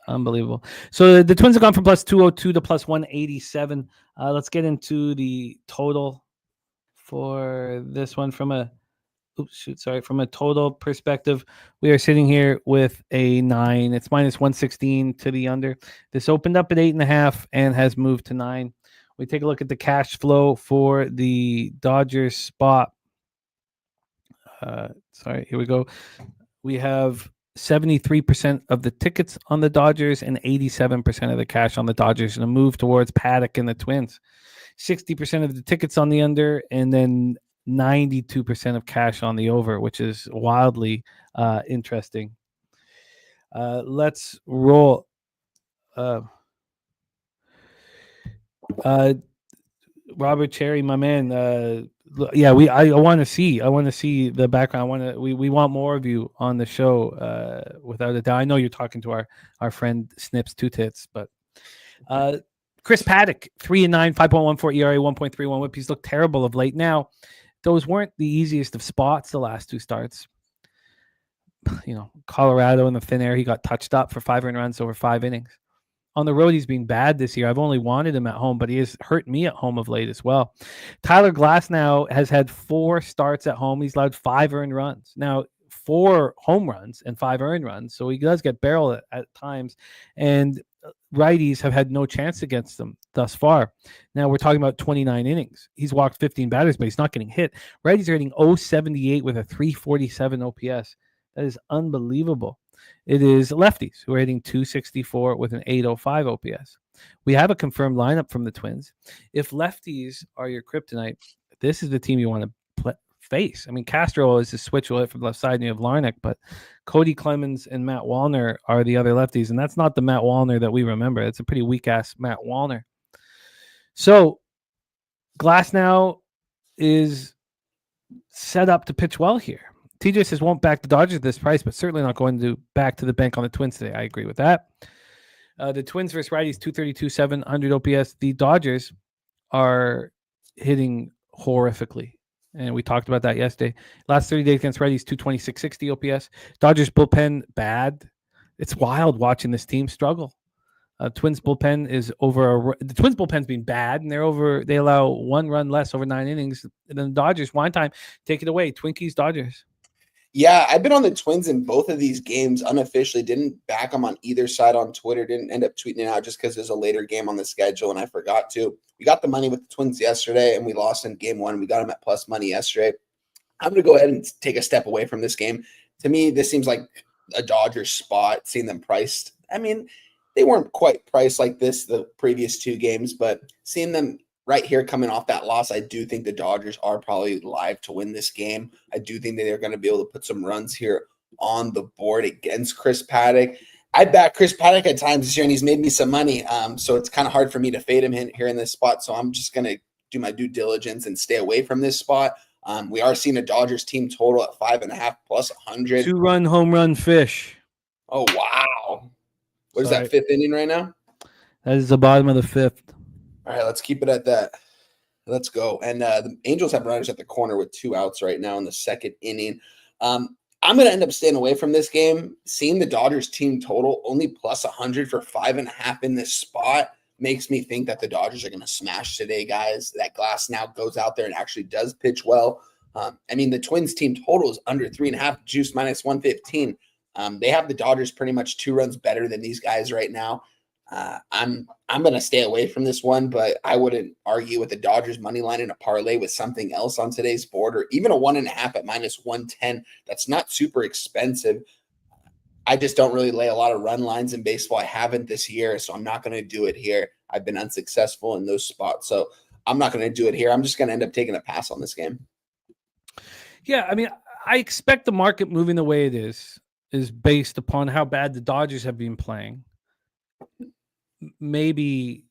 [SPEAKER 3] Unbelievable. So the Twins have gone from plus 202 to plus 187. Let's get into the total for this one from a total perspective. We are sitting here with a 9. It's minus 116 to the under. This opened up at 8.5 and has moved to 9. We take a look at the cash flow for the Dodgers spot. Here we go. We have 73% of the tickets on the Dodgers and 87% of the cash on the Dodgers, and a move towards Paddock and the Twins. 60% of the tickets on the under, and then 92% of cash on the over, which is wildly interesting. Let's roll. Robert Cherry, my man. I want to see the background. We want more of you on the show. Without a doubt, I know you're talking to our friend Snips Two Tits, but Chris Paddock, 3-9, 5.14 ERA, 1.31 WHIP. He's looked terrible of late. Now, those weren't the easiest of spots the last 2 starts. Colorado in the thin air, he got touched up for 5 earned runs over 5 innings. On the road, he's been bad this year. I've only wanted him at home, but he has hurt me at home of late as well. Tyler Glasnow has had 4 starts at home. He's allowed 5 earned runs. Now, 4 home runs and 5 earned runs, so he does get barreled at times. And righties have had no chance against them thus far. Now we're talking about 29 innings. He's walked 15 batters, but he's not getting hit. Righties are hitting .078 with a 347 OPS. That is unbelievable. It is lefties who are hitting .264 with an 805 OPS. We have a confirmed lineup from the Twins. If lefties are your kryptonite, this is the team you want to face. I mean, Castro is a switch will hit from the left side, and you have Larnach, but Cody Clemens and Matt Wallner are the other lefties, and that's not the Matt Wallner that we remember. It's a pretty weak-ass Matt Wallner. So Glasnow is set up to pitch well here. TJ says won't back the Dodgers at this price, but certainly not going to back to the bank on the Twins today. I agree with that. The Twins versus righties, 232, 700 OPS. The Dodgers are hitting horrifically, and we talked about that yesterday. Last 30 days against righties, 226, 60 OPS. Dodgers bullpen, bad. It's wild watching this team struggle. Twins bullpen is over. The Twins bullpen's been bad, and they allow 1 run less over 9 innings than the Dodgers. Wine time, take it away. Twinkies, Dodgers.
[SPEAKER 6] Yeah, I've been on the Twins in both of these games unofficially. Didn't back them on either side on Twitter. Didn't end up tweeting it out just because there's a later game on the schedule, and I forgot to. We got the money with the Twins yesterday, and we lost in game 1. We got them at plus money yesterday. I'm going to go ahead and take a step away from this game. To me, this seems like a Dodgers spot, seeing them priced. I mean, They weren't quite priced like this the previous 2 games, but seeing them right here coming off that loss, I do think the Dodgers are probably live to win this game. I do think that they're going to be able to put some runs here on the board against Chris Paddock. I back Chris Paddock at times this year, and he's made me some money. So it's kind of hard for me to fade him here in this spot. So I'm just going to do my due diligence and stay away from this spot. We are seeing a Dodgers team total at 5.5 plus 100.
[SPEAKER 3] 2-run home run fish.
[SPEAKER 6] Oh, wow. What is that, 5th inning right now?
[SPEAKER 3] That is the bottom of the 5th.
[SPEAKER 6] All right, let's keep it at that. Let's go. And the Angels have runners at the corner with 2 outs right now in the 2nd inning. I'm going to end up staying away from this game. Seeing the Dodgers team total only plus 100 for 5.5 in this spot makes me think that the Dodgers are going to smash today, guys. That Glass now goes out there and actually does pitch well. I mean, the Twins team total is under 3.5, juice minus 115. They have the Dodgers pretty much 2 runs better than these guys right now. I'm going to stay away from this one, but I wouldn't argue with the Dodgers money line in a parlay with something else on today's board, or even a 1.5 at minus 110. That's not super expensive. I just don't really lay a lot of run lines in baseball. I haven't this year, so I'm not going to do it here. I've been unsuccessful in those spots, so I'm not going to do it here. I'm just going to end up taking a pass on this game.
[SPEAKER 3] Yeah, I mean, I expect the market moving the way it is based upon how bad the Dodgers have been playing. Maybe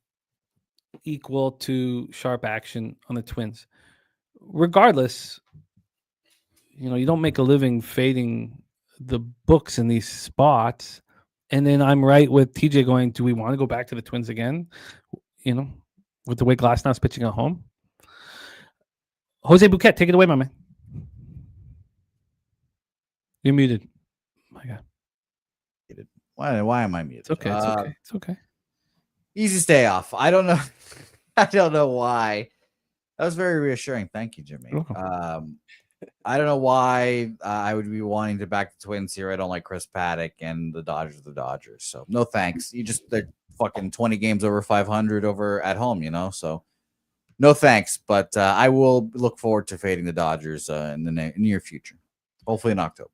[SPEAKER 3] equal to sharp action on the Twins. Regardless, you don't make a living fading the books in these spots. And then I'm right with TJ going, do we want to go back to the Twins again? With the way Glasnow's pitching at home. Jose Bouquet, take it away, my man. You're muted. My God.
[SPEAKER 4] Why am I muted?
[SPEAKER 3] It's okay. It's okay.
[SPEAKER 4] Easy stay off. I don't know. I don't know why. That was very reassuring. Thank you, Jimmy. I don't know why I would be wanting to back the Twins here. I don't like Chris Paddock, and the Dodgers are the Dodgers. So no thanks. They're fucking 20 games over 500 over at home, So no thanks. But I will look forward to fading the Dodgers in the near future, hopefully in October.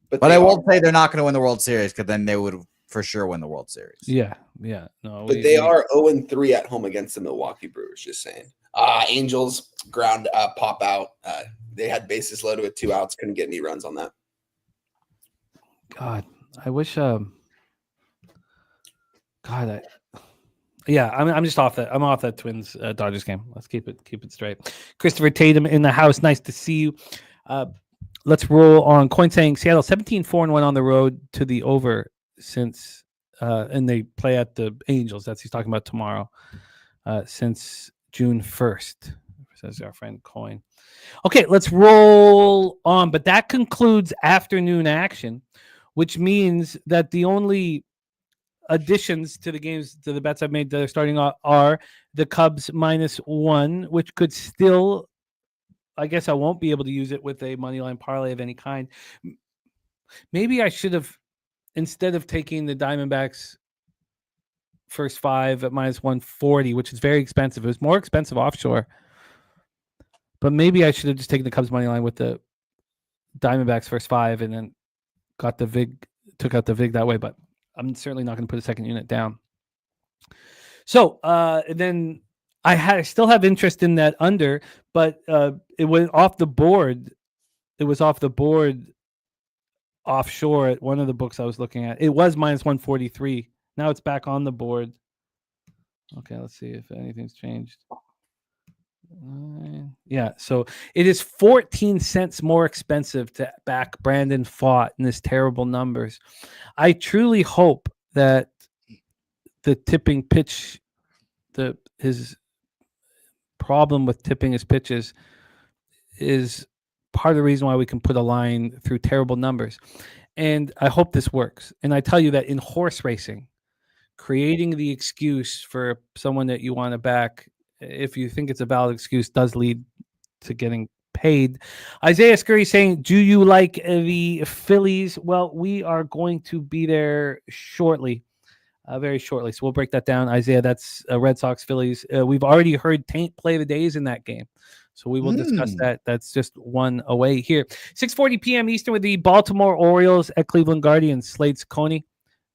[SPEAKER 4] But I won't say they're not going to win the World Series, because then they would for sure win the World Series.
[SPEAKER 3] Yeah. No,
[SPEAKER 6] but they are 0-3 at home against the Milwaukee Brewers. Just saying. Angels ground pop out. They had bases loaded with 2 outs. Couldn't get any runs on that.
[SPEAKER 3] God, I wish. I'm just off that. I'm off that Twins Dodgers game. Let's keep it straight. Christopher Tatum in the house. Nice to see you. Let's roll on. Coin saying Seattle 17-4-1 on the road to the over since, and they play at the Angels. He's talking about tomorrow. Since June 1st, says our friend Coin. Okay, let's roll on. But that concludes afternoon action, which means that the only additions to the bets I've made that are starting out are the Cubs -1, which could still, I guess I won't be able to use it with a money line parlay of any kind. Maybe I should have, instead of taking the Diamondbacks first 5 at -140, which is very expensive. It was more expensive offshore. But maybe I should have just taken the Cubs money line with the Diamondbacks first 5 and then got the VIG, took out the VIG that way. But I'm certainly not going to put a second unit down. So then I still have interest in that under, but it went off the board. It was off the board offshore at one of the books I was looking at. It was -143. Now it's back on the board. Okay, let's see if anything's changed. Yeah, so it is 14 cents more expensive to back Brandon Pfaadt in his terrible numbers. I truly hope that the tipping pitch, his problem with tipping his pitches is part of the reason why we can put a line through terrible numbers. And I hope this works. And I tell you that in horse racing, creating the excuse for someone that you want to back, if you think it's a valid excuse, does lead to getting paid. Isaiah Scurry saying, do you like the Phillies? Well, we are going to be there shortly, very shortly. So we'll break that down. Isaiah, that's Red Sox Phillies. We've already heard Taint play the days in that game. So we will discuss that. That's just one away here. 6:40 p.m. Eastern with the Baltimore Orioles at Cleveland Guardians. Slate's Coney,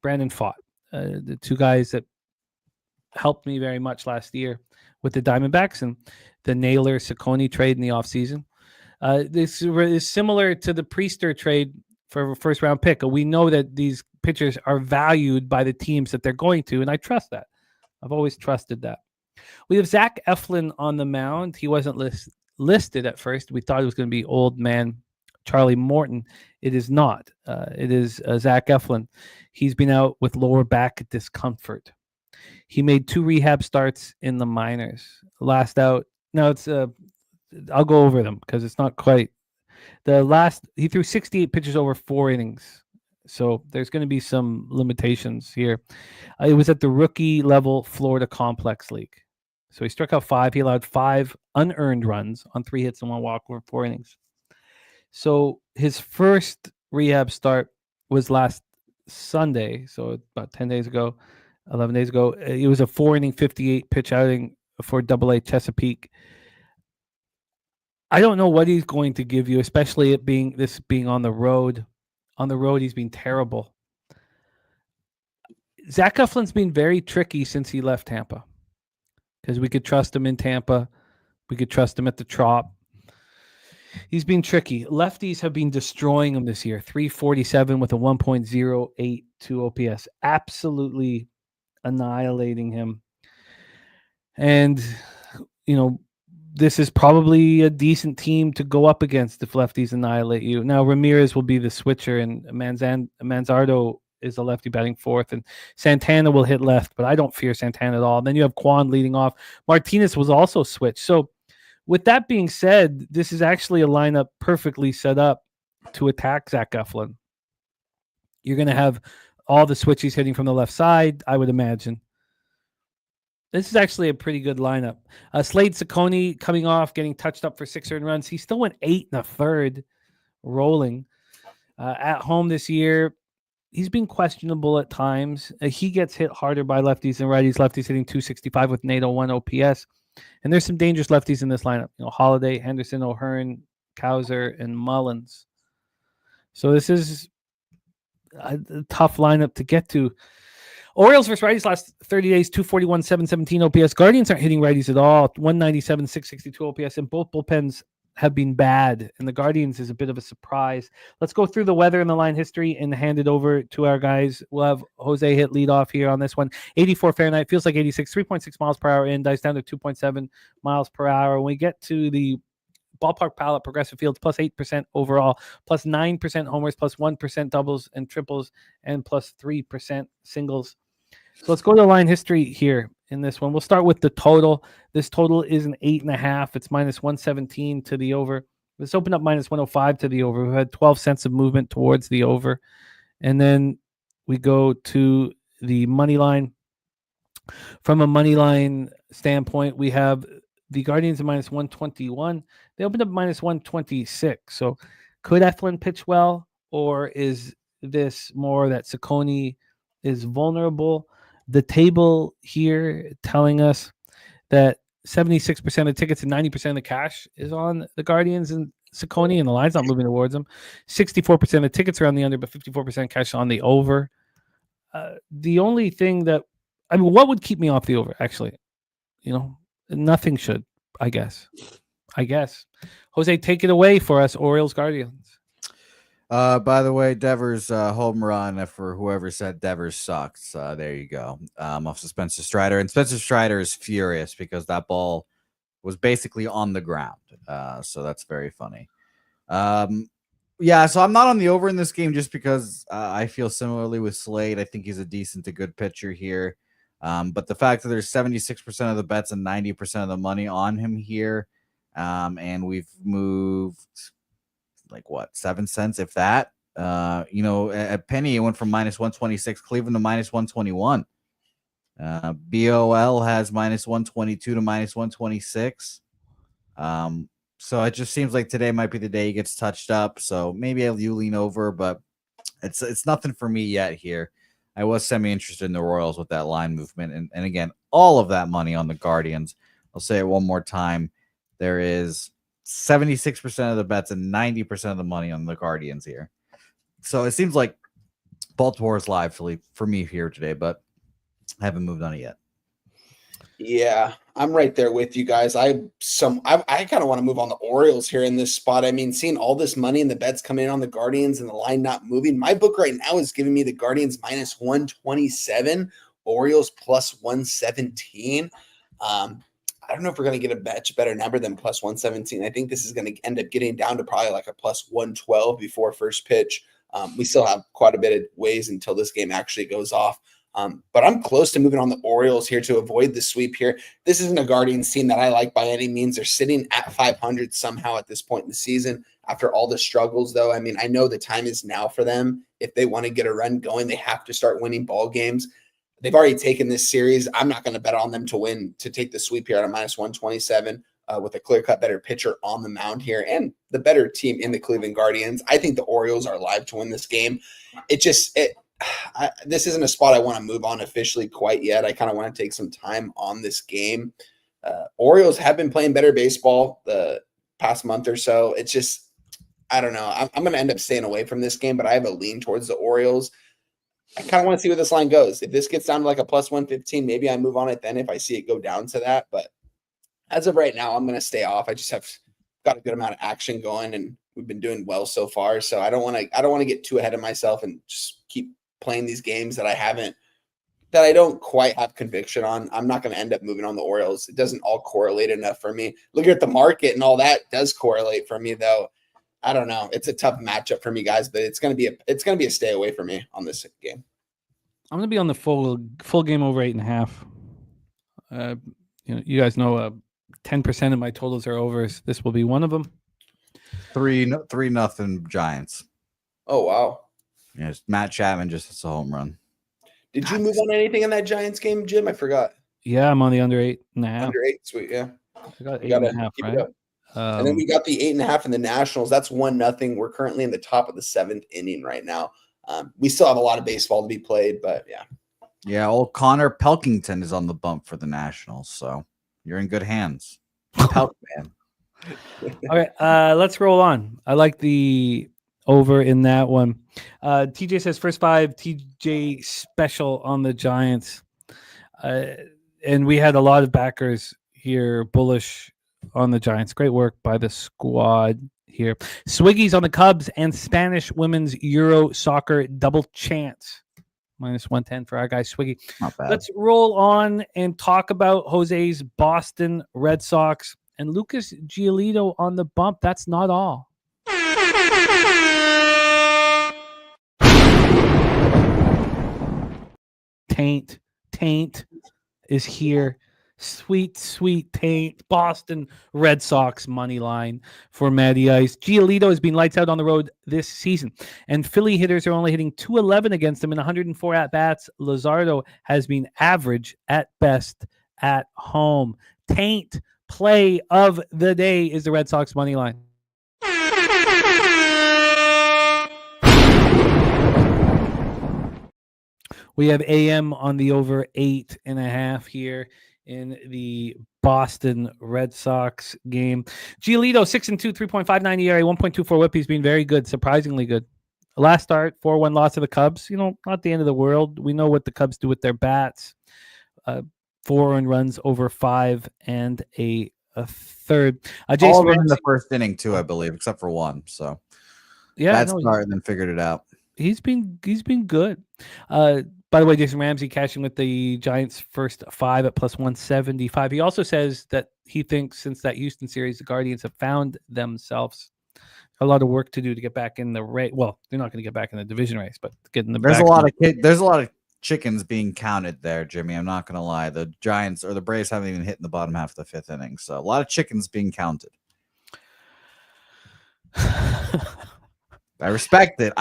[SPEAKER 3] Brandon Pfaadt. the two guys that helped me very much last year with the Diamondbacks and the Naylor Ciccone trade in the offseason. This is similar to the Priester trade for a first round pick. We know that these pitchers are valued by the teams that they're going to, and I trust that. I've always trusted that. We have Zach Eflin on the mound. He wasn't listed at first. We thought it was going to be old man Charlie Morton. It is not. It is Zach Eflin. He's been out with lower back discomfort. He made 2 rehab starts in the minors. Last out. Now it's I'll go over them because it's not quite. He threw 68 pitches over 4 innings. So there's going to be some limitations here. It was at the rookie level Florida Complex League. So he struck out 5. He allowed 5 unearned runs on 3 hits and 1 walk over 4 innings. So his first rehab start was last Sunday. So about 10 days ago, 11 days ago. It was a 4-inning, 58-pitch outing for AA Chesapeake. I don't know what he's going to give you, especially it being on the road. On the road, he's been terrible. Zach Eflin's been very tricky since he left Tampa because we could trust him in Tampa. We could trust him at the Trop. He's been tricky. Lefties have been destroying him this year. 347 with a 1.082 OPS. Absolutely annihilating him. And, this is probably a decent team to go up against if lefties annihilate you. Now, Ramirez will be the switcher, and Manzardo is a lefty batting fourth, and Santana will hit left, but I don't fear Santana at all. Then you have Kwan leading off. Martinez was also switched. So with that being said, this is actually a lineup perfectly set up to attack Zach Eflin. You're going to have all the switchies hitting from the left side, I would imagine. This is actually a pretty good lineup. Slade Ciccone coming off, getting touched up for 6 earned runs. He still went 8 1/3 rolling. At home this year, he's been questionable at times. He gets hit harder by lefties than righties. Lefties hitting 265 with an 801 OPS. And there's some dangerous lefties in this lineup. Holiday, Henderson, O'Hearn, Cowser, and Mullins. So this is a tough lineup to get to. Orioles versus righties last 30 days, 241, 717 OPS. Guardians aren't hitting righties at all, 197, 662 OPS, and both bullpens have been bad, and the Guardians is a bit of a surprise. Let's go through the weather and the line history and hand it over to our guys. We'll have Jose hit lead off here on this one. 84 Fahrenheit, feels like 86, 3.6 miles per hour in, dies down to 2.7 miles per hour. When we get to the Ballpark Palette Progressive Fields, plus 8% overall, plus 9% homers, plus 1% doubles and triples, and plus 3% singles. So let's go to the line history here in this one. We'll start with the total. This total is an 8.5. It's minus 117 to the over. This opened up minus 105 to the over. We had 12 cents of movement towards the over. And then we go to the money line. From a money line standpoint, we have the Guardians at minus 121. They opened up minus 126. So could Eflin pitch well, or is this more that Ciccone is vulnerable? The table here telling us that 76% of the tickets and 90% of the cash is on the Guardians and Ciccone, and the line's not moving towards them. 64% of the tickets are on the under, but 54% cash on the over. The only thing what would keep me off the over, actually? Nothing should, I guess. Jose, take it away for us, Orioles Guardians.
[SPEAKER 4] By the way, Devers home run for whoever said Devers sucks. There you go. Off to Spencer Strider. And Spencer Strider is furious because that ball was basically on the ground. So that's very funny. So I'm not on the over in this game just because I feel similarly with Slade. I think he's a decent to good pitcher here. But the fact that there's 76% of the bets and 90% of the money on him here, and we've moved 7 cents, if that. At Penny, it went from minus 126, Cleveland to minus 121. BOL has minus 122 to minus 126. So it just seems like today might be the day he gets touched up. So maybe you lean over, but it's nothing for me yet here. I was semi-interested in the Royals with that line movement. And again, all of that money on the Guardians. I'll say it one more time. There is 76% of the bets and 90% of the money on the Guardians here. So it seems like Baltimore is live for me here today, but I haven't moved on it yet.
[SPEAKER 6] Yeah, I'm right there with you guys. I kind of want to move on the Orioles here in this spot. I mean, seeing all this money and the bets coming in on the Guardians and the line not moving, my book right now is giving me the Guardians -127, Orioles +117. I don't know if we're going to get a much better number than +117. I think this is going to end up getting down to probably like a +112 before first pitch. We still have quite a bit of ways until this game actually goes off. But I'm close to moving on the Orioles here to avoid the sweep here. This isn't a Guardians team that I like by any means. They're sitting at 500 somehow at this point in the season after all the struggles, though. I mean, I know the time is now for them. If they want to get a run going, they have to start winning ball games. They've already taken this series. I'm not going to bet on them to take the sweep here at a -127 with a clear-cut better pitcher on the mound here and the better team in the Cleveland Guardians. I think the Orioles are live to win this game. This isn't a spot I want to move on officially quite yet. I kind of want to take some time on this game. Orioles have been playing better baseball the past month or so. It's just, I don't know. I'm going to end up staying away from this game, but I have a lean towards the Orioles. I kind of want to see where this line goes. If this gets down to like a +115, maybe I move on it then if I see it go down to that. But as of right now, I'm going to stay off. I just have got a good amount of action going, and we've been doing well so far. So I don't want to get too ahead of myself and just keep playing these games that I don't quite have conviction on. I'm not going to end up moving on the Orioles. It doesn't all correlate enough for me. Looking at the market and all that does correlate for me, though. I don't know. It's a tough matchup for me, guys, but it's going to be a stay away for me on this game.
[SPEAKER 3] I'm going to be on the full game over 8.5. You guys know 10% of my totals are overs. This will be one of them.
[SPEAKER 4] 3-0 Giants.
[SPEAKER 6] Oh wow.
[SPEAKER 4] Yes, Matt Chapman just hits a home run.
[SPEAKER 6] Did you move on anything in that Giants game, Jim? I forgot.
[SPEAKER 3] Yeah, I'm on the under 8.5.
[SPEAKER 6] Under 8, sweet, yeah.
[SPEAKER 3] I got 8.5, right?
[SPEAKER 6] And then we got the 8.5 in the Nationals. That's 1-0. We're currently in the top of the 7th inning right now. We still have a lot of baseball to be played, but yeah.
[SPEAKER 4] Yeah, old Connor Pelkington is on the bump for the Nationals, so you're in good hands. Pelk, man.
[SPEAKER 3] All right, let's roll on. I like the over in that one. TJ says first 5 TJ special on the Giants. And we had a lot of backers here bullish on the Giants. Great work by the squad here. Swiggy's on the Cubs and Spanish women's Euro soccer double chance. -110 for our guy Swiggy.
[SPEAKER 4] Not bad.
[SPEAKER 3] Let's roll on and talk about Jose's Boston Red Sox and Lucas Giolito on the bump. That's not all. Taint is here. Sweet taint. Boston Red Sox money line for Matty Ice. Giolito has been lights out on the road this season, and Philly hitters are only hitting .211 against him in 104 at-bats. Luzardo has been average at best at home. Taint play of the day is the Red Sox money line. We have AM on the over 8.5 here in the Boston Red Sox game. Giolito 6-2, 3.59 ERA, 1.24 WHIP. He's been very good, surprisingly good. Last start, 4-1 loss to the Cubs. Not the end of the world. We know what the Cubs do with their bats. 4 earned runs over 5 and a third.
[SPEAKER 4] Jason all in the first inning too, I believe, except for one. So
[SPEAKER 3] yeah,
[SPEAKER 4] bad start and then figured it out.
[SPEAKER 3] He's been good. By the way, Jason Ramsey cashing with the Giants' first 5 at +175. He also says that he thinks since that Houston series, the Guardians have found themselves a lot of work to do to get back in the race. Well, they're not going to get back in the division race, but get in the.
[SPEAKER 4] There's a lot of chickens being counted there, Jimmy. I'm not going to lie. The Giants or the Braves haven't even hit in the bottom half of the 5th inning, so a lot of chickens being counted. I respect it,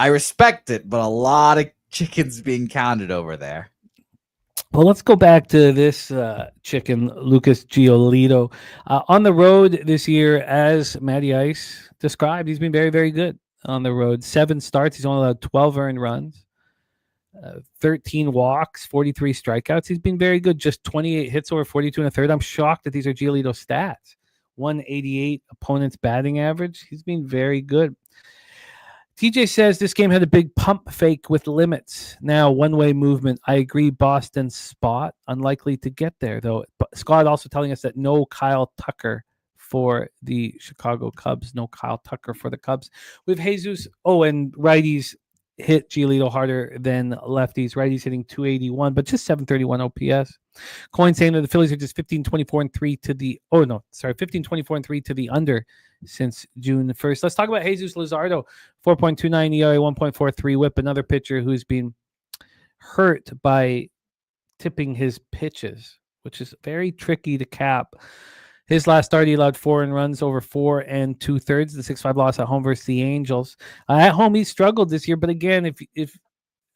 [SPEAKER 4] but a lot of chickens being counted over there.
[SPEAKER 3] Well, let's go back to this chicken, Lucas Giolito. On the road this year, as Matty Ice described, he's been very, very good on the road. 7 starts. He's only allowed 12 earned runs, 13 walks, 43 strikeouts. He's been very good. Just 28 hits over 42 and a third. I'm shocked that these are Giolito stats. 188 opponent's batting average. He's been very good. TJ says this game had a big pump fake with limits. Now one-way movement. I agree. Boston spot unlikely to get there though. But Scott also telling us that no Kyle Tucker for the Chicago Cubs. No Kyle Tucker for the Cubs. With Jesus. Oh, and righties hit Giolito harder than lefties. Righties hitting 281, but just 731 OPS. Coin saying that the Phillies are just 15, 24, and 3 to the 15, 24, and 3 to the under since June 1st. Let's talk about Jesus Luzardo, 4.29 ERA, 1.43 whip, another pitcher who's been hurt by tipping his pitches, which is very tricky to cap. His last start, he allowed 4 runs over 4 2/3. The 6-5 loss at home versus the Angels. At home, he struggled this year, but again, if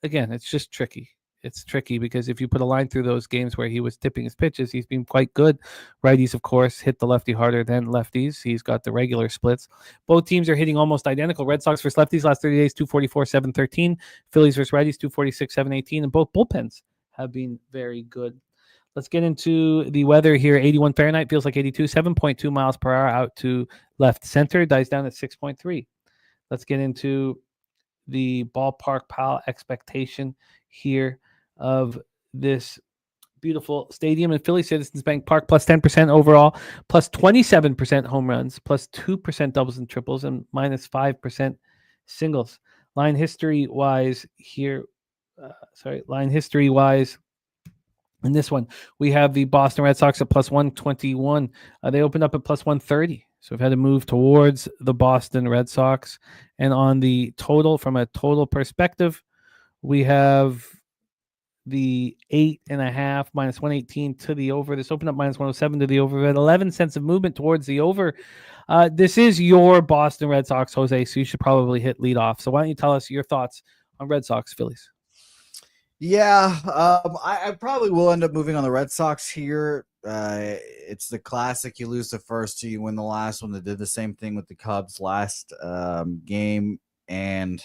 [SPEAKER 3] it's just tricky. It's tricky because if you put a line through those games where he was tipping his pitches, he's been quite good. Righties, of course, hit the lefty harder than lefties. He's got the regular splits. Both teams are hitting almost identical. Red Sox versus lefties last 30 days, 244, 713. Phillies versus righties, 246, 718. And both bullpens have been very good. Let's get into the weather here. 81 Fahrenheit, feels like 82, 7.2 miles per hour out to left center, dies down at 6.3. Let's get into the ballpark pal expectation here of this beautiful stadium in Philly Citizens Bank Park, plus 10% overall, plus 27% home runs, plus 2% doubles and triples, and minus 5% singles. Line history wise in this one, we have the Boston Red Sox at plus 121. They opened up at plus 130. So we've had to move towards the Boston Red Sox. And on the total, from a total perspective, we have the 8.5 minus 118 to the over. This opened up minus 107 to the over. We had 11 cents of movement towards the over. This is your Boston Red Sox, Jose, so you should probably hit lead off. So why don't you tell us your thoughts on Red Sox Phillies?
[SPEAKER 4] Yeah, I probably will end up moving on the Red Sox here. It's the classic. You lose the first two, you win the last one. They did the same thing with the Cubs last game. And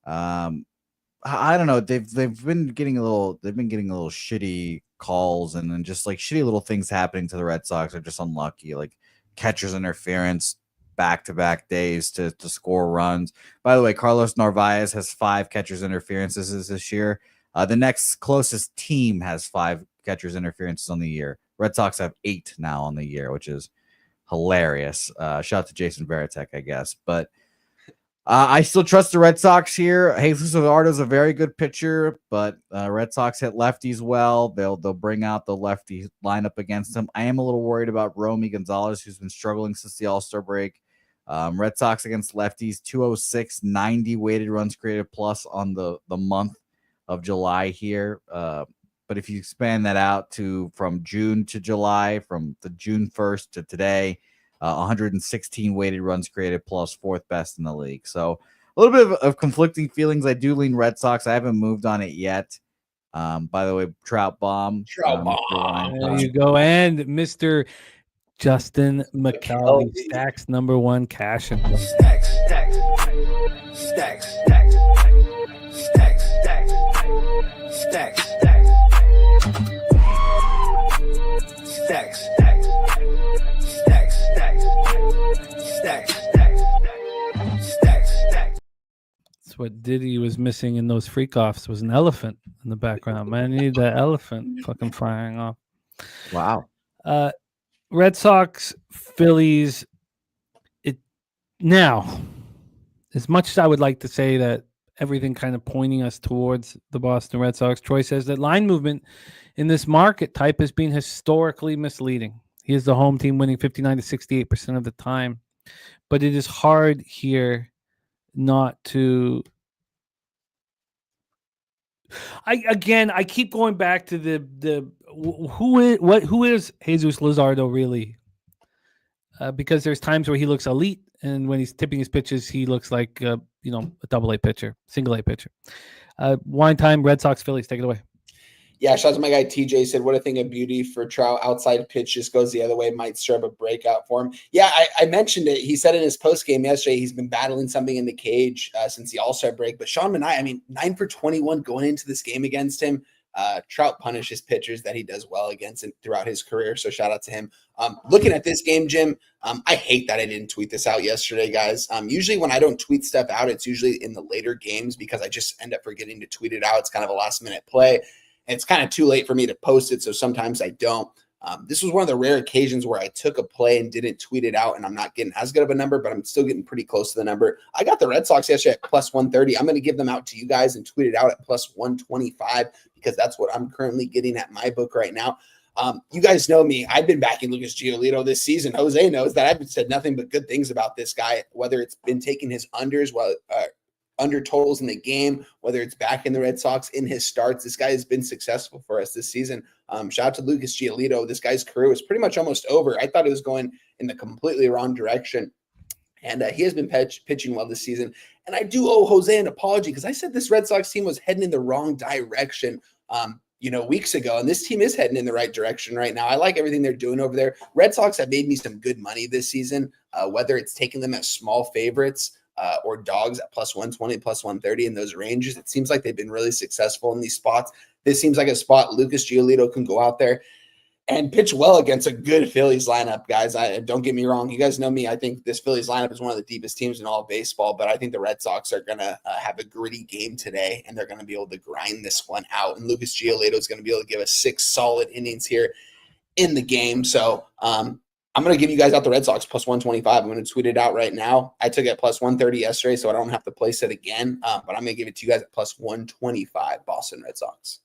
[SPEAKER 4] I don't know. They've been getting a little shitty calls, and then just like shitty little things happening to the Red Sox are just unlucky. Like catcher's interference back-to-back days to score runs. By the way, Carlos Narvaez has 5 catcher's interferences this year. The next closest team has 5 catcher's interferences on the year. Red Sox have 8 now on the year, which is hilarious. Shout out to Jason Varitek, I guess. But I still trust the Red Sox here. Jesus Luzardo is a very good pitcher, but Red Sox hit lefties well. They'll bring out the lefty lineup against them. I am a little worried about Romy Gonzalez, who's been struggling since the All-Star break. Red Sox against lefties, 206, 90 weighted runs created plus on the month of July here. But if you expand that out from June to July, from the June 1st to today, 116 weighted runs created plus, 4th best in the league. So a little bit of conflicting feelings. I do lean Red Sox. I haven't moved on it yet. By the way, Trout Bomb.
[SPEAKER 3] There you go. And Mr. Justin Mcelvy, Stacks #1 cashing. Stacks. That's what Diddy was missing in those freak-offs was an elephant in the background. Man, you need that elephant fucking firing off.
[SPEAKER 4] Wow.
[SPEAKER 3] Red Sox, Phillies. Now, as much as I would like to say that everything kind of pointing us towards the Boston Red Sox, Troy says that line movement in this market type has been historically misleading. He is the home team winning 59 to 68% of the time. But it is hard here not to... I keep going back to who is Jesus Luzardo really? Because there's times where he looks elite, and when he's tipping his pitches, he looks like a double-A pitcher, single-A pitcher. Wine time, Red Sox, Phillies, take it away.
[SPEAKER 6] Yeah, shout out to my guy TJ, said, what a thing of beauty for Trout. Outside pitch just goes the other way, might stir up a breakout for him. Yeah, I mentioned it. He said in his post game yesterday he's been battling something in the cage since the All-Star break. But Sean Manaea, 9 for 21 going into this game against him. Trout punishes pitchers that he does well against throughout his career. So shout out to him. Looking at this game, Jim, I hate that I didn't tweet this out yesterday, guys. Usually when I don't tweet stuff out, it's usually in the later games because I just end up forgetting to tweet it out. It's kind of a last minute play. And it's kind of too late for me to post it. So sometimes I don't. This was one of the rare occasions where I took a play and didn't tweet it out, and I'm not getting as good of a number, but I'm still getting pretty close to the number. I got the Red Sox yesterday at plus 130. I'm going to give them out to you guys and tweet it out at plus 125 because that's what I'm currently getting at my book right now. You guys know me. I've been backing Lucas Giolito this season. Jose knows that I've said nothing but good things about this guy, whether it's been taking his unders, under totals in the game, whether it's back in the Red Sox in his starts. This guy has been successful for us this season. Shout out to Lucas Giolito. This guy's career was pretty much almost over. I thought it was going in the completely wrong direction. And he has been pitching well this season. And I do owe Jose an apology because I said this Red Sox team was heading in the wrong direction weeks ago. And this team is heading in the right direction right now. I like everything they're doing over there. Red Sox have made me some good money this season, whether it's taking them as small favorites or dogs at plus 120, plus 130 in those ranges. It seems like they've been really successful in these spots. This seems like a spot Lucas Giolito can go out there and pitch well against a good Phillies lineup, guys. Don't get me wrong. You guys know me. I think this Phillies lineup is one of the deepest teams in all of baseball, but I think the Red Sox are going to have a gritty game today, and they're going to be able to grind this one out. And Lucas Giolito is going to be able to give us 6 solid innings here in the game. So, I'm going to give you guys out the Red Sox plus 125. I'm going to tweet it out right now. I took it at plus 130 yesterday, so I don't have to place it again. But I'm going to give it to you guys at plus 125, Boston Red Sox.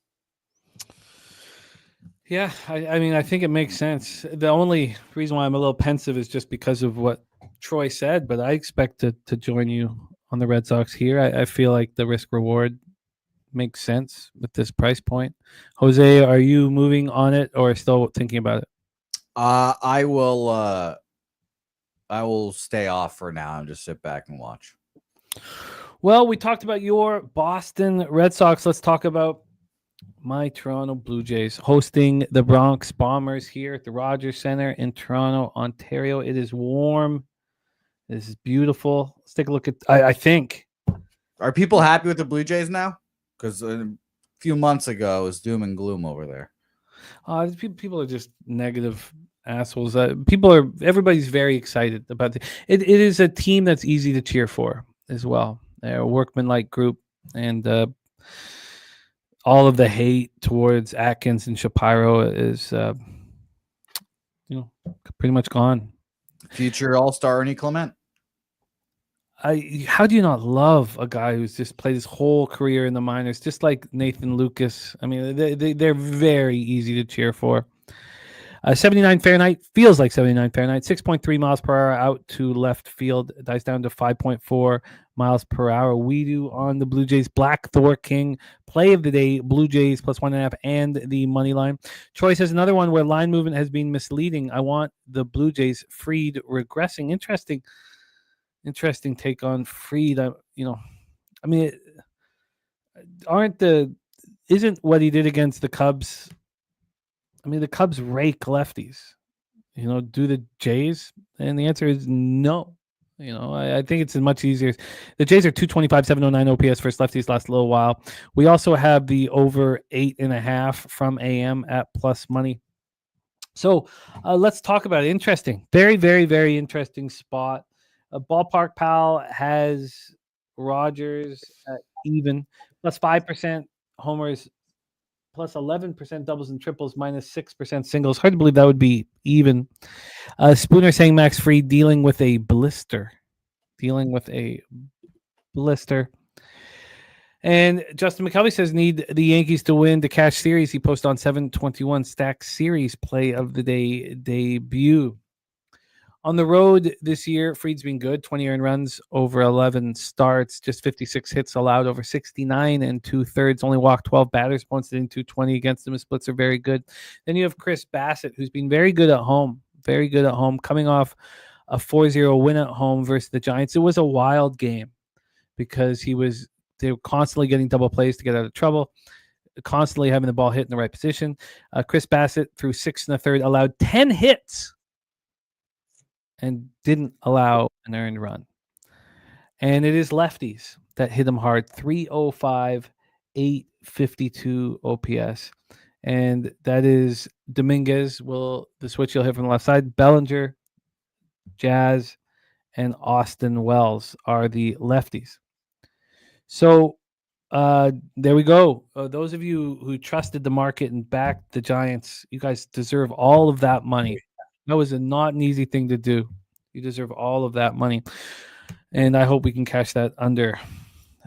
[SPEAKER 3] Yeah, I mean, I think it makes sense. The only reason why I'm a little pensive is just because of what Troy said, but I expect to join you on the Red Sox here. I feel like the risk reward makes sense with this price point. Jose, are you moving on it or still thinking about it?
[SPEAKER 4] I will stay off for now and just sit back and watch.
[SPEAKER 3] Well, we talked about your Boston Red Sox. Let's talk about my Toronto Blue Jays hosting the Bronx Bombers here at the Rogers Center in Toronto, Ontario. It is warm. This is beautiful. Let's take a look at, I think.
[SPEAKER 4] Are people happy with the Blue Jays now? Because a few months ago, it was doom and gloom over there.
[SPEAKER 3] People are just negative assholes. Everybody's very excited about it. It is a team that's easy to cheer for as well. They're a workman-like group, and all of the hate towards Atkins and Shapiro is, pretty much gone.
[SPEAKER 4] Future All-Star Ernie Clement.
[SPEAKER 3] How do you not love a guy who's just played his whole career in the minors, just like Nathan Lucas? I mean, they're very easy to cheer for. 79 Fahrenheit feels like 79 Fahrenheit. 6.3 miles per hour out to left field. It dies down to 5.4 miles per hour. We do on the Blue Jays. Black Thor King play of the day. Blue Jays plus 1.5 and the money line. Troy says another one where line movement has been misleading. I want the Blue Jays. Fried regressing. Interesting take on Fried. Isn't what he did against the Cubs? I mean, the Cubs rake lefties. Do the Jays? And the answer is no. I think it's much easier. The Jays are 225, 709 OPS versus lefties last little while. We also have the over 8.5 from AM at plus money. So let's talk about it. Interesting. Very, very, very interesting spot. Ballpark Pal has Rogers at even, plus 5% homers, plus 11% doubles and triples, minus 6% singles. Hard to believe that would be even. Spooner saying Max Fried dealing with a blister. And Justin McCelvy says need the Yankees to win the cash series. He posted on 721 Stack Series play of the day debut. On the road this year, Fried's been good. 20 earned runs over 11 starts, just 56 hits allowed over 69 and 2/3. Only walked 12 batters, opponents hitting 220 against him. His splits are very good. Then you have Chris Bassett, who's been very good at home, coming off a 4-0 win at home versus the Giants. It was a wild game because they were constantly getting double plays to get out of trouble, constantly having the ball hit in the right position. Chris Bassett threw 6 1/3, allowed 10 hits, and didn't allow an earned run. And it is lefties that hit him hard. 305, 8 .52 OPS. And that is Dominguez, the switch you'll hit from the left side. Bellinger, Jazz, and Austin Wells are the lefties. So there we go. Those of you who trusted the market and backed the Giants, you guys deserve all of that money. That was not an easy thing to do. You deserve all of that money. And I hope we can cash that under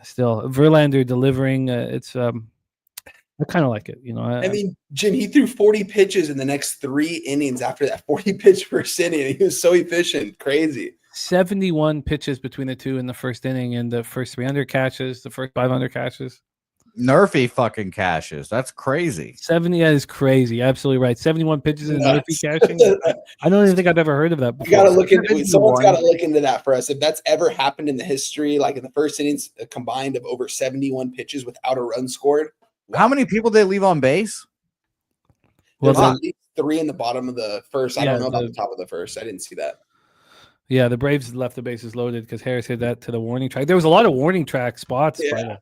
[SPEAKER 3] still. Verlander delivering. I kind of like it.
[SPEAKER 6] I mean, Jim, he threw 40 pitches in the next 3 innings after that 40 pitch first inning. He was so efficient. Crazy.
[SPEAKER 3] 71 pitches between the two in the first inning, and the first 300 catches, the first 500 catches.
[SPEAKER 4] Nerfy fucking cashes. That's crazy.
[SPEAKER 3] 70 is crazy. Absolutely right. 71 pitches in Nerfy cashing. I don't even think I've ever heard of that before.
[SPEAKER 6] You got to look into someone's got to look into that for us. If that's ever happened in the history, like in the first innings combined of over 71 pitches without a run scored.
[SPEAKER 4] How many people did they leave on base?
[SPEAKER 6] There's at least 3 in the bottom of the first. I don't know about the top of the first. I didn't see that.
[SPEAKER 3] Yeah, the Braves left the bases loaded because Harris hit that to the warning track. There was a lot of warning track spots.
[SPEAKER 6] Yeah.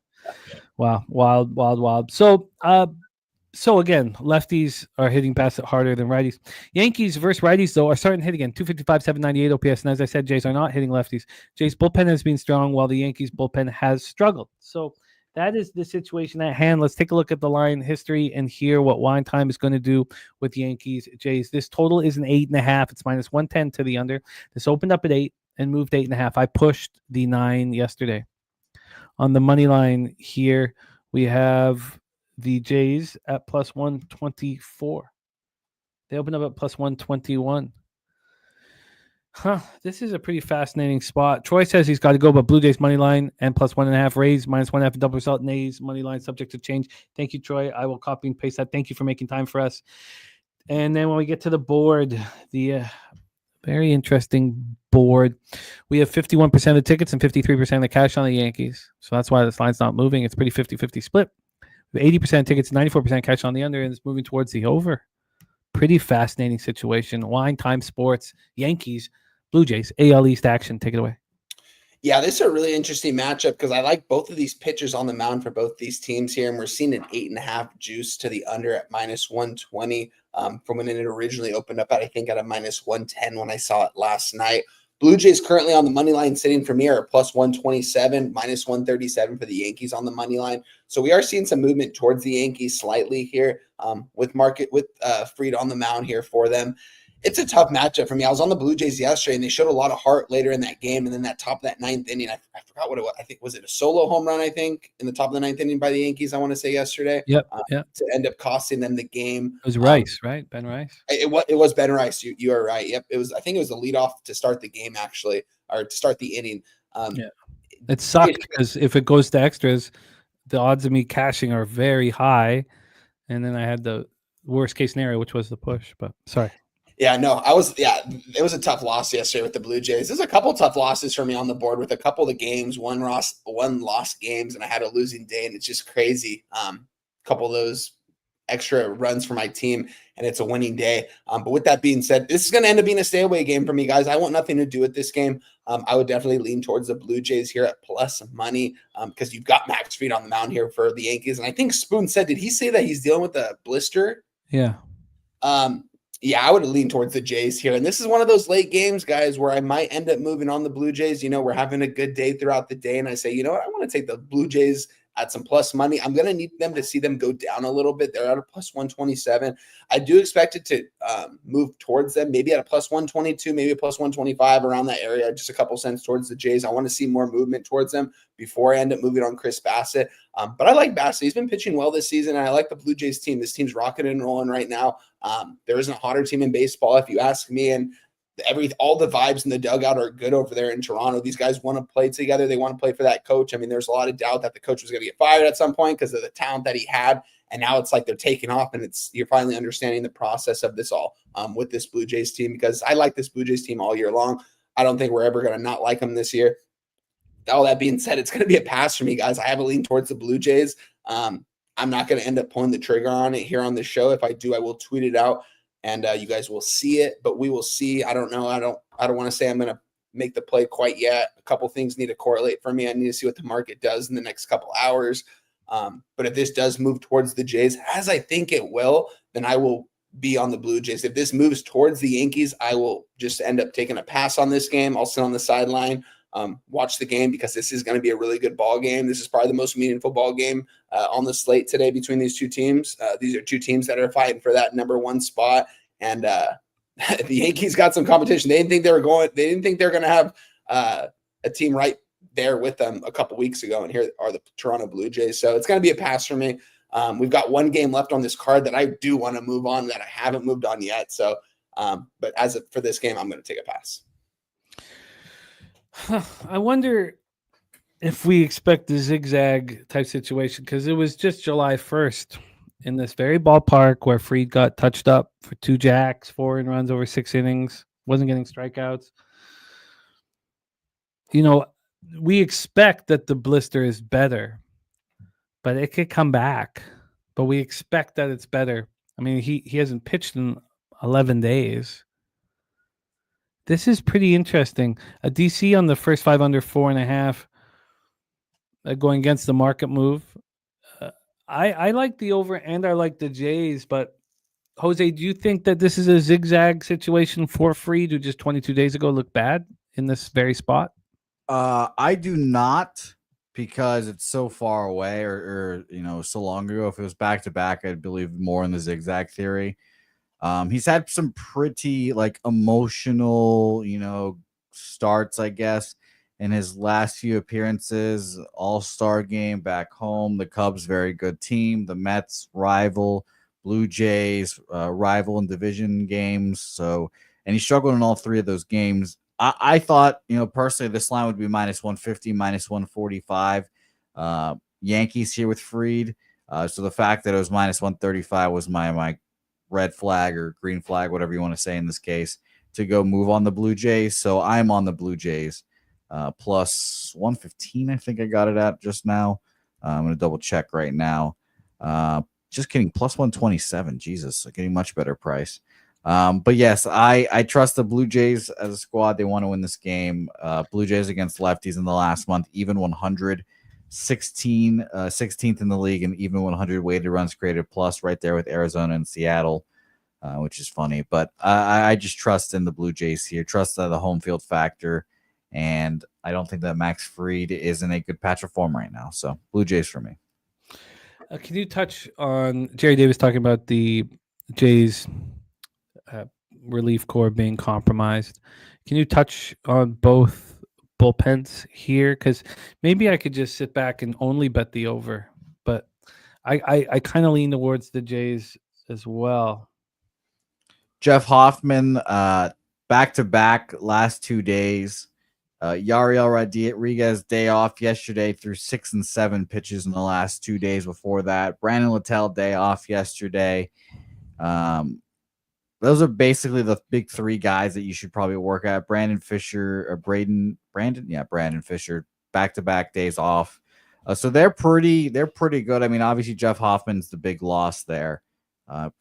[SPEAKER 3] Wow, wild. So again, lefties are hitting past it harder than righties. Yankees versus righties, though, are starting to hit again. 255, 798 OPS. And as I said, Jays are not hitting lefties. Jays bullpen has been strong while the Yankees bullpen has struggled. So that is the situation at hand. Let's take a look at the line history and hear what Wine Time is going to do with Yankees Jays. This total is an 8.5. It's minus 110 to the under. This opened up at 8 and moved 8.5. I pushed the 9 yesterday. On the money line here, we have the Jays at plus 124. They opened up at plus 121. This is a pretty fascinating spot. Troy says he's got to go, but Blue Jays money line and plus 1.5, Rays minus 1.5, double result, and A's money line subject to change. Thank you, Troy. I will copy and paste that. Thank you for making time for us. And then when we get to the board, the very interesting board, we have 51% of the tickets and 53% of the cash on the Yankees. So that's why this line's not moving. It's pretty 50-50 split. We have 80% tickets, 94% cash on the under, and it's moving towards the over. Pretty fascinating situation. Wine Time Sports, Yankees, Blue Jays, AL East action. Take it away.
[SPEAKER 6] Yeah, this is a really interesting matchup because I like both of these pitchers on the mound for both these teams here, and we're seeing an 8.5 juice to the under at minus 120 from when it originally opened up at, I think, at a minus 110 when I saw it last night. Blue Jays currently on the money line sitting for me are plus 127, minus 137 for the Yankees on the money line. So we are seeing some movement towards the Yankees slightly here with Fried on the mound here for them. It's a tough matchup for me. I was on the Blue Jays yesterday, and they showed a lot of heart later in that game. And then that top of that 9th inning, I forgot what it was. I think, was it a solo home run, I think, in the top of the 9th inning by the Yankees, I want to say yesterday.
[SPEAKER 3] Yep.
[SPEAKER 6] To end up costing them the game.
[SPEAKER 3] It was Rice, right? Ben Rice?
[SPEAKER 6] It was Ben Rice. You are right. Yep. I think it was the leadoff to start the game, actually, or to start the inning.
[SPEAKER 3] It sucked because if it goes to extras, the odds of me cashing are very high. And then I had the worst case scenario, which was the push. But sorry.
[SPEAKER 6] Yeah, no, it was a tough loss yesterday with the Blue Jays. There's a couple tough losses for me on the board with a couple of the games, one lost games, and I had a losing day, and it's just crazy. A couple of those extra runs for my team, and it's a winning day. But with that being said, this is going to end up being a stay away game for me, guys. I want nothing to do with this game. I would definitely lean towards the Blue Jays here at plus money because you've got Max Fried on the mound here for the Yankees. And I think Spoon said, did he say that he's dealing with a blister?
[SPEAKER 3] Yeah.
[SPEAKER 6] Yeah, I would lean towards the Jays here. And this is one of those late games, guys, where I might end up moving on the Blue Jays. We're having a good day throughout the day. And I say, you know what? I want to take the Blue Jays at some plus money. I'm going to need them to see them go down a little bit. They're at a plus 127. I do expect it to move towards them, maybe at a plus 122, maybe a plus 125 around that area, just a couple cents towards the Jays. I want to see more movement towards them before I end up moving on Chris Bassett. But I like Bassett. He's been pitching well this season, and I like the Blue Jays team. This team's rocking and rolling right now. There isn't a hotter team in baseball, if you ask me, and all the vibes in the dugout are good over there in Toronto. These guys want to play together. They want to play for that coach. I mean, there's a lot of doubt that the coach was going to get fired at some point because of the talent that he had. And now it's like they're taking off, and you're finally understanding the process of this all with this Blue Jays team, because I like this Blue Jays team all year long. I don't think we're ever going to not like them this year. All that being said, it's going to be a pass for me, guys. I have a lean towards the Blue Jays. I'm not going to end up pulling the trigger on it here on the show. If I do, I will tweet it out, and you guys will see it, but we will see. I don't know. I don't want to say I'm going to make the play quite yet. A couple things need to correlate for me. I need to see what the market does in the next couple hours. But if this does move towards the Jays, as I think it will, then I will be on the Blue Jays. If this moves towards the Yankees, I will just end up taking a pass on this game. I'll sit on the sideline, watch the game, because this is going to be a really good ball game. This is probably the most meaningful ball game on the slate today between these two teams. These are two teams that are fighting for that number one spot. And the Yankees got some competition. They didn't think they were going to have a team right there with them a couple weeks ago. And here are the Toronto Blue Jays. So it's going to be a pass for me. We've got one game left on this card that I do want to move on that I haven't moved on yet. So, but for this game, I'm going to take a pass.
[SPEAKER 3] I wonder if we expect the zigzag type situation, because it was just July 1st in this very ballpark where Fried got touched up for 2 jacks, 4 in runs over 6 innings, wasn't getting strikeouts. You know, we expect that the blister is better, but it could come back. But we expect that it's better. I mean, he hasn't pitched in 11 days. This is pretty interesting. A DC on the first 5 under 4.5, going against the market move. I like the over and I like the Jays, but Jose, do you think that this is a zigzag situation for Fried, who just 22 days ago looked bad in this very spot?
[SPEAKER 4] I do not, because it's so far away, or so long ago. If it was back to back, I'd believe more in the zigzag theory. He's had some pretty emotional, starts, I guess, in his last few appearances. All-Star game back home, the Cubs, very good team. The Mets, rival. Blue Jays, rival in division games. So, and he struggled in all 3 of those games. I thought, personally, this line would be -150, -145. Yankees here with Fried. So the fact that it was -135 was my red flag or green flag, whatever you want to say in this case, to go move on the Blue Jays. So I'm on the Blue Jays plus 115. I think I got it at just now. I'm going to double check right now. Just kidding. Plus 127. Jesus, getting much better price. But yes, I trust the Blue Jays as a squad. They want to win this game. Blue Jays against lefties in the last month, even 100, 16th in the league, and even 100 weighted runs created plus, right there with Arizona and Seattle, which is funny. But I just trust in the Blue Jays here. Trust the home field factor, and I don't think that Max Fried is in a good patch of form right now. So Blue Jays for me.
[SPEAKER 3] Can you touch on Jerry Davis talking about the Jays relief corps being compromised? Can you touch on both bullpens here? Because maybe I could just sit back and only bet the over, but I kind of lean towards the Jays as well.
[SPEAKER 4] Jeff Hoffman, back-to-back last 2 days. Yariel Rodriguez, day off yesterday, threw 6 and 7 pitches in the last 2 days before that. Brandon Littell, day off yesterday. Those are basically the big 3 guys that you should probably work at. Brandon Fisher, Brandon Fisher, back-to-back days off. So they're pretty good. I mean, obviously Jeff Hoffman's the big loss there.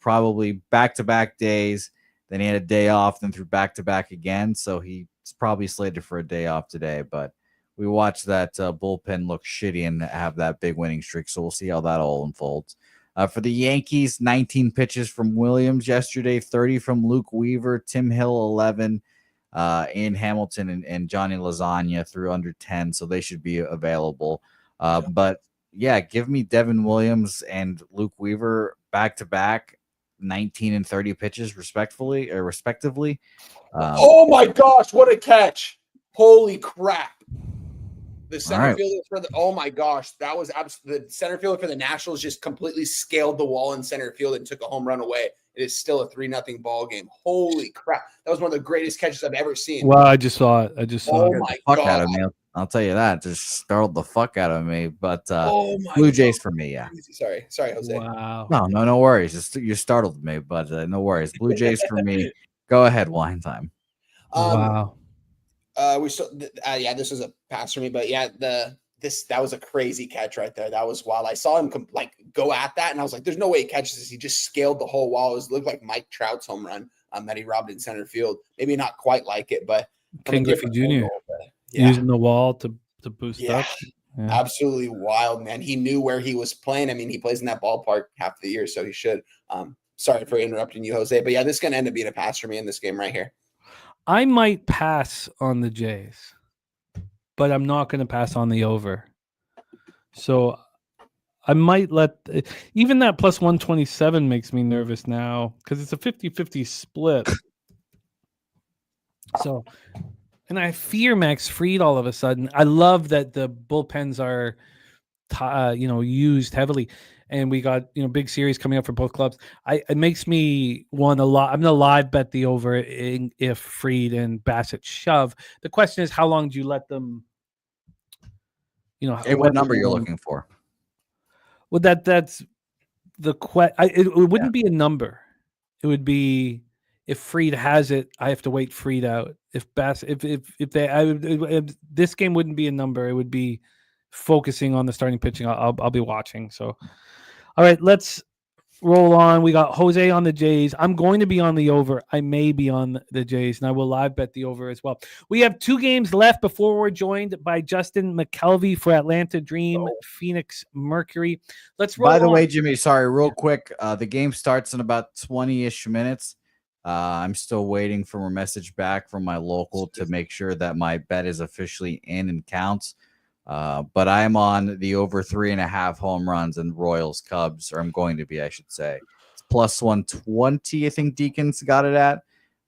[SPEAKER 4] Probably back-to-back days. Then he had a day off, then threw back-to-back again. So he's probably slated for a day off today. But we watched that bullpen look shitty and have that big winning streak. So we'll see how that all unfolds. For the Yankees, 19 pitches from Williams yesterday, 30 from Luke Weaver, Tim Hill 11, Ian Hamilton and Johnny Lasagna threw under 10, so they should be available. But yeah, give me Devin Williams and Luke Weaver back-to-back, 19 and 30 pitches respectively.
[SPEAKER 6] Oh my gosh, what a catch. Holy crap. The center fielder for oh my gosh, that was the center fielder for the Nationals just completely scaled the wall in center field and took a home run away. It is still a 3-0 ball game. Holy crap. That was one of the greatest catches I've ever seen.
[SPEAKER 3] Well, I just saw it.
[SPEAKER 6] Oh my
[SPEAKER 4] God. Out of me. I'll tell you that. Just startled the fuck out of me. But Blue Jays for me, yeah.
[SPEAKER 6] Sorry, Jose.
[SPEAKER 3] Wow.
[SPEAKER 4] No worries. You startled me, but no worries. Blue Jays for me. Go ahead, wine time.
[SPEAKER 3] Wow.
[SPEAKER 6] This was a pass for me, but yeah, that was a crazy catch right there. That was wild. I saw him go at that, and I was like, "There's no way he catches this." He just scaled the whole wall. It looked like Mike Trout's home run that he robbed in center field. Maybe not quite like it, but
[SPEAKER 3] Ken Griffey Jr. Using the wall to boost up. Yeah.
[SPEAKER 6] Absolutely wild, man. He knew where he was playing. I mean, he plays in that ballpark half the year, so he should. Sorry for interrupting you, Jose, but yeah, this is going to end up being a pass for me in this game right here.
[SPEAKER 3] I might pass on the Jays, but I'm not going to pass on the over. So I might let even that plus 127 makes me nervous now because it's a 50-50 split. So, and I fear Max Fried all of a sudden. I love that the bullpens are, used heavily, and we got big series coming up for both clubs. It makes me want a lot. I'm gonna live bet the over if Fried and Bassett shove. The question is, how long do you let them?
[SPEAKER 4] Hey, what number you're looking for?
[SPEAKER 3] Well, that's the it wouldn't be a number. It would be if Fried has it, I have to wait Fried out. If Bassett, if they, this game wouldn't be a number. It would be focusing on the starting pitching. I'll be watching. So, all right, let's roll on. We got Jose on the Jays. I'm going to be on the over. I may be on the Jays, and I will live bet the over as well. We have 2 games left before we're joined by Justin Mcelvy for Atlanta Dream, Phoenix Mercury. Let's roll.
[SPEAKER 4] By the way, Jimmy, sorry, real quick. The game starts in about 20-ish minutes. I'm still waiting for a message back from my local to make sure that my bet is officially in and counts. But I'm on the over 3.5 home runs and Royals Cubs, or I'm going to be, I should say. It's plus 120. I think Deacon's got it at.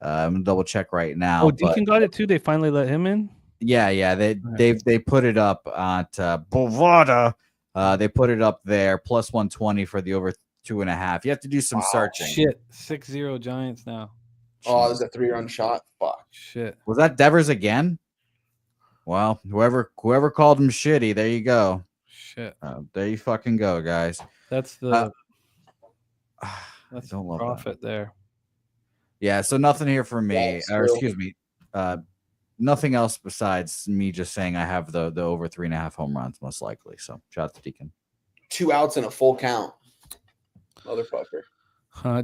[SPEAKER 4] I'm gonna double check right now.
[SPEAKER 3] Oh, Deacon got it too. They finally let him in.
[SPEAKER 4] Yeah. They put it up at Bovada. They put it up there plus 120 for the over 2.5. You have to do some searching.
[SPEAKER 3] Shit, 6-0 Giants now.
[SPEAKER 6] Oh, there's a 3-run shot. Fuck.
[SPEAKER 3] Shit.
[SPEAKER 4] Was that Devers again? Well, whoever called him shitty, there you go.
[SPEAKER 3] Shit.
[SPEAKER 4] There you fucking go, guys.
[SPEAKER 3] That's the
[SPEAKER 4] don't love
[SPEAKER 3] profit
[SPEAKER 4] that.
[SPEAKER 3] there.
[SPEAKER 4] Yeah, so nothing here for me. Or excuse me. Nothing else besides me just saying I have the over 3.5 home runs most likely. So shout out to Deacon.
[SPEAKER 6] 2 outs and a full count. Motherfucker.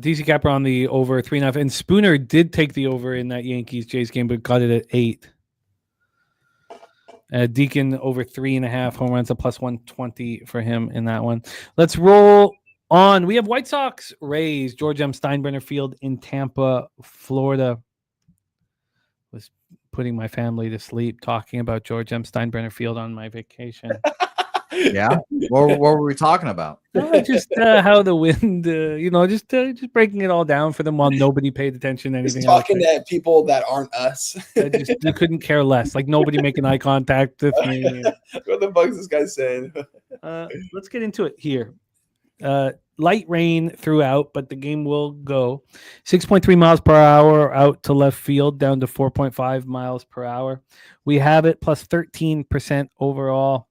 [SPEAKER 3] DC Capper on the over 3.5. And Spooner did take the over in that Yankees-Jays game, but got it at 8. Deacon over 3.5 home runs, a plus 120 for him in that one. Let's roll on. We have White Sox Rays, George M. Steinbrenner Field in Tampa, Florida. Was putting my family to sleep talking about George M. Steinbrenner Field on my vacation.
[SPEAKER 4] Yeah, what were we talking about?
[SPEAKER 3] Just how the wind, just breaking it all down for them while nobody paid attention to anything.
[SPEAKER 6] Just talking to people that aren't us.
[SPEAKER 3] I couldn't care less. Like nobody making eye contact with me.
[SPEAKER 6] What the fuck is this guy saying?
[SPEAKER 3] Let's get into it here. Light rain throughout, but the game will go 6.3 miles per hour out to left field, down to 4.5 miles per hour. We have it plus 13% overall.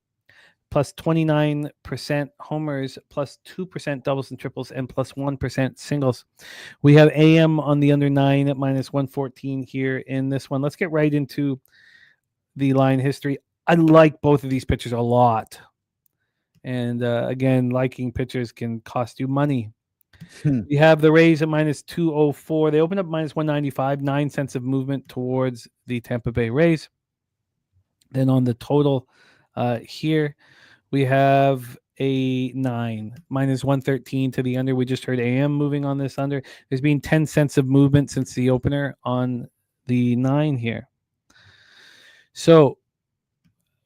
[SPEAKER 3] Plus 29% homers, plus 2% doubles and triples, and plus 1% singles. We have AM on the under 9 at minus 114 here in this one. Let's get right into the line history. I like both of these pitchers a lot. And again, liking pitchers can cost you money. We have the Rays at minus 204. They opened up minus 195, 9 cents of movement towards the Tampa Bay Rays. Then on the total here, we have a 9, minus 113 to the under. We just heard AM moving on this under. There's been 10 cents of movement since the opener on the 9 here. So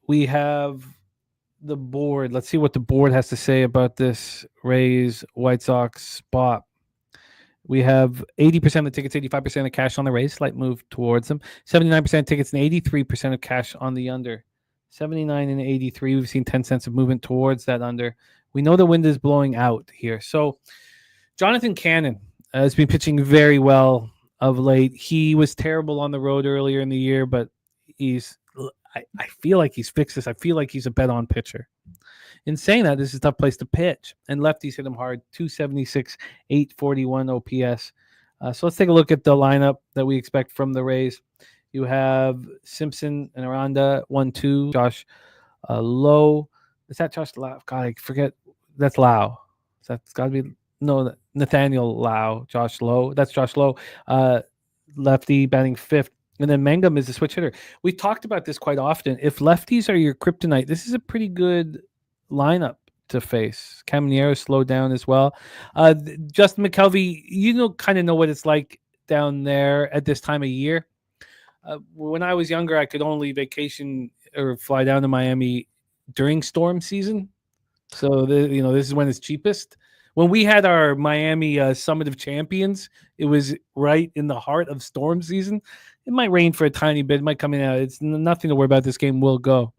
[SPEAKER 3] we have the board. Let's see what the board has to say about this Rays White Sox spot. We have 80% of the tickets, 85% of the cash on the Rays, slight move towards them. 79% of tickets and 83% of cash on the under. 79 and 83. We've seen 10 cents of movement towards that under. We know the wind is blowing out here. So Jonathan Cannon has been pitching very well of late. He was terrible on the road earlier in the year, but I feel like he's fixed this. I feel like he's a bet-on pitcher. In saying that, this is a tough place to pitch. And lefties hit him hard, 276, 841 OPS. So let's take a look at the lineup that we expect from the Rays. You have Simpson and Aranda, 1-2. Josh Lowe. Is that Josh Lau? God, I forget. That's Lau. That's got to be Nathaniel Lau. Josh Lowe. That's Josh Lowe. Lefty batting 5th. And then Mangum is a switch hitter. We talked about this quite often. If lefties are your kryptonite, this is a pretty good lineup to face. Caminero slowed down as well. Justin McKelvey, kind of know what it's like down there at this time of year. When I was younger, I could only vacation or fly down to Miami during storm season. So this is when it's cheapest. When we had our Miami Summit of Champions, it was right in the heart of storm season. It might rain for a tiny bit. It might come in and out. It's nothing to worry about. This game will go.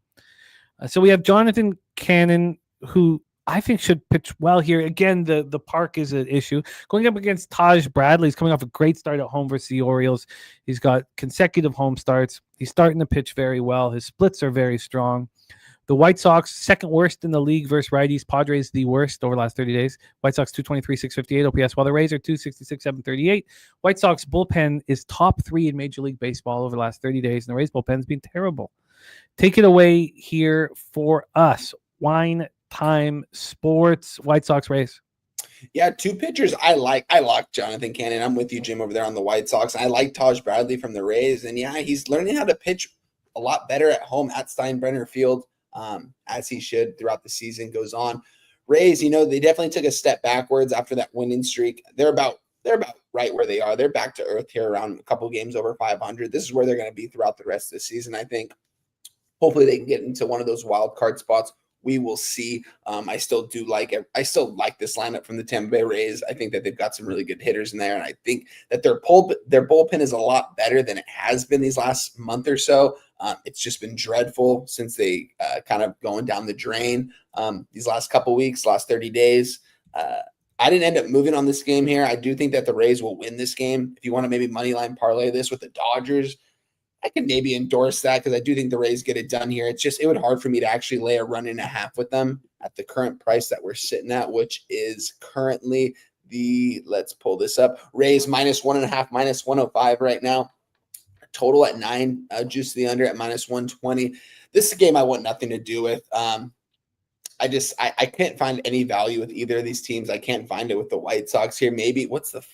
[SPEAKER 3] So we have Jonathan Cannon, who I think should pitch well here. Again, the park is an issue. Going up against Taj Bradley. He's coming off a great start at home versus the Orioles. He's got consecutive home starts. He's starting to pitch very well. His splits are very strong. The White Sox, second worst in the league versus righties. Padres, the worst over the last 30 days. White Sox, 223, 658 OPS, while the Rays are 266, 738. White Sox bullpen is top 3 in Major League Baseball over the last 30 days, and the Rays bullpen's been terrible. Take it away here for us. Wine Time Sports, White Sox, Rays.
[SPEAKER 6] Yeah, 2 pitchers I like. I like Jonathan Cannon. I'm with you, Jim, over there on the White Sox. I like Taj Bradley from the Rays. And yeah, he's learning how to pitch a lot better at home at Steinbrenner Field, as he should throughout the season goes on. Rays, they definitely took a step backwards after that winning streak. They're about right where they are. They're back to earth here around a couple games over 500. This is where they're going to be throughout the rest of the season, I think. Hopefully they can get into one of those wild card spots. We will see. I still like this lineup from the Tampa Bay Rays. I think that they've got some really good hitters in there, and I think that their bullpen is a lot better than it has been these last month or so. It's just been dreadful since they kind of going down the drain these last couple weeks, last 30 days. I didn't end up moving on this game here. I do think that the Rays will win this game. If you want to maybe money line parlay this with the Dodgers, I can maybe endorse that because I do think the Rays get it done here. It would hard for me to actually lay a 1.5 with them at the current price that we're sitting at, which is currently let's pull this up, Rays -1.5, -105 right now. Total at 9, juice to the under at -120. This is a game I want nothing to do with. I can't find any value with either of these teams. I can't find it with the White Sox here. Maybe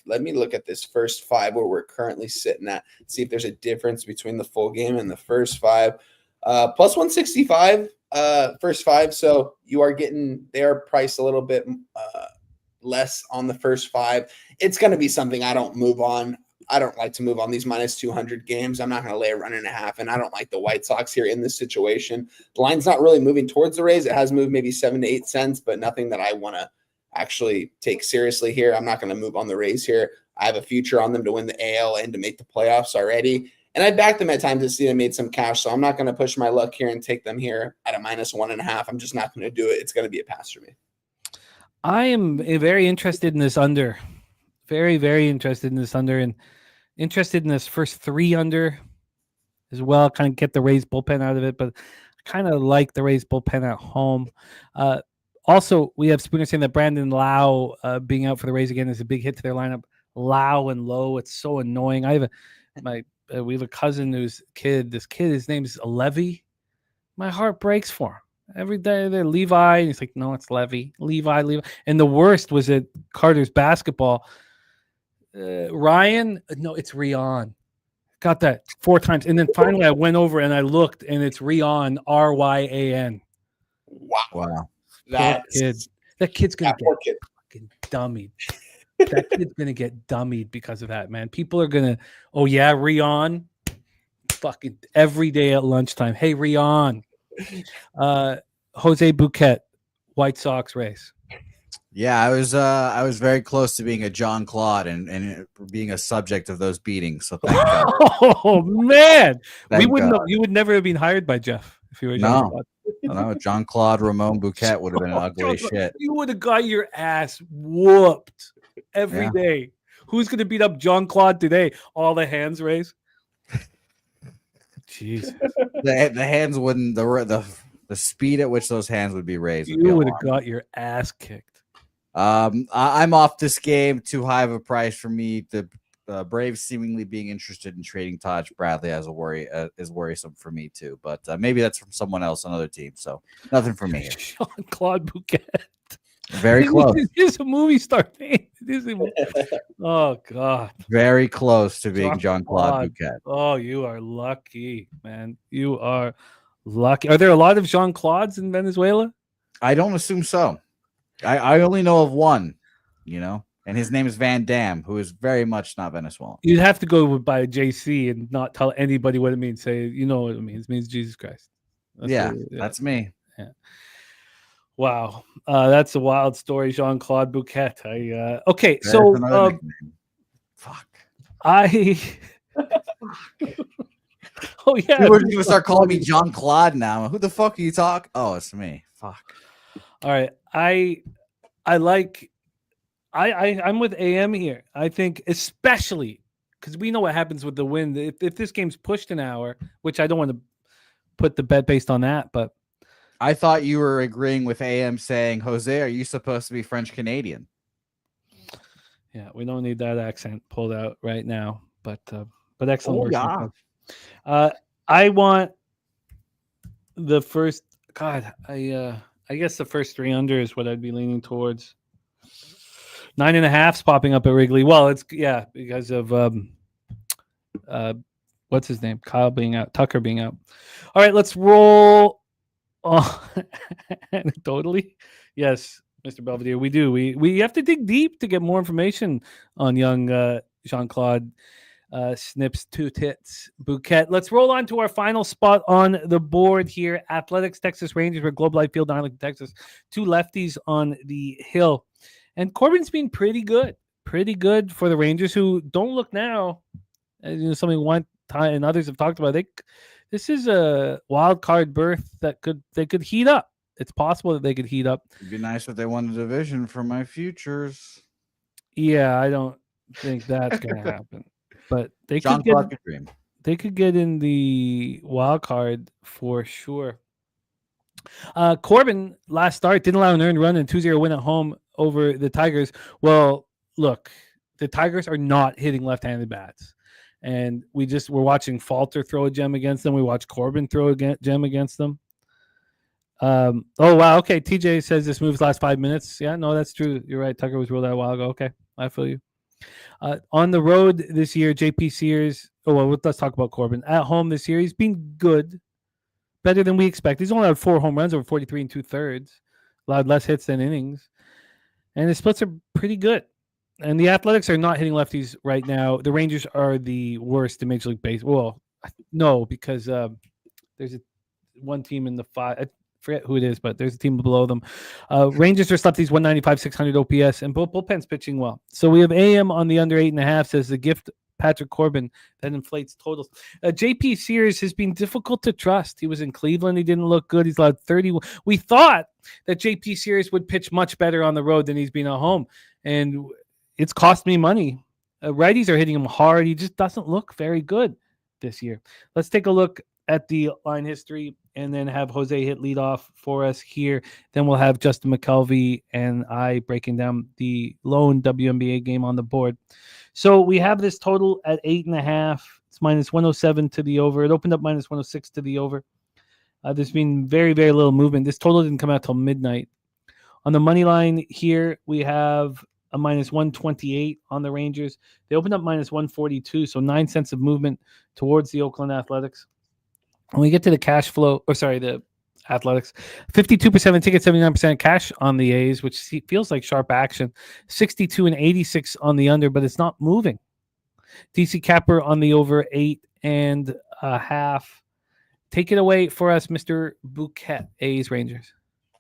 [SPEAKER 6] let me look at this first 5 where we're currently sitting at, see if there's a difference between the full game and the first 5. Plus 165, first 5. So they are priced a little bit less on the first 5. It's going to be something I don't move on. I don't like to move on these -200 games. I'm not going to lay a 1.5, and I don't like the White Sox here in this situation. The line's not really moving towards the Rays. It has moved maybe 7 to 8 cents, but nothing that I want to actually take seriously here. I'm not going to move on the Rays here. I have a future on them to win the AL and to make the playoffs already. And I backed them at times to see them made some cash, so I'm not going to push my luck here and take them here at a -1.5. I'm just not going to do it. It's going to be a pass for me.
[SPEAKER 3] I am very interested in this under. Very, very interested in this under, and interested in this first 3 under as well. Kind of get the Rays bullpen out of it, but I kind of like the Rays bullpen at home. Also, we have Spooner saying that Brandon Lau being out for the Rays again is a big hit to their lineup. Lau and Lowe, it's so annoying. We have a cousin who's kid. This kid, his name is Levy. My heart breaks for him. Every day they're Levi, and he's like, no, it's Levy. Levi. And the worst was at Carter's basketball. Ryan, no, it's Rion. Got that 4 times. And then finally I went over and I looked, and it's Rion, Ryan.
[SPEAKER 6] Wow.
[SPEAKER 3] That kid's going to get fucking dummied. That kid's going to get dummied because of that, man. People are going to, oh, yeah, Rion. Fucking every day at lunchtime. Hey, Rion. Jose Bouquet, White Sox, Rays.
[SPEAKER 4] Yeah, I was very close to being a John Claude and being a subject of those beatings. So thank God.
[SPEAKER 3] Oh man,
[SPEAKER 4] God.
[SPEAKER 3] You would never have been hired by Jeff if you were John Claude.
[SPEAKER 4] No, John Claude Ramon Bouquet would have been ugly as shit.
[SPEAKER 3] You would have got your ass whooped every day. Who's going to beat up John Claude today? All the hands raised. Jesus,
[SPEAKER 4] the hands wouldn't the speed at which those hands would be raised.
[SPEAKER 3] You would have got your ass kicked.
[SPEAKER 4] I'm off this game. Too high of a price for me. The Braves seemingly being interested in trading Taj Bradley is worrisome for me too. But maybe that's from someone else, another team. So nothing for me.
[SPEAKER 3] Jean-Claude Bouquet.
[SPEAKER 4] Very close.
[SPEAKER 3] It is a movie star name. Oh God.
[SPEAKER 4] Very close to being Jean-Claude Bouquet.
[SPEAKER 3] Oh, you are lucky, man. You are lucky. Are there a lot of Jean-Claudes in Venezuela?
[SPEAKER 4] I don't assume so. I only know of one, and his name is Van Dam, who is very much not Venezuelan.
[SPEAKER 3] You'd have to go by JC and not tell anybody what it means. Say, you know what it means. It means Jesus Christ.
[SPEAKER 4] That's me.
[SPEAKER 3] Yeah. Wow, that's a wild story, Jean-Claude Bouquet. Okay, so
[SPEAKER 4] fuck.
[SPEAKER 3] Oh yeah,
[SPEAKER 4] people are gonna start calling me Jean-Claude now. Who the fuck are you talking? Oh, it's me. Fuck.
[SPEAKER 3] All right, I'm with AM here. I think especially because we know what happens with the wind. If this game's pushed an hour, which I don't want to put the bet based on that, but
[SPEAKER 4] I thought you were agreeing with AM saying, Jose, are you supposed to be French Canadian?
[SPEAKER 3] Yeah, we don't need that accent pulled out right now. But excellent work.
[SPEAKER 4] Yeah.
[SPEAKER 3] I want the first. God, I guess the first 3 under is what I'd be leaning towards. 9.5's popping up at Wrigley. Well, it's because of what's his name? Kyle being out, Tucker being out. All right, let's roll. Totally. Yes, Mr. Belvedere, we do. We have to dig deep to get more information on young Jean-Claude Snips Two Tits Bouquet. Let's roll on to our final spot on the board here. Athletics, Texas Rangers, with Globe Life Field, Arlington, Texas. 2 lefties on the hill. And Corbin's been pretty good for the Rangers, who don't look now. Something one time and others have talked about. This is a wild card berth that they could heat up. It's possible that they could heat up.
[SPEAKER 4] It'd be nice if they won the division for my futures.
[SPEAKER 3] Yeah, I don't think that's going to happen. But they could get in the wild card for sure. Corbin last start didn't allow an earned run and 2-0 win at home over the Tigers. Well, look, the Tigers are not hitting left-handed bats. And we're watching Falter throw a gem against them. We watch Corbin throw a gem against them. Oh, wow. Okay. TJ says this moves last 5 minutes. Yeah, no, that's true. You're right. Tucker was ruled out a while ago. Okay. I feel you. On the road this year, JP Sears. Oh, well, let's talk about Corbin. At home this year, he's been good. Better than we expect. He's only allowed 4 home runs over 43 2/3. Allowed less hits than innings. And his splits are pretty good. And the Athletics are not hitting lefties right now. The Rangers are the worst in Major League Baseball. Well, no, because there's one team in the 5. I forget who it is, but there's a team below them. Rangers are lefties, 195, 600 OPS, and both bullpens pitching well. So we have AM on the under 8.5, says the gift Patrick Corbin that inflates totals. JP Sears has been difficult to trust. He was in Cleveland. He didn't look good. He's allowed 31. We thought that JP Sears would pitch much better on the road than he's been at home. And it's cost me money. Righties are hitting him hard. He just doesn't look very good this year. Let's take a look at the line history and then have Jose hit leadoff for us here. Then we'll have Justin Mcelvy and I breaking down the lone WNBA game on the board. So we have this total at 8.5. It's minus 107 to the over. It opened up minus 106 to the over. There's been very, very little movement. This total didn't come out till midnight. On the money line here, we have a minus 128 on the Rangers. They opened up minus 142, so 9 cents of movement towards the Oakland Athletics. When we get to the the Athletics, 52% of tickets, 79% cash on the A's, which feels like sharp action. 62 and 86 on the under, but it's not moving. DC Capper on the over 8.5. Take it away for us, Mr. Bouquet, A's Rangers.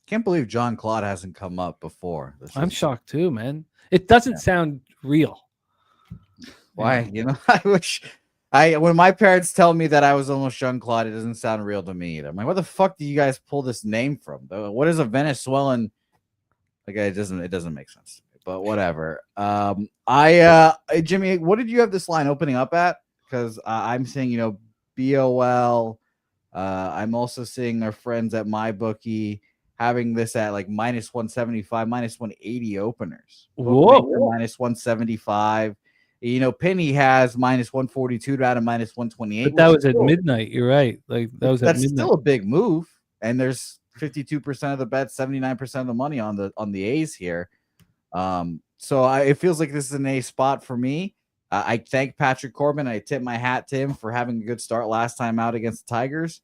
[SPEAKER 4] Can't believe Jean-Claude hasn't come up before.
[SPEAKER 3] I'm shocked too, man. It doesn't sound real.
[SPEAKER 4] Why? I wish when my parents tell me that I was almost Jean-Claude, it doesn't sound real to me either. I'm like, what the fuck do you guys pull this name from? What is a Venezuelan? Like, it doesn't make sense to me, but whatever. Jimmy, what did you have this line opening up at? Because I'm seeing, BOL. I'm also seeing our friends at MyBookie having this at like minus 175, minus 180 openers.
[SPEAKER 3] Whoa.
[SPEAKER 4] Minus 175. Penny has minus 142 down to minus 128.
[SPEAKER 3] But that was at midnight. You're right. Like that's
[SPEAKER 4] midnight. Still a big move. And there's 52% of the bets, 79% of the money on the A's here. So it feels like this is an A spot for me. I thank Patrick Corbin. I tip my hat to him for having a good start last time out against the Tigers.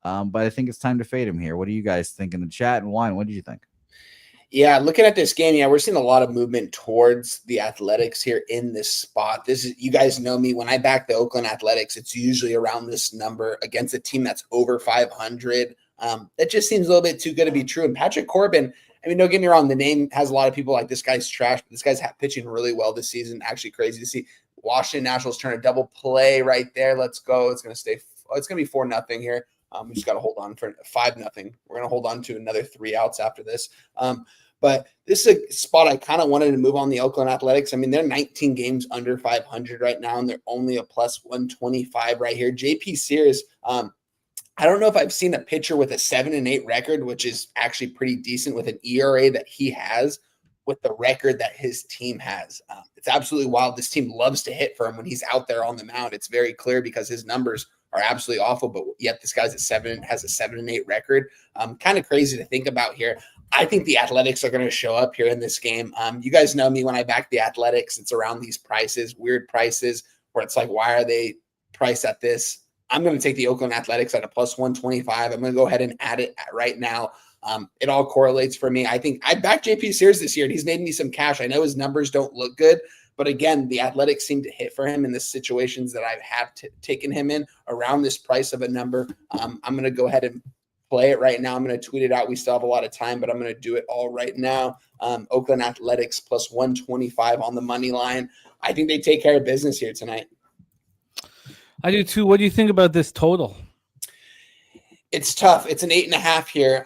[SPEAKER 4] But I think it's time to fade him here. What do you guys think in the chat? And Wine, what did you think?
[SPEAKER 6] Yeah, looking at this game, we're seeing a lot of movement towards the Athletics here in this spot. You guys know me. When I back the Oakland Athletics, it's usually around this number against a team that's over 500. That just seems a little bit too good to be true. And Patrick Corbin, I mean, don't get me wrong, the name has a lot of people like this guy's trash, but this guy's pitching really well this season. Actually crazy to see. Washington Nationals turn a double play right there. Let's go. It's going to be 4-0 here. We just got to hold on for 5-0. We're going to hold on to another 3 outs after this. But this is a spot I kind of wanted to move on the Oakland Athletics. I mean, they're 19 games under 500 right now, and they're only a plus 125 right here. JP Sears, I don't know if I've seen a pitcher with a 7-8 record, which is actually pretty decent with an ERA that he has, with the record that his team has. It's absolutely wild. This team loves to hit for him when he's out there on the mound. It's very clear because his numbers are absolutely awful, but yet this guy's has a 7-8 record. Kind of crazy to think about here. I think the Athletics are going to show up here in this game. You guys know me when I back the Athletics, it's around these prices, weird prices where it's like, why are they priced at this? I'm going to take the Oakland Athletics at a plus 125. I'm going to go ahead and add it right now. It all correlates for me. I think I backed JP Sears this year and he's made me some cash. I know his numbers don't look good, but again, the Athletics seem to hit for him in the situations that I have taken him in around this price of a number. I'm going to go ahead and play it right now. I'm going to tweet it out. We still have a lot of time, but I'm going to do it all right now. Oakland Athletics plus 125 on the money line. I think they take care of business here tonight.
[SPEAKER 3] I do too. What do you think about this total?
[SPEAKER 6] It's tough. It's an 8.5 here.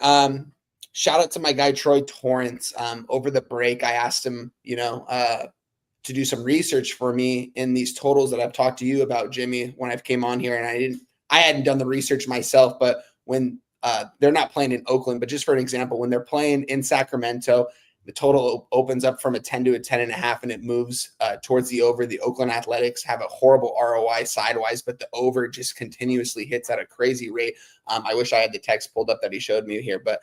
[SPEAKER 6] Shout out to my guy, Troy Torrance. Over the break, I asked him, to do some research for me in these totals that I've talked to you about, Jimmy, when I've came on here, and I hadn't done the research myself, but when they're not playing in Oakland, but just for an example, when they're playing in Sacramento, the total opens up from a 10 to a 10.5, and it moves towards the over. The Oakland Athletics have a horrible ROI sidewise, but the over just continuously hits at a crazy rate. I wish I had the text pulled up that he showed me here, but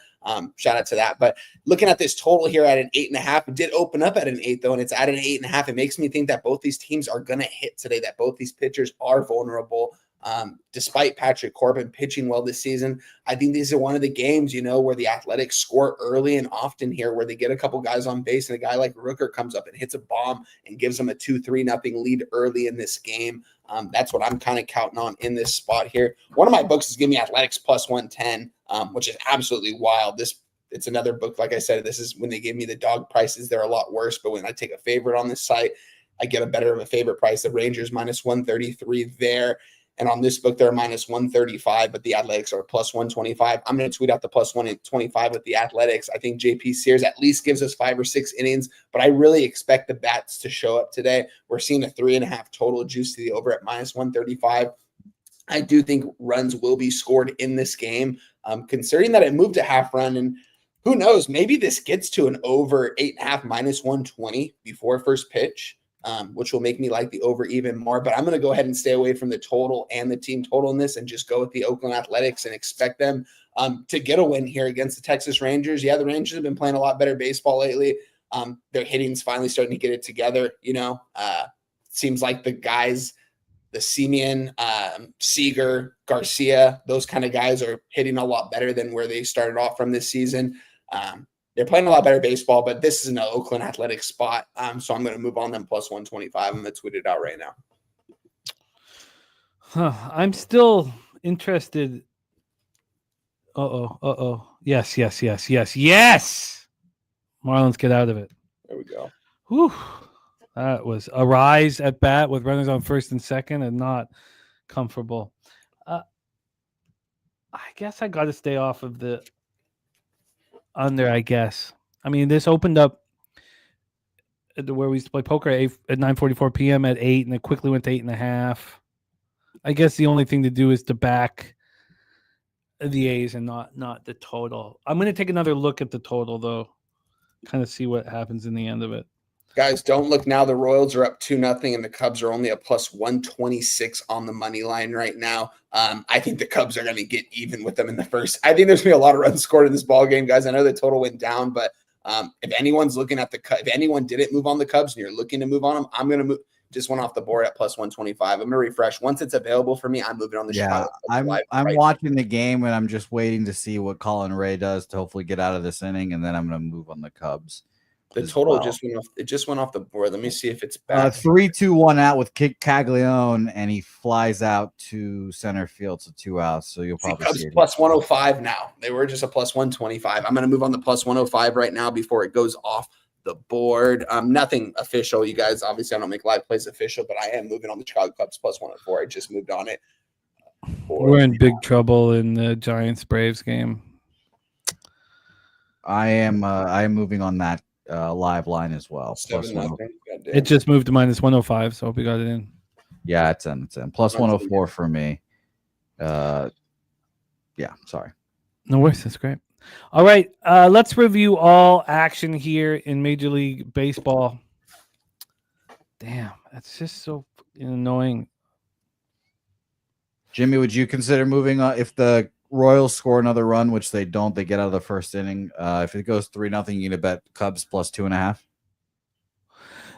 [SPEAKER 6] shout out to that. But looking at this total here at an 8.5, it did open up at an 8 though, and it's at an 8.5. It makes me think that both these teams are going to hit today, that both these pitchers are vulnerable. Despite Patrick Corbin pitching well this season, I think these are one of the games, where the Athletics score early and often here, where they get a couple guys on base and a guy like Rooker comes up and hits a bomb and gives them a 2-3-0 lead early in this game. That's what I'm kind of counting on in this spot here. One of my books is giving me Athletics plus 110, which is absolutely wild. It's another book. Like I said, this is when they give me the dog prices. They're a lot worse, but when I take a favorite on this site, I get a better of a favorite price. The Rangers minus 133 there. And on this book, they're minus 135, but the Athletics are plus 125. I'm going to tweet out the plus 125 with the Athletics. I think JP Sears at least gives us 5 or 6 innings, but I really expect the bats to show up today. We're seeing a 3.5 total juice to the over at minus 135. I do think runs will be scored in this game, considering that it moved to half run. And who knows, maybe this gets to an over 8.5 minus 120 before first pitch. Which will make me like the over even more. But I'm going to go ahead and stay away from the total and the team total in this and just go with the Oakland Athletics and expect them to get a win here against the Texas Rangers. Yeah, the Rangers have been playing a lot better baseball lately. Their hitting's finally starting to get it together. Seems like the guys, the Semien, Seager, Garcia, those kind of guys are hitting a lot better than where they started off from this season. They're playing a lot better baseball, but this is an Oakland Athletics spot. So I'm going to move on them plus 125. I'm going to tweet it out right now.
[SPEAKER 3] I'm still interested. Yes. Marlins, get out of it.
[SPEAKER 6] There we go.
[SPEAKER 3] Whew. That was a rise at bat with runners on first and second and not comfortable. I guess I got to stay off of the under, I guess. I mean, this opened up where we used to play poker at 9:44 p.m. at 8, and it quickly went to 8.5. I guess the only thing to do is to back the A's and not the total. I'm going to take another look at the total, though, kind of see what happens in the end of it.
[SPEAKER 6] Guys, don't look now. The Royals are up 2-0, and the Cubs are only a plus 126 on the money line right now. I think the Cubs are going to get even with them in the first. I think there's going to be a lot of runs scored in this ball game, guys. I know the total went down, but if anyone's looking at if anyone didn't move on the Cubs and you're looking to move on them, I'm going to move. Just went off the board at plus 125. I'm going to refresh. Once it's available for me, I'm moving on the Chicago.
[SPEAKER 4] I'm watching the game, and I'm just waiting to see what Colin Ray does to hopefully get out of this inning, and then I'm going to move on the Cubs.
[SPEAKER 6] The total just went off. It just went off the board. Let me see if it's back.
[SPEAKER 4] 3-2-1 out with Caglione, and he flies out to center field, so 2 outs. So you'll probably see it
[SPEAKER 6] plus 105 now. They were just a plus 125. I'm going to move on the plus 105 right now before it goes off the board. Nothing official, you guys. Obviously, I don't make live plays official, but I am moving on the Chicago Cubs plus 104. I just moved on it.
[SPEAKER 3] We're in big trouble in the Giants Braves game.
[SPEAKER 4] I am moving on that live line as well.
[SPEAKER 3] It just moved to minus 105, so I hope you got it in.
[SPEAKER 4] Yeah, it's in. Plus 104 for me. Yeah, sorry.
[SPEAKER 3] No worries. That's great. All right. Let's review all action here in Major League Baseball. Damn, that's just so annoying.
[SPEAKER 4] Jimmy, would you consider moving on if the Royals score another run, which they don't? They get out of the first inning. If it goes 3-0, you gonna bet Cubs plus 2.5.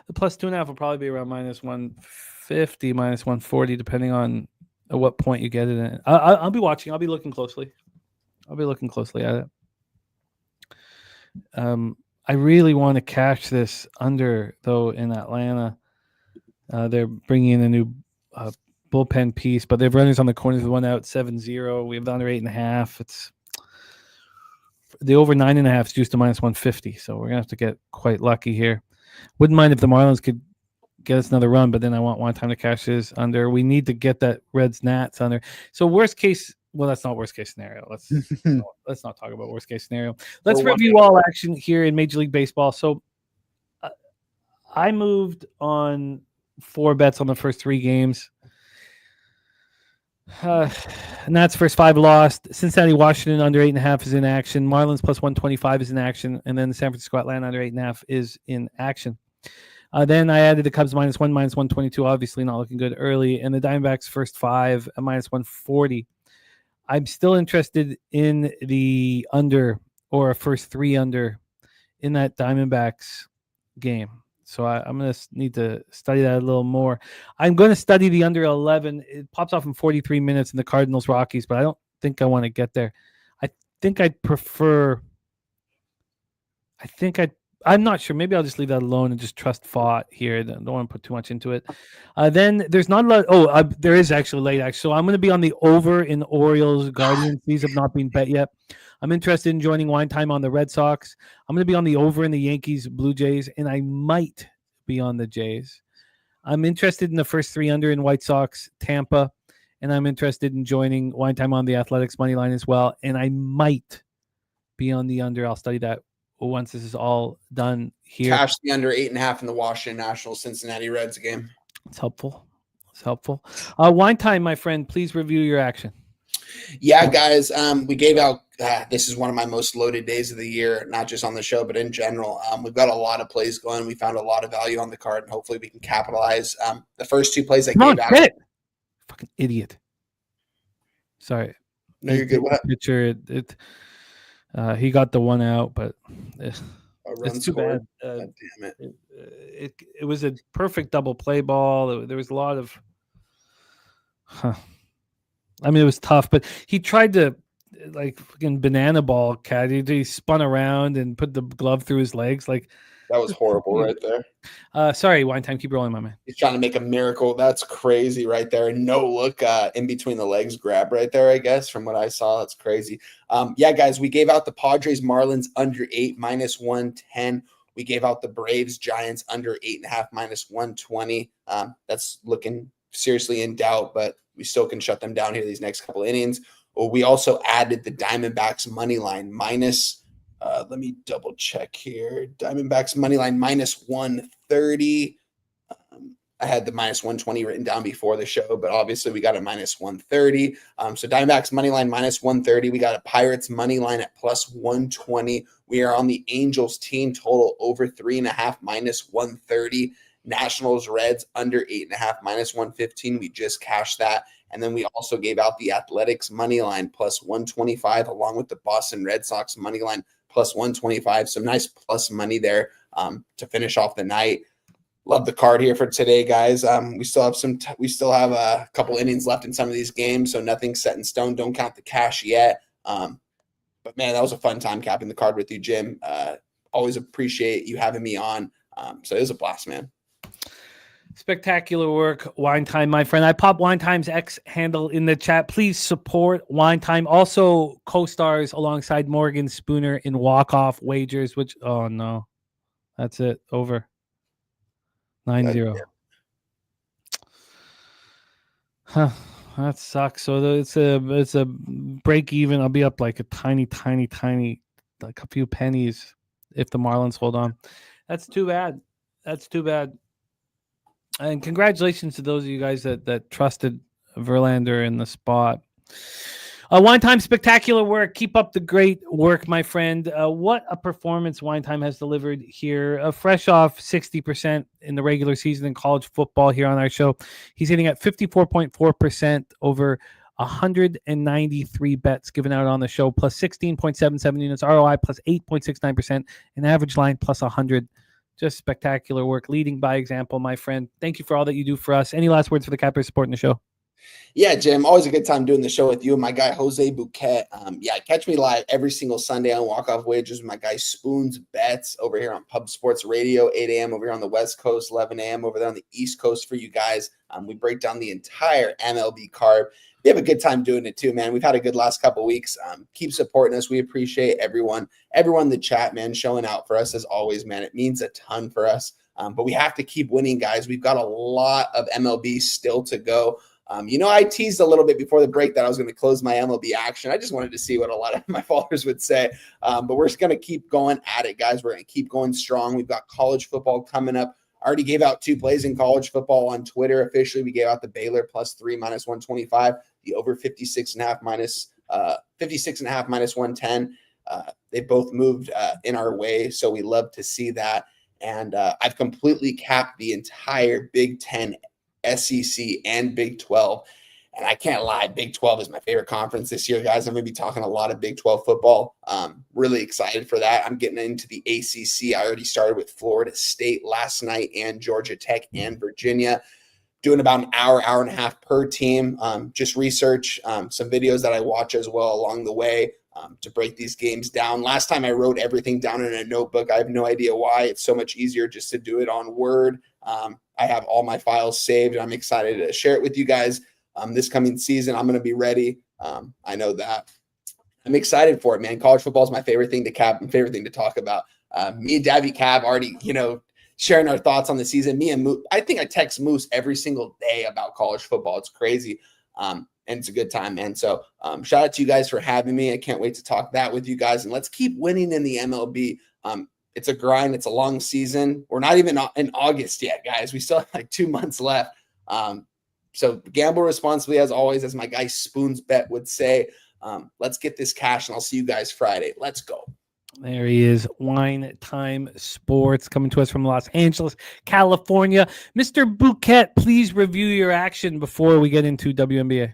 [SPEAKER 3] The plus 2.5 will probably be around minus 150, minus 140, depending on at what point you get it in. I'll be watching. I'll be looking closely. At it. I really want to cash this under though in Atlanta. They're bringing in a new bullpen piece, but they have runners on the corners with 1 out, 7-0. We have the under 8.5. It's the over 9.5 is juiced to minus 150. So we're gonna have to get quite lucky here. Wouldn't mind if the Marlins could get us another run, but then I want one time to cash this under. We need to get that Reds Nats under. So worst case, well, that's not worst case scenario. Let's not talk about worst case scenario. Let's review all action here in Major League Baseball. So I moved on 4 bets on the first 3 games. Nats first 5 lost. Cincinnati, Washington under 8.5 is in action. Marlins plus 125 is in action, and then the San Francisco Atlanta under 8.5 is in action. Then I added the Cubs minus 122. Obviously not looking good early, and the Diamondbacks first 5 at minus 140. I'm still interested in the under or a first 3 under in that Diamondbacks game. So I'm going to need to study that a little more. I'm going to study the under 11. It pops off in 43 minutes in the Cardinals Rockies, but I don't think I want to get there. I'm not sure. Maybe I'll just leave that alone and just trust Fought here. I don't want to put too much into it. Then there's not a lot. There is actually late action. So I'm going to be on the over in Orioles Guardians. These have not been bet yet. I'm interested in joining Wine Time on the Red Sox. I'm going to be on the over in the Yankees Blue Jays, and I might be on the Jays. I'm interested in the first 3 under in White Sox Tampa, and I'm interested in joining Wine Time on the Athletics money line as well, and I might be on the under. I'll study that once this is all done here.
[SPEAKER 6] Cash the under 8.5 in the Washington Nationals Cincinnati Reds game.
[SPEAKER 3] It's helpful. Wine Time, my friend, please review your action.
[SPEAKER 6] Yeah, guys, we gave out this is one of my most loaded days of the year, not just on the show, but in general. We've got a lot of plays going. We found a lot of value on the card, and hopefully we can capitalize. The first 2 plays I gave out.
[SPEAKER 3] Get it. Fucking idiot. Sorry.
[SPEAKER 6] No, you're good. What?
[SPEAKER 3] Picture it. He got the 1 out, but it's too bad.
[SPEAKER 6] God damn
[SPEAKER 3] it. It was a perfect double play ball. There was a lot of I mean, it was tough, but he tried to like fucking banana ball cat. He spun around and put the glove through his legs. Like
[SPEAKER 6] that was horrible right there.
[SPEAKER 3] Sorry, Wine Time. Keep rolling, my man.
[SPEAKER 6] He's trying to make a miracle. That's crazy right there. No look in between the legs grab right there, I guess, from what I saw. That's crazy. Yeah, guys, we gave out the Padres Marlins under 8 minus 110. We gave out the Braves Giants under 8.5 minus 120. That's looking seriously in doubt, but we still can shut them down here these next couple innings. We also added the Diamondbacks money line minus, let me double check here. Diamondbacks money line minus 130. I had the minus 120 written down before the show, but obviously we got a minus 130. So Diamondbacks money line minus 130. We got a Pirates money line at plus 120. We are on the Angels team total over 3.5 minus 130. Nationals Reds under 8.5 minus 115. We just cashed that. And then we also gave out the Athletics money line plus 125 along with the Boston Red Sox money line plus 125. Some nice plus money there to finish off the night. Love the card here for today, guys. We still have a couple innings left in some of these games, so nothing's set in stone. Don't count the cash yet. But man, that was a fun time capping the card with you, Jim. Always appreciate you having me on. So it was a blast, man.
[SPEAKER 3] Spectacular work, Wine Time, my friend. I pop Wine Time's X handle in the chat. Please support Wine Time. Also co-stars alongside Morgan Spooner in walk-off wagers, which, oh no, that's it. Over. 9-0. Huh. That sucks. So it's a break even. I'll be up like a tiny, like a few pennies if the Marlins hold on. That's too bad. And congratulations to those of you guys that trusted Verlander in the spot. Wine Time, spectacular work. Keep up the great work, my friend. What a performance Wine Time has delivered here. Fresh off 60% in the regular season in college football here on our show. He's hitting at 54.4% over 193 bets given out on the show, plus 16.77 units, ROI plus 8.69%, and average line plus 100. Just spectacular work, leading by example, my friend. Thank you for all that you do for us. Any last words for the Cappers supporting the show?
[SPEAKER 6] Yeah, Jim, always a good time doing the show with you and my guy, Jose Bouquet. Catch me live every single Sunday on Walk-Off Wagers with my guy Spoons Bets over here on Pub Sports Radio, 8 a.m. over here on the West Coast, 11 a.m. over there on the East Coast for you guys. We break down the entire MLB card. We have a good time doing it too, man. We've had a good last couple of weeks. Keep supporting us. We appreciate everyone in the chat, man, showing out for us as always, man. It means a ton for us. But we have to keep winning, guys. We've got a lot of MLB still to go. I teased a little bit before the break that I was going to close my MLB action. I just wanted to see what a lot of my followers would say. But we're just going to keep going at it, guys. We're going to keep going strong. We've got college football coming up. I already gave out 2 plays in college football on Twitter. Officially, we gave out the Baylor plus 3 minus 125, the over 56.5 minus 110. They both moved in our way, so we love to see that. And I've completely capped the entire Big Ten, SEC, and Big 12. And I can't lie, Big 12 is my favorite conference this year, guys. I'm going to be talking a lot of Big 12 football. Really excited for that. I'm getting into the ACC. I already started with Florida State last night and Georgia Tech and Virginia. Doing about an hour and a half per team. Just research, some videos that I watch as well along the way to break these games down. Last time I wrote everything down in a notebook. I have no idea why. It's so much easier just to do it on Word. I have all my files saved, and I'm excited to share it with you guys this coming season. I'm going to be ready. I know that. I'm excited for it, man. College football is my favorite thing to cap and favorite thing to talk about. Me and Davy Cab already, sharing our thoughts on the season. Me and Moose, I think I text Moose every single day about college football. It's crazy. And it's a good time, man. So shout out to you guys for having me. I can't wait to talk that with you guys. And let's keep winning in the MLB. It's a grind. It's a long season. We're not even in August yet, guys. We still have like 2 months left. So gamble responsibly, as always, as my guy Spoons Bet would say. Let's get this cash, and I'll see you guys Friday. Let's go.
[SPEAKER 3] There he is, Wine Time Sports, coming to us from Los Angeles, California. Mr. Bouquet, please review your action before we get into WNBA.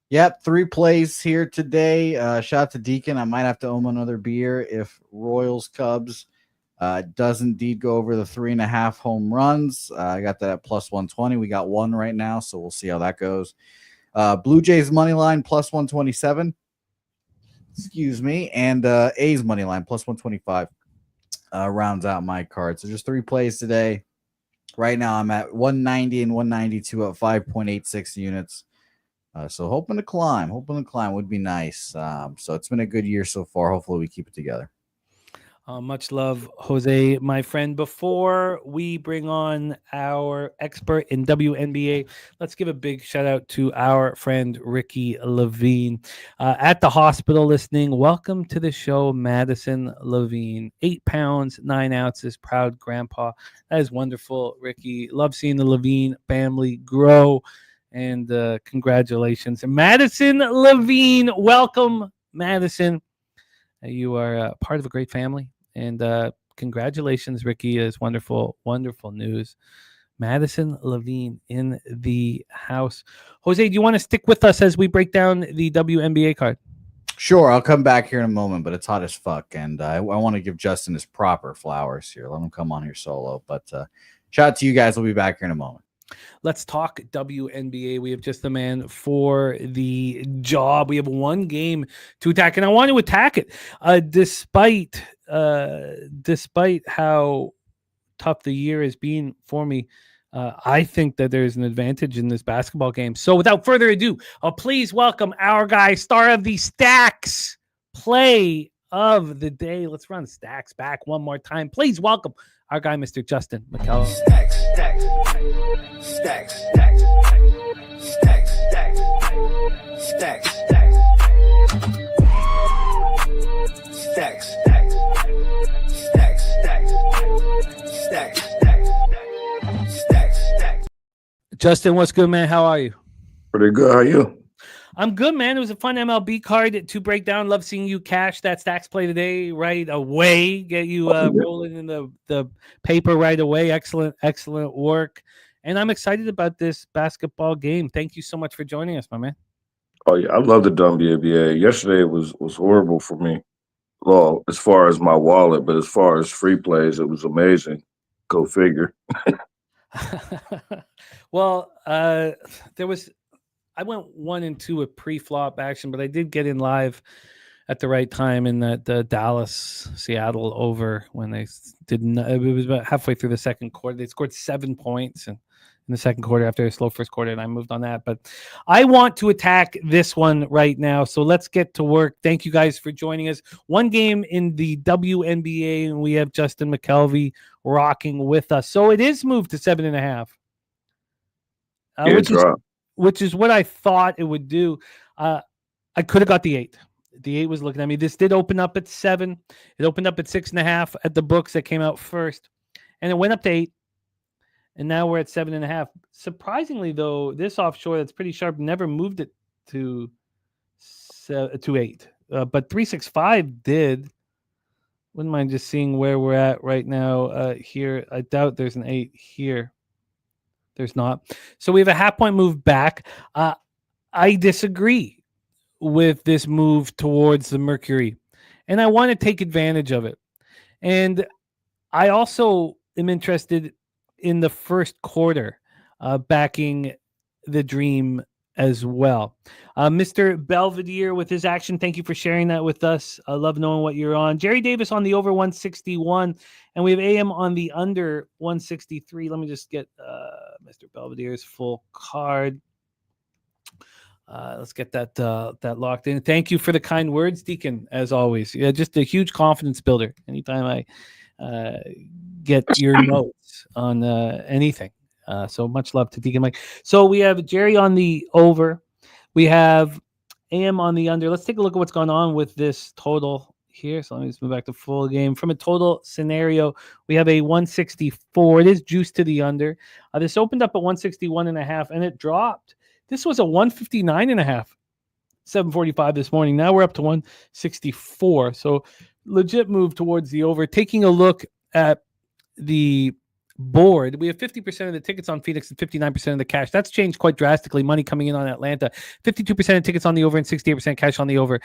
[SPEAKER 4] Yep, 3 plays here today. Shout out to Deacon. I might have to own another beer if Royals Cubs does indeed go over the 3.5 home runs. I got that at plus 120. We got 1 right now, so we'll see how that goes. Blue Jays money line plus 127. Excuse me, and A's money line plus 125 rounds out my card. So just 3 plays today. Right now I'm at 190 and 192 at 5.86 units. So hoping to climb would be nice. So it's been a good year so far. Hopefully we keep it together.
[SPEAKER 3] Much love, Jose, my friend. Before we bring on our expert in WNBA, let's give a big shout out to our friend Ricky Levine at the hospital listening. Welcome to the show, Madison Levine. 8 pounds, 9 ounces, proud grandpa. That is wonderful, Ricky. Love seeing the Levine family grow. And congratulations, Madison Levine. Welcome, Madison. You are part of a great family. And congratulations, Ricky. Is wonderful, wonderful news. Madison Levine in the house. Jose, do you want to stick with us as we break down the WNBA card?
[SPEAKER 4] Sure, I'll come back here in a moment, but it's hot as fuck, and I want to give Justin his proper flowers here. Let him come on here solo, but shout out to you guys. We'll be back here in a moment.
[SPEAKER 3] Let's talk WNBA. We have just the man for the job. We have one game to attack, and I want to attack it despite how tough the year has been for me. I think that there's an advantage in this basketball game. So without further ado, please welcome our guy, star of the Stacks play of the day. Let's run Stacks back one more time. Please welcome our guy, Mr. Justin Mcelvy.
[SPEAKER 7] Stacks, stacks, stacks, stacks, stacks, stacks, stacks, stacks, stacks, stacks, stacks, stacks.
[SPEAKER 3] Justin, what's good, man? How are you?
[SPEAKER 8] Pretty good. How are you?
[SPEAKER 3] I'm good, man. It was a fun MLB card to break down. Love seeing you cash that Stacks play today right away. Get you rolling in the paper right away. Excellent, excellent work. And I'm excited about this basketball game. Thank you so much for joining us, my man.
[SPEAKER 8] Oh yeah, I love the WNBA. Yesterday was horrible for me. Well, as far as my wallet, but as far as free plays, it was amazing. Go figure.
[SPEAKER 3] Well, I went 1 and 2 with pre-flop action, but I did get in live at the right time in that Dallas Seattle over when they didn't. It was about halfway through the second quarter. They scored 7 points in the second quarter after a slow first quarter, and I moved on that. But I want to attack this one right now, so let's get to work. Thank you guys for joining us. One game in the WNBA, and we have Justin Mcelvy rocking with us. So it is moved to 7.5. Which is what I thought it would do. I could have got the 8. The 8 was looking at me. This did open up at 7. It opened up at 6.5 at the books that came out first. And it went up to 8. And now we're at 7.5. Surprisingly, though, this offshore that's pretty sharp never moved it to 8. But 365 did. Wouldn't mind just seeing where we're at right now here. I doubt there's an 8 here. There's not. So we have a half-point move back. I disagree with this move towards the Mercury, and I want to take advantage of it. And I also am interested in the first quarter backing the Dream as well. Mr. Belvedere with his action. Thank you for sharing that with us. I love knowing what you're on. Jerry Davis on the over 161, and we have AM on the under 163. Let me just get Mr. Belvedere's full card. Let's get that locked in. Thank you for the kind words, Deacon, as always. Yeah, just a huge confidence builder. Anytime I get your notes on anything. So much love to Deacon Mike. So we have Jerry on the over. We have AM on the under. Let's take a look at what's going on with this total here. So let me just move back to full game. From a total scenario, we have a 164. It is juiced to the under. This opened up at 161.5 and it dropped. This was a 159.5. 7:45 this morning. Now we're up to 164. So legit move towards the over. Taking a look at the board, we have 50% of the tickets on Phoenix and 59% of the cash. That's changed quite drastically. Money coming in on Atlanta. 52% of tickets on the over and 68% cash on the over.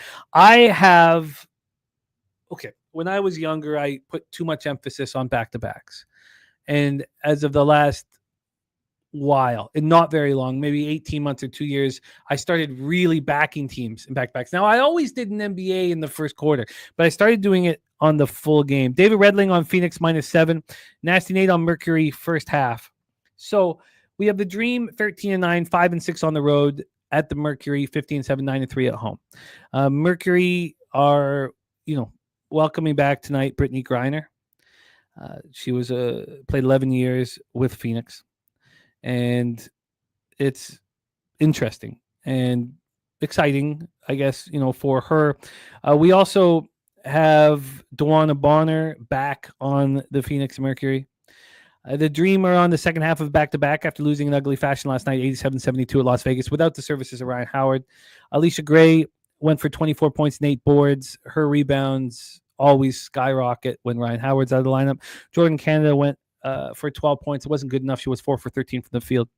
[SPEAKER 3] When I was younger, I put too much emphasis on back-to-backs. And as of the last while, and not very long, maybe 18 months or 2 years, I started really backing teams in back-to-backs. Now, I always did an NBA in the first quarter, but I started doing it on the full game. David Redling on Phoenix -7. Nasty Nate on Mercury first half. So we have the Dream 13-9, 5-6 on the road at the Mercury, 15-7, 9-3 at home. Mercury are, welcoming back tonight Brittany Griner. She was played 11 years with Phoenix, and it's interesting and exciting, I guess, for her. We also have Dewana Bonner back on the Phoenix Mercury. The Dream are on the second half of back-to-back after losing in ugly fashion last night, 87-72 at Las Vegas, without the services of Ryan Howard. Alicia Gray went for 24 points and 8 boards. Her rebounds always skyrocket when Ryan Howard's out of the lineup. Jordan Canada went for 12 points. It wasn't good enough. She was 4 for 13 from the field.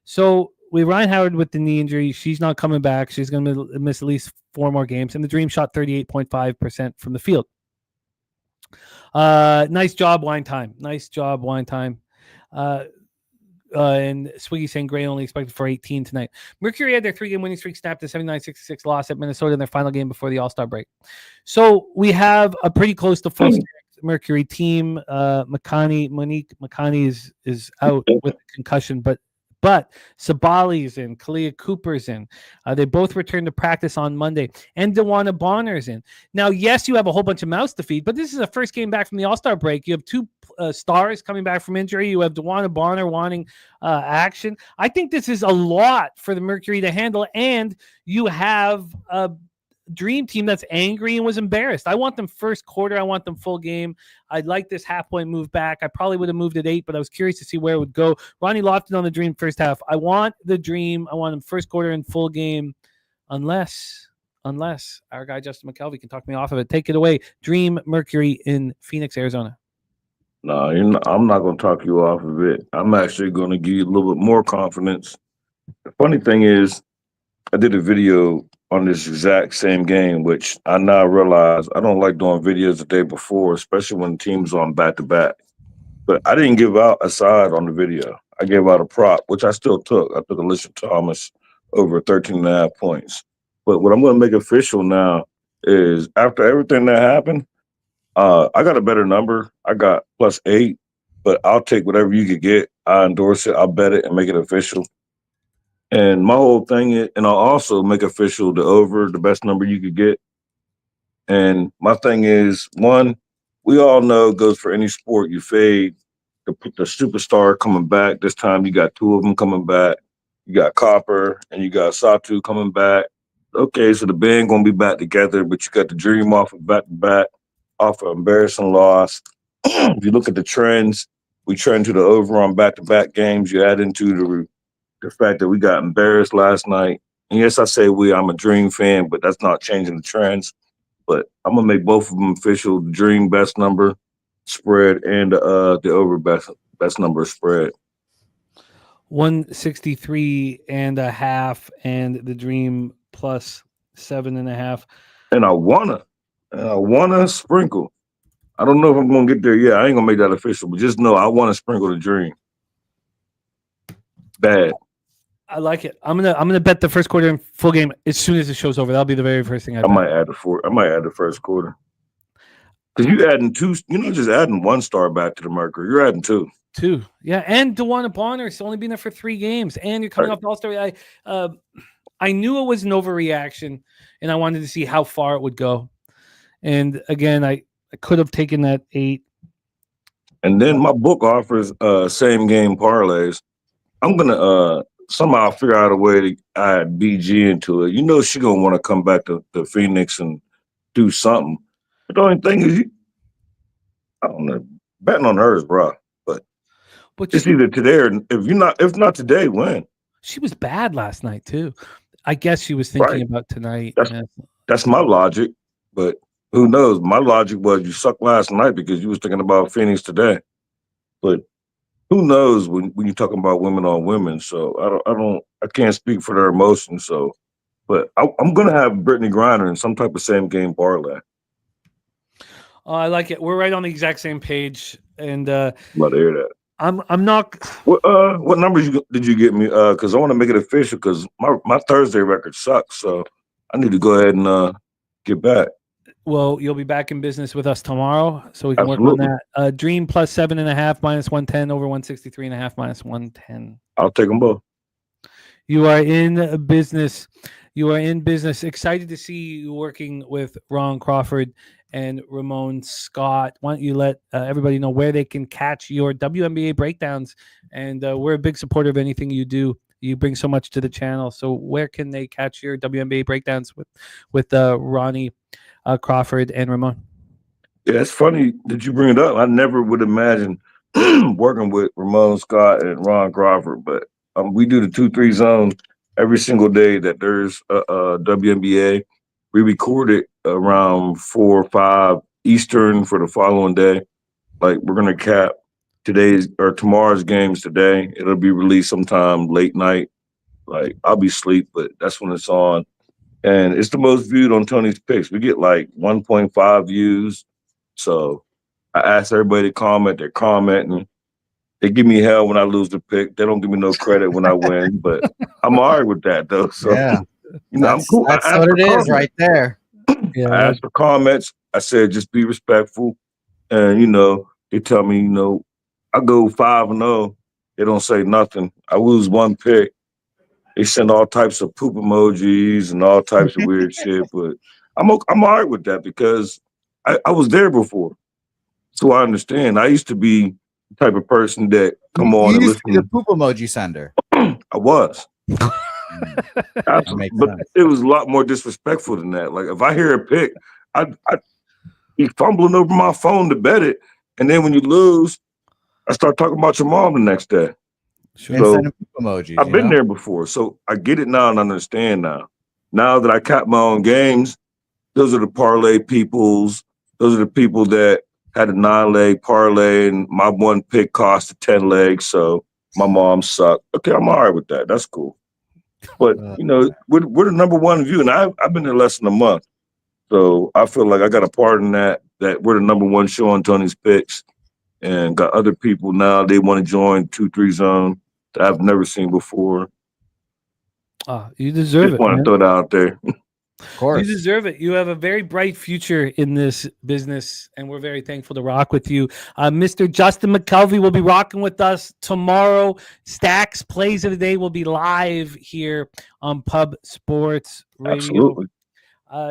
[SPEAKER 3] So with Ryan Howard with the knee injury, she's not coming back. She's going to miss at least 4 more games. And the Dream shot 38.5% from the field. Nice job, Wine Time. Nice job, Wine Time. And Swiggy saying Gray only expected for 18 tonight. Mercury had their 3-game winning streak snapped, a 79-66 loss at Minnesota in their final game before the All-Star break. So we have a pretty close to full Mercury team. Monique McConney is out with a concussion, but Sabali's in, Kalia Cooper's in. They both returned to practice on Monday, and Dewana Bonner's in. Now, yes, you have a whole bunch of mouths to feed, but this is a first game back from the All-Star break. You have 2 stars coming back from injury. You have Dewana Bonner wanting action. I think this is a lot for the Mercury to handle, and you have a Dream team that's angry and was embarrassed. I want them first quarter. I want them full game. I'd like this half-point move back. I probably would have moved at 8, but I was curious to see where it would go. Ronnie Lofton on the Dream first half. I want the Dream. I want them first quarter and full game, unless our guy Justin Mcelvy can talk me off of it. Take it away. Dream Mercury in Phoenix, Arizona.
[SPEAKER 8] No, I'm not going to talk you off of it. I'm actually going to give you a little bit more confidence. The funny thing is, I did a video on this exact same game, which I now realize I don't like doing videos the day before, especially when the team's on back-to-back. But I didn't give out a side on the video. I gave out a prop, which I still took. I took Alicia Thomas over 13.5 points. But what I'm going to make official now is after everything that happened, I got a better number. I got +8, but I'll take whatever you could get. I endorse it. I'll bet it and make it official. And my whole thing is, and I'll also make official the over, the best number you could get. And my thing is, one, we all know it goes for any sport. You fade the superstar coming back. This time you got 2 of them coming back. You got Copper and you got Satu coming back. Okay, so the band going to be back together, but you got the Dream off of back-to-back, off of embarrassing loss. If you look at the trends, we trend to the over on back-to-back games. You add into the fact that we got embarrassed last night. And yes, I say I'm a Dream fan, but that's not changing the trends. But I'm going to make both of them official, the Dream best number spread and the over best number spread.
[SPEAKER 3] 163.5 and the Dream +7.5.
[SPEAKER 8] And I wanna sprinkle. I don't know if I'm going to get there yet. I ain't going to make that official, but just know I want to sprinkle the Dream. Bad.
[SPEAKER 3] I like it. I'm gonna bet the first quarter and full game as soon as the show's over. That'll be the very first thing I
[SPEAKER 8] might add the first quarter. Because you adding 2, you're not just adding 1 star back to the Mercury. You're adding 2.
[SPEAKER 3] 2. Yeah, and Dewana Bonner's only been there for 3 games, and you're coming off the All-Star. I knew it was an overreaction, and I wanted to see how far it would go. And again, I could have taken that 8.
[SPEAKER 8] And then my book offers same game parlays. I'm gonna somehow figure out a way to add BG into it. You know she's gonna want to come back to Phoenix and do something. But the only thing is, I don't know, betting on her is rough. But it's either today or if not today, when?
[SPEAKER 3] She was bad last night too. I guess she was thinking about tonight.
[SPEAKER 8] That's my logic, but who knows? My logic was you sucked last night because you was thinking about Phoenix today. But who knows when you're talking about women on women? So I can't speak for their emotions. So, but I'm gonna have Brittany Griner in some type of same game parlay.
[SPEAKER 3] Oh, I like it. We're right on the exact same page, and
[SPEAKER 8] love to hear that.
[SPEAKER 3] I'm not.
[SPEAKER 8] What numbers did you get me? Because I want to make it official. Because my Thursday record sucks, so I need to go ahead and get back.
[SPEAKER 3] Well, you'll be back in business with us tomorrow, so we can work on that. Dream +7.5 -110 over 163.5 -110.
[SPEAKER 8] I'll take them both.
[SPEAKER 3] You are in business. Excited to see you working with Ron Crawford and Ramon Scott. Why don't you let everybody know where they can catch your WNBA breakdowns? And we're a big supporter of anything you do. You bring so much to the channel. So where can they catch your WNBA breakdowns with Ronnie Crawford and Ramon?
[SPEAKER 8] Yeah, it's funny that you bring it up. I never would imagine working with Ramon Scott and Ron Crawford, but we do the 2-3 zone every single day that there's a WNBA. We record it around 4 or 5 Eastern for the following day. Like we're gonna cap today's or tomorrow's games today. It'll be released sometime late night. Like I'll be asleep, but that's when it's on. And it's the most viewed on Tony's Picks. We get like 1.5 views. So I ask everybody to comment. They're commenting. They give me hell when I lose the pick. They don't give me no credit when I win, but I'm all right with that though. So
[SPEAKER 4] Yeah.
[SPEAKER 8] I'm cool.
[SPEAKER 4] That's what it is right there.
[SPEAKER 3] Yeah,
[SPEAKER 8] I asked for comments. I said just be respectful. And they tell me, I go 5-0. They don't say nothing. I lose one pick. They send all types of poop emojis and all types of weird shit. But I'm all right with that because I was there before. So I understand. I used to be the type of person that come on and
[SPEAKER 4] used to be
[SPEAKER 8] listen.
[SPEAKER 4] the poop emoji sender.
[SPEAKER 8] I was.
[SPEAKER 4] That makes
[SPEAKER 8] But
[SPEAKER 4] sense.
[SPEAKER 8] it was a lot more disrespectful than that. Like if I hear a pick, I'd be fumbling over my phone to bet it. And then when you lose, I start talking about your mom the next day.
[SPEAKER 4] And
[SPEAKER 8] So
[SPEAKER 4] sending poop emojis.
[SPEAKER 8] I've been there before. So I get it now and understand now. Now that I cap my own games, those are the parlay peoples. Those are the people that had a 9-leg parlay and my one pick cost 10 legs. So my mom sucked. Okay, I'm all right with that. That's cool. But, we're the number one view. And I've been there less than a month. So I feel like I got a part in that we're the number one show on Tony's Picks. And got other people now, they want to join 2-3 zone that I've never seen before.
[SPEAKER 3] You deserve
[SPEAKER 8] Just
[SPEAKER 3] it.
[SPEAKER 8] want to throw that out there.
[SPEAKER 4] Of course.
[SPEAKER 3] You deserve it. You have a very bright future in this business, and we're very thankful to rock with you. Mr. Justin Mcelvy will be rocking with us tomorrow. Stacks Plays of the Day will be live here on Pub Sports Radio.
[SPEAKER 8] Absolutely.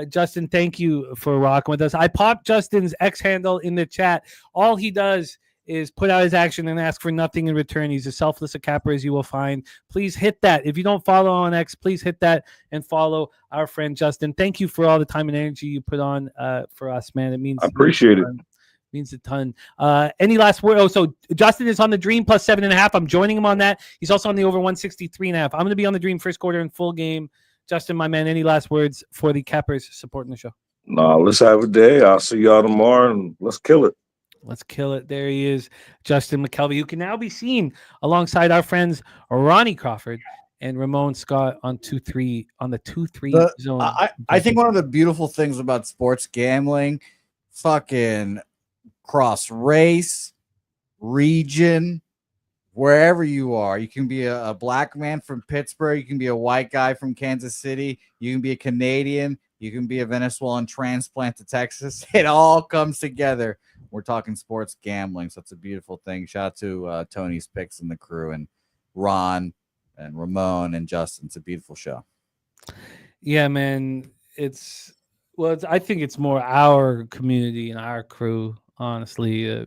[SPEAKER 3] Justin, thank you for rocking with us. I popped Justin's X handle in the chat. All he does is put out his action and ask for nothing in return. He's as selfless a capper as you will find. Please hit that. If you don't follow on X, please hit that and follow our friend Justin. Thank you for all the time and energy you put on for us, man. It means
[SPEAKER 8] I appreciate it.
[SPEAKER 3] Means a ton. Any last word? Oh, so Justin is on the Dream plus 7.5. I'm joining him on that. He's also on the over 163.5. I'm going to be on the Dream first quarter and full game. Justin, my man, any last words for the cappers supporting the show?
[SPEAKER 8] No, let's have a day. I'll see y'all tomorrow and let's kill it.
[SPEAKER 3] Let's kill it. There he is, Justin Mcelvy, who can now be seen alongside our friends Ronnie Crawford and Ramon Scott on the 2-3 zone.
[SPEAKER 4] I think one of the beautiful things about sports gambling, fucking cross race, region, wherever you are. You can be a black man from Pittsburgh. You can be a white guy from Kansas City. You can be a Canadian. You can be a Venezuelan transplant to Texas. It all comes together. We're talking sports gambling, so it's a beautiful thing. Shout out to Tony's Picks and the crew, and Ron and Ramon and Justin. It's a beautiful show. Yeah, man. I think it's more our community and our crew, honestly.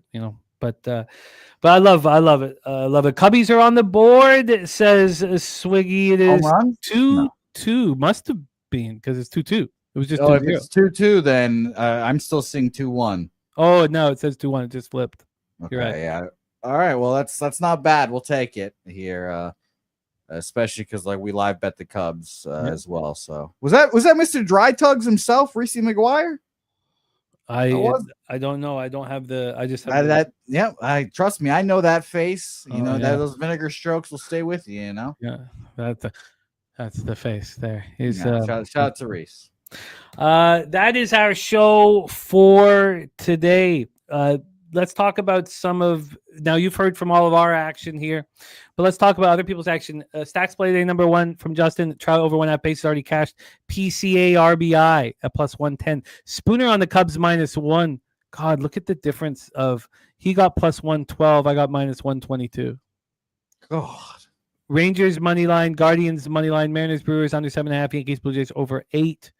[SPEAKER 4] But I love it. Love it. Cubbies are on the board. It says Swiggy. It is 2-2. Must have been because it's 2-2. It was just 2-0. If it's 2-2, then I'm still seeing 2-1.
[SPEAKER 3] Oh no, it says 2-1. It just flipped.
[SPEAKER 4] Okay,
[SPEAKER 3] You're right.
[SPEAKER 4] Yeah. All right. Well, that's not bad. We'll take it here, especially because we live bet the Cubs as well. So was that Mr. Dry Tugs himself, Reese McGuire?
[SPEAKER 3] I don't know. I don't have the. I just have
[SPEAKER 4] that. Yeah. I trust me. I know that face. That those vinegar strokes will stay with you.
[SPEAKER 3] Yeah. That's the face there. He's
[SPEAKER 4] shout out to Reese.
[SPEAKER 3] That is our show for today. Let's talk about now you've heard from all of our action here, but let's talk about other people's action. Stacks Play Day number 1 from Justin. Trout over 1.5 bases already cashed. PCA RBI at plus 110. Spooner on the Cubs -1. God, look at the difference of he got plus 112. I got minus 122.
[SPEAKER 4] God.
[SPEAKER 3] Rangers money line, Guardians money line, Mariners Brewers under 7.5, Yankees Blue Jays over 8.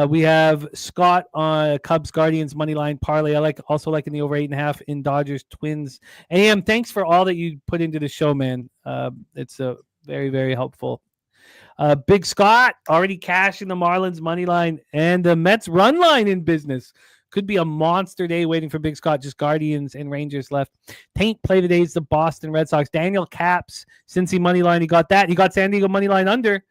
[SPEAKER 3] We have Scott on Cubs Guardians money line parlay. I also liking the over 8.5 in Dodgers Twins. AM, thanks for all that you put into the show, man. It's very, very helpful. Big Scott already cashing the Marlins money line and the Mets run line in business. Could be a monster day waiting for Big Scott. Just Guardians and Rangers left. Taint play today is the Boston Red Sox. Daniel Caps, Cincy money line. He got that. He got San Diego money line under.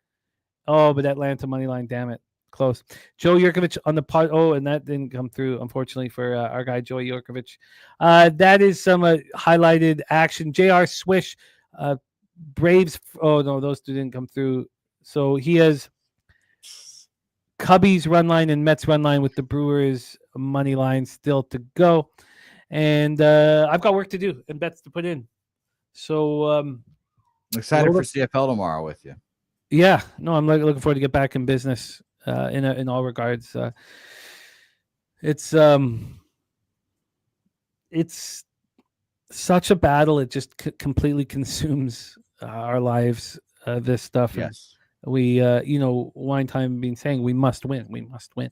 [SPEAKER 3] Oh, but Atlanta money line. Damn it. Close. Joe Yurkovich on the pod. Oh, and that didn't come through, unfortunately, for our guy, Joe Yurkovich. That is some highlighted action. JR Swish, Braves. Oh, no, those two didn't come through. So he has Cubbies run line and Mets run line with the Brewers money line still to go. And I've got work to do and bets to put in. So I'm
[SPEAKER 4] excited for CFL tomorrow with you.
[SPEAKER 3] Yeah, no, I'm looking forward to get back in business in all regards. It's such a battle. It just completely consumes our lives, this stuff.
[SPEAKER 4] Yes.
[SPEAKER 3] We, Wine Time been saying we must win. We must win.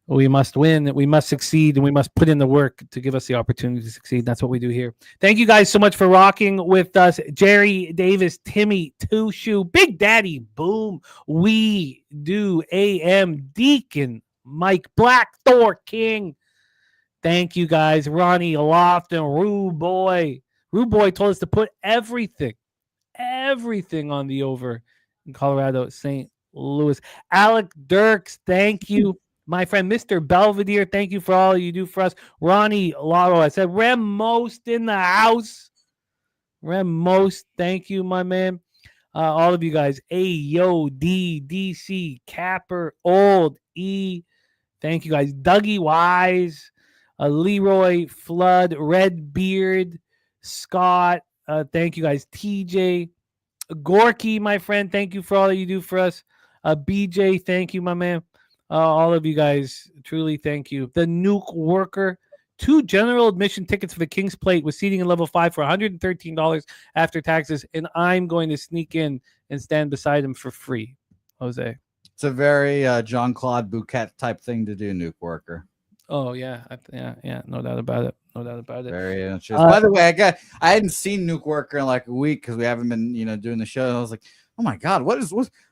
[SPEAKER 3] We must win. We must succeed, and we must put in the work to give us the opportunity to succeed. That's what we do here. Thank you guys so much for rocking with us. Jerry Davis, Timmy Two Shoe, Big Daddy Boom, We Do AM, Deacon, Mike Black, Thor King. Thank you guys. Ronnie Lofton, Rue Boy. Rue Boy told us to put everything on the over in Colorado, St. Louis. Alec Dirks, thank you. My friend, Mr. Belvedere, thank you for all you do for us. Ronnie Lotto, I said, Rem Most in the house. Rem Most, thank you, my man. All of you guys. Ayo, D, DC, Capper, Old, E. Thank you, guys. Dougie Wise, Leroy, Flood, Red Beard, Scott. Thank you, guys. TJ, Gorky, my friend, thank you for all that you do for us. BJ, thank you, my man. All of you guys, truly thank you. The Nuke Worker, 2 general admission tickets for the King's Plate with seating in level 5 for $113 after taxes, and I'm going to sneak in and stand beside him for free. Jose.
[SPEAKER 4] It's a very Jean-Claude Bouquet type thing to do, Nuke Worker.
[SPEAKER 3] Oh, yeah. Yeah. No doubt about it. No doubt about it.
[SPEAKER 4] Very interesting. By the way, I hadn't seen Nuke Worker in like a week because we haven't been, doing the show. And I was like, oh my God, what?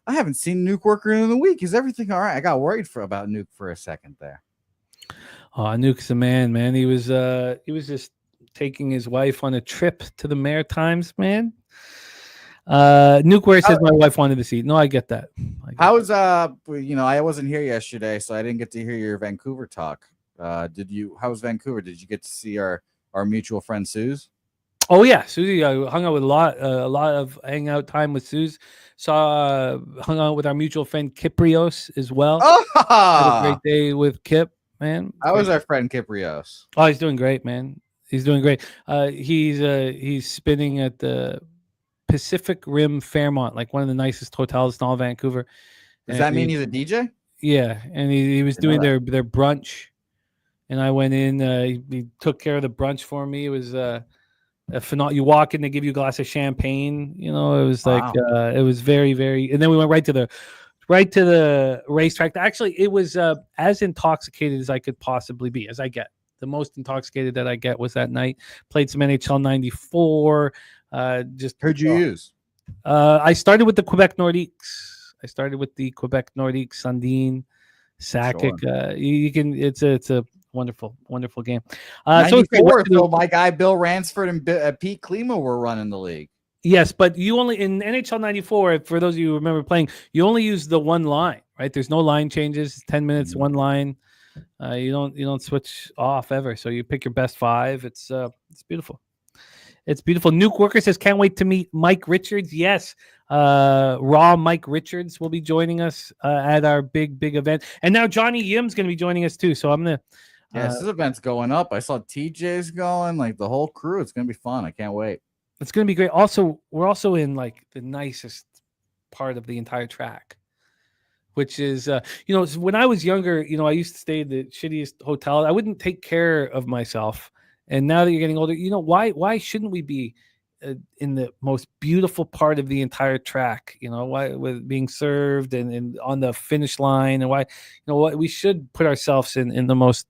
[SPEAKER 4] I haven't seen Nuke Worker in a week. Is everything all right? I got worried about Nuke for a second there.
[SPEAKER 3] Oh, Nuke's a man. He was just taking his wife on a trip to the Maritimes, man. Nuke Ware says my wife wanted to see. No, I get that.
[SPEAKER 4] How was I wasn't here yesterday, so I didn't get to hear your Vancouver talk. How was Vancouver? Did you get to see our mutual friend Suze?
[SPEAKER 3] Oh yeah, Susie. I hung out with a lot of hangout time with Suze. Hung out with our mutual friend Kiprios as well. Had a great day with Kip, man.
[SPEAKER 4] How was our friend Kiprios?
[SPEAKER 3] Oh, he's doing great, man. He's doing great. He's spinning at the Pacific Rim Fairmont, like one of the nicest hotels in all Vancouver.
[SPEAKER 4] Does that mean he's a DJ?
[SPEAKER 3] Yeah, and he was doing their brunch, and I went in. He took care of the brunch for me. It was you walk in, they give you a glass of champagne. It was like it was very, very. And then we went right to the racetrack. Actually, it was as intoxicated as I could possibly be, as I get. The most intoxicated that I get was that night. Played some NHL 94. Just
[SPEAKER 4] who'd you use?
[SPEAKER 3] I started with the Quebec Nordiques. Sundin, Sakic. Sure. It's a wonderful, wonderful game.
[SPEAKER 4] So my guy Bill Ransford and Pete Klima were running the league.
[SPEAKER 3] Yes, but you only in NHL 94. For those of you who remember playing, you only use the one line, right? There's no line changes. 10 minutes, one line. You don't switch off ever. So you pick your best 5. It's beautiful. It's beautiful. Nuke Worker says, can't wait to meet Mike Richards. Yes. Raw Mike Richards will be joining us at our big event. And now Johnny Yim's going to be joining us too. So I'm going to.
[SPEAKER 4] Yes, this event's going up. I saw TJ's going, like the whole crew. It's going to be fun. I can't wait.
[SPEAKER 3] It's going to be great. Also, we're also in like the nicest part of the entire track, which is, when I was younger, I used to stay at the shittiest hotel. I wouldn't take care of myself. And now that you're getting older, why shouldn't we be in the most beautiful part of the entire track, why with being served and on the finish line, and why, what we should put ourselves in the most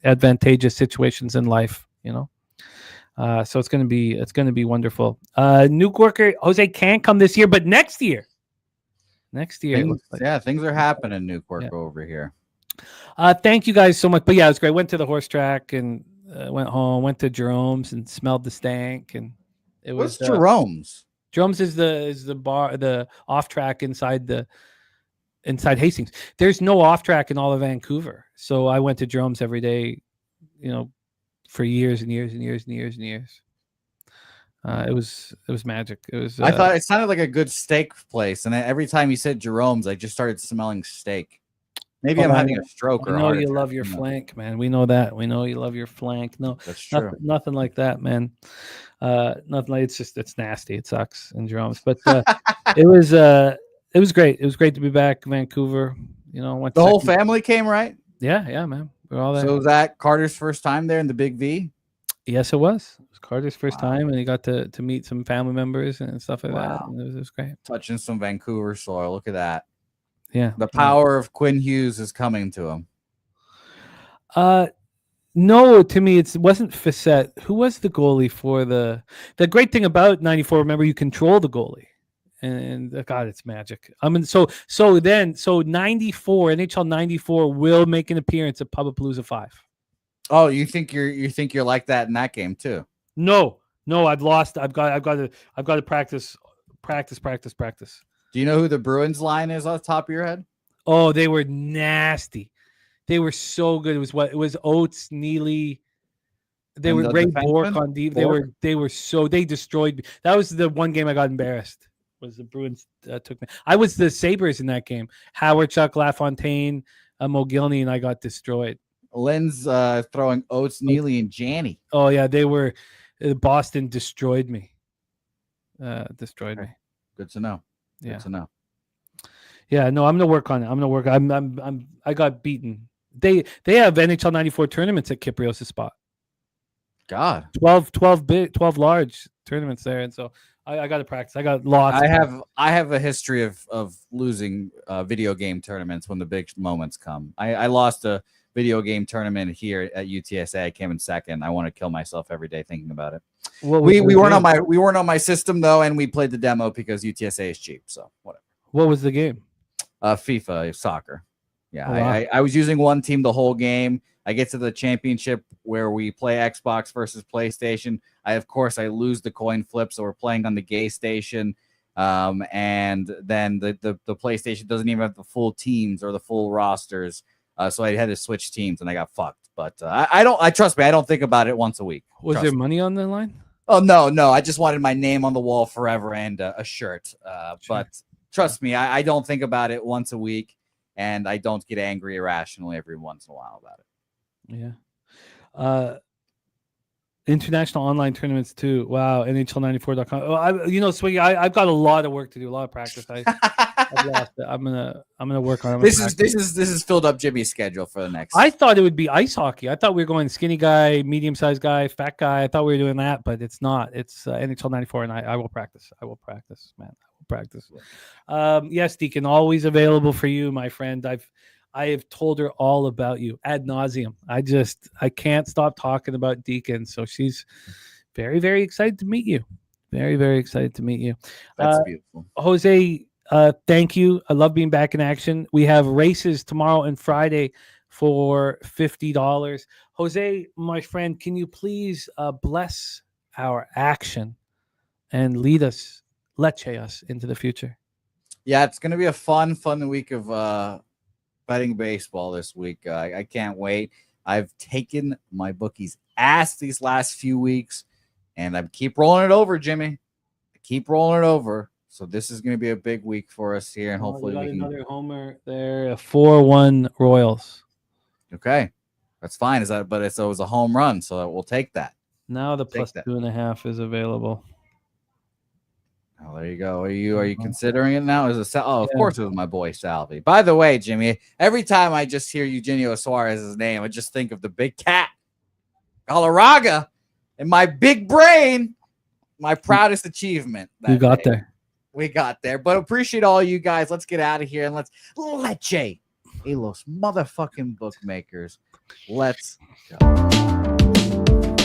[SPEAKER 3] advantageous situations in life, so it's going to be wonderful. New Corker Jose can't come this year, but next year. It looks like.
[SPEAKER 4] Things are happening, New Corker over here.
[SPEAKER 3] Thank you guys so much. But yeah, it was great. Went to the horse track and went home. Went to Jerome's and smelled the stank. And it was
[SPEAKER 4] Jerome's.
[SPEAKER 3] Jerome's is the bar, the off track inside Hastings. There's no off track in all of Vancouver, so I went to Jerome's every day, for years and years and years and years and years. It was magic. It was.
[SPEAKER 4] I thought it sounded like a good steak place, and every time you said Jerome's, I just started smelling steak. Maybe I'm having a stroke.
[SPEAKER 3] I know you love your flank, man. We know that. We know you love your flank. No,
[SPEAKER 4] that's true.
[SPEAKER 3] Nothing like that, man. Nothing like it's nasty. It sucks in Jerome's, but it was great. It was great to be back in Vancouver.
[SPEAKER 4] The whole family came, right?
[SPEAKER 3] Yeah, man. We're all there.
[SPEAKER 4] So was that Carter's first time there in the Big V?
[SPEAKER 3] Yes, it was. It was Carter's first time, and he got to meet some family members and stuff like that. And it was great.
[SPEAKER 4] Touching some Vancouver soil. Look at that.
[SPEAKER 3] Yeah.
[SPEAKER 4] The power of Quinn Hughes is coming to him.
[SPEAKER 3] No, to me, it wasn't Facette. Who was the goalie for the great thing about 94? Remember, you control the goalie, and God, it's magic. I mean, so 94 NHL 94 will make an appearance at Pubapalooza 5.
[SPEAKER 4] Oh, you think you're like that in that game too?
[SPEAKER 3] No, I've lost. I've got to practice.
[SPEAKER 4] Do you know who the Bruins line is off the top of your head?
[SPEAKER 3] Oh, they were nasty. They were so good. It was Oates, Neely. They were Ray Bork on deep. They destroyed me. That was the one game I got embarrassed. Was the Bruins took me. I was the Sabres in that game. Howard, Chuck, LaFontaine, Mogilny, and I got destroyed.
[SPEAKER 4] Lynn's throwing Oates, Neely, and Janney.
[SPEAKER 3] Oh yeah, they were. Boston destroyed me. Me.
[SPEAKER 4] Good to know.
[SPEAKER 3] Yeah.
[SPEAKER 4] Good to know.
[SPEAKER 3] Yeah, no, I'm gonna work on it. I got beaten. They have NHL 94 tournaments at Kiprios' spot.
[SPEAKER 4] God.
[SPEAKER 3] 12 large tournaments there, and so I got to practice. I got lots.
[SPEAKER 4] I have a history of losing video game tournaments when the big moments come. I lost a video game tournament here at UTSA. I came in second. I want to kill myself every day thinking about it. We weren't on my system though, and we played the demo because UTSA is cheap. So whatever.
[SPEAKER 3] What was the game?
[SPEAKER 4] FIFA soccer. Yeah,
[SPEAKER 3] oh, wow.
[SPEAKER 4] I was using one team the whole game. I get to the championship where we play Xbox versus PlayStation. I lose the coin flip, so we're playing on the gay station. And then the PlayStation doesn't even have the full teams or the full rosters. So I had to switch teams and I got fucked. But I trust me, I don't think about it once a week.
[SPEAKER 3] Was there money on the line?
[SPEAKER 4] Oh, no. I just wanted my name on the wall forever and a shirt.
[SPEAKER 3] Sure.
[SPEAKER 4] But trust me, I don't think about it once a week, and I don't get angry irrationally every once in a while about it.
[SPEAKER 3] Yeah. International online tournaments too. Wow. NHL94.com. Oh, Swiggy, I've got a lot of work to do, a lot of practice. I've lost it. I'm gonna work on it.
[SPEAKER 4] This is filled up Jimmy's schedule for the next.
[SPEAKER 3] I thought it would be ice hockey. I thought we were going skinny guy, medium sized guy, fat guy. I thought we were doing that, but it's not. It's NHL 94, and I will practice. I will practice, man. I will practice. Yes, Deacon, always available for you, my friend. I have told her all about you ad nauseum. I can't stop talking about Deacon. So she's very, very excited to meet you. Very, very excited to meet you.
[SPEAKER 4] That's beautiful.
[SPEAKER 3] Jose, thank you. I love being back in action. We have races tomorrow and Friday for $50. Jose, my friend, can you please bless our action and lead us, leche us into the future?
[SPEAKER 4] Yeah, it's going to be a fun week of betting baseball this week. I can't wait. I've taken my bookie's ass these last few weeks, and I keep rolling it over, Jimmy. I keep rolling it over. So this is going to be a big week for us here, and hopefully we can.
[SPEAKER 3] Another homer there, a 4-1 Royals.
[SPEAKER 4] Okay, that's fine. But it was a home run, so we'll take that.
[SPEAKER 3] Now the plus 2.5 is available.
[SPEAKER 4] Oh, there you go. Are you considering it now? Of course it was my boy Salvi. By the way, Jimmy, every time I just hear Eugenio Suarez's name, I just think of the big cat, Galarraga, in my big brain. My proudest achievement.
[SPEAKER 3] You got
[SPEAKER 4] day.
[SPEAKER 3] there.
[SPEAKER 4] We got there. But appreciate all you guys. Let's get out of here and let's Leche. Elos motherfucking bookmakers. Let's go.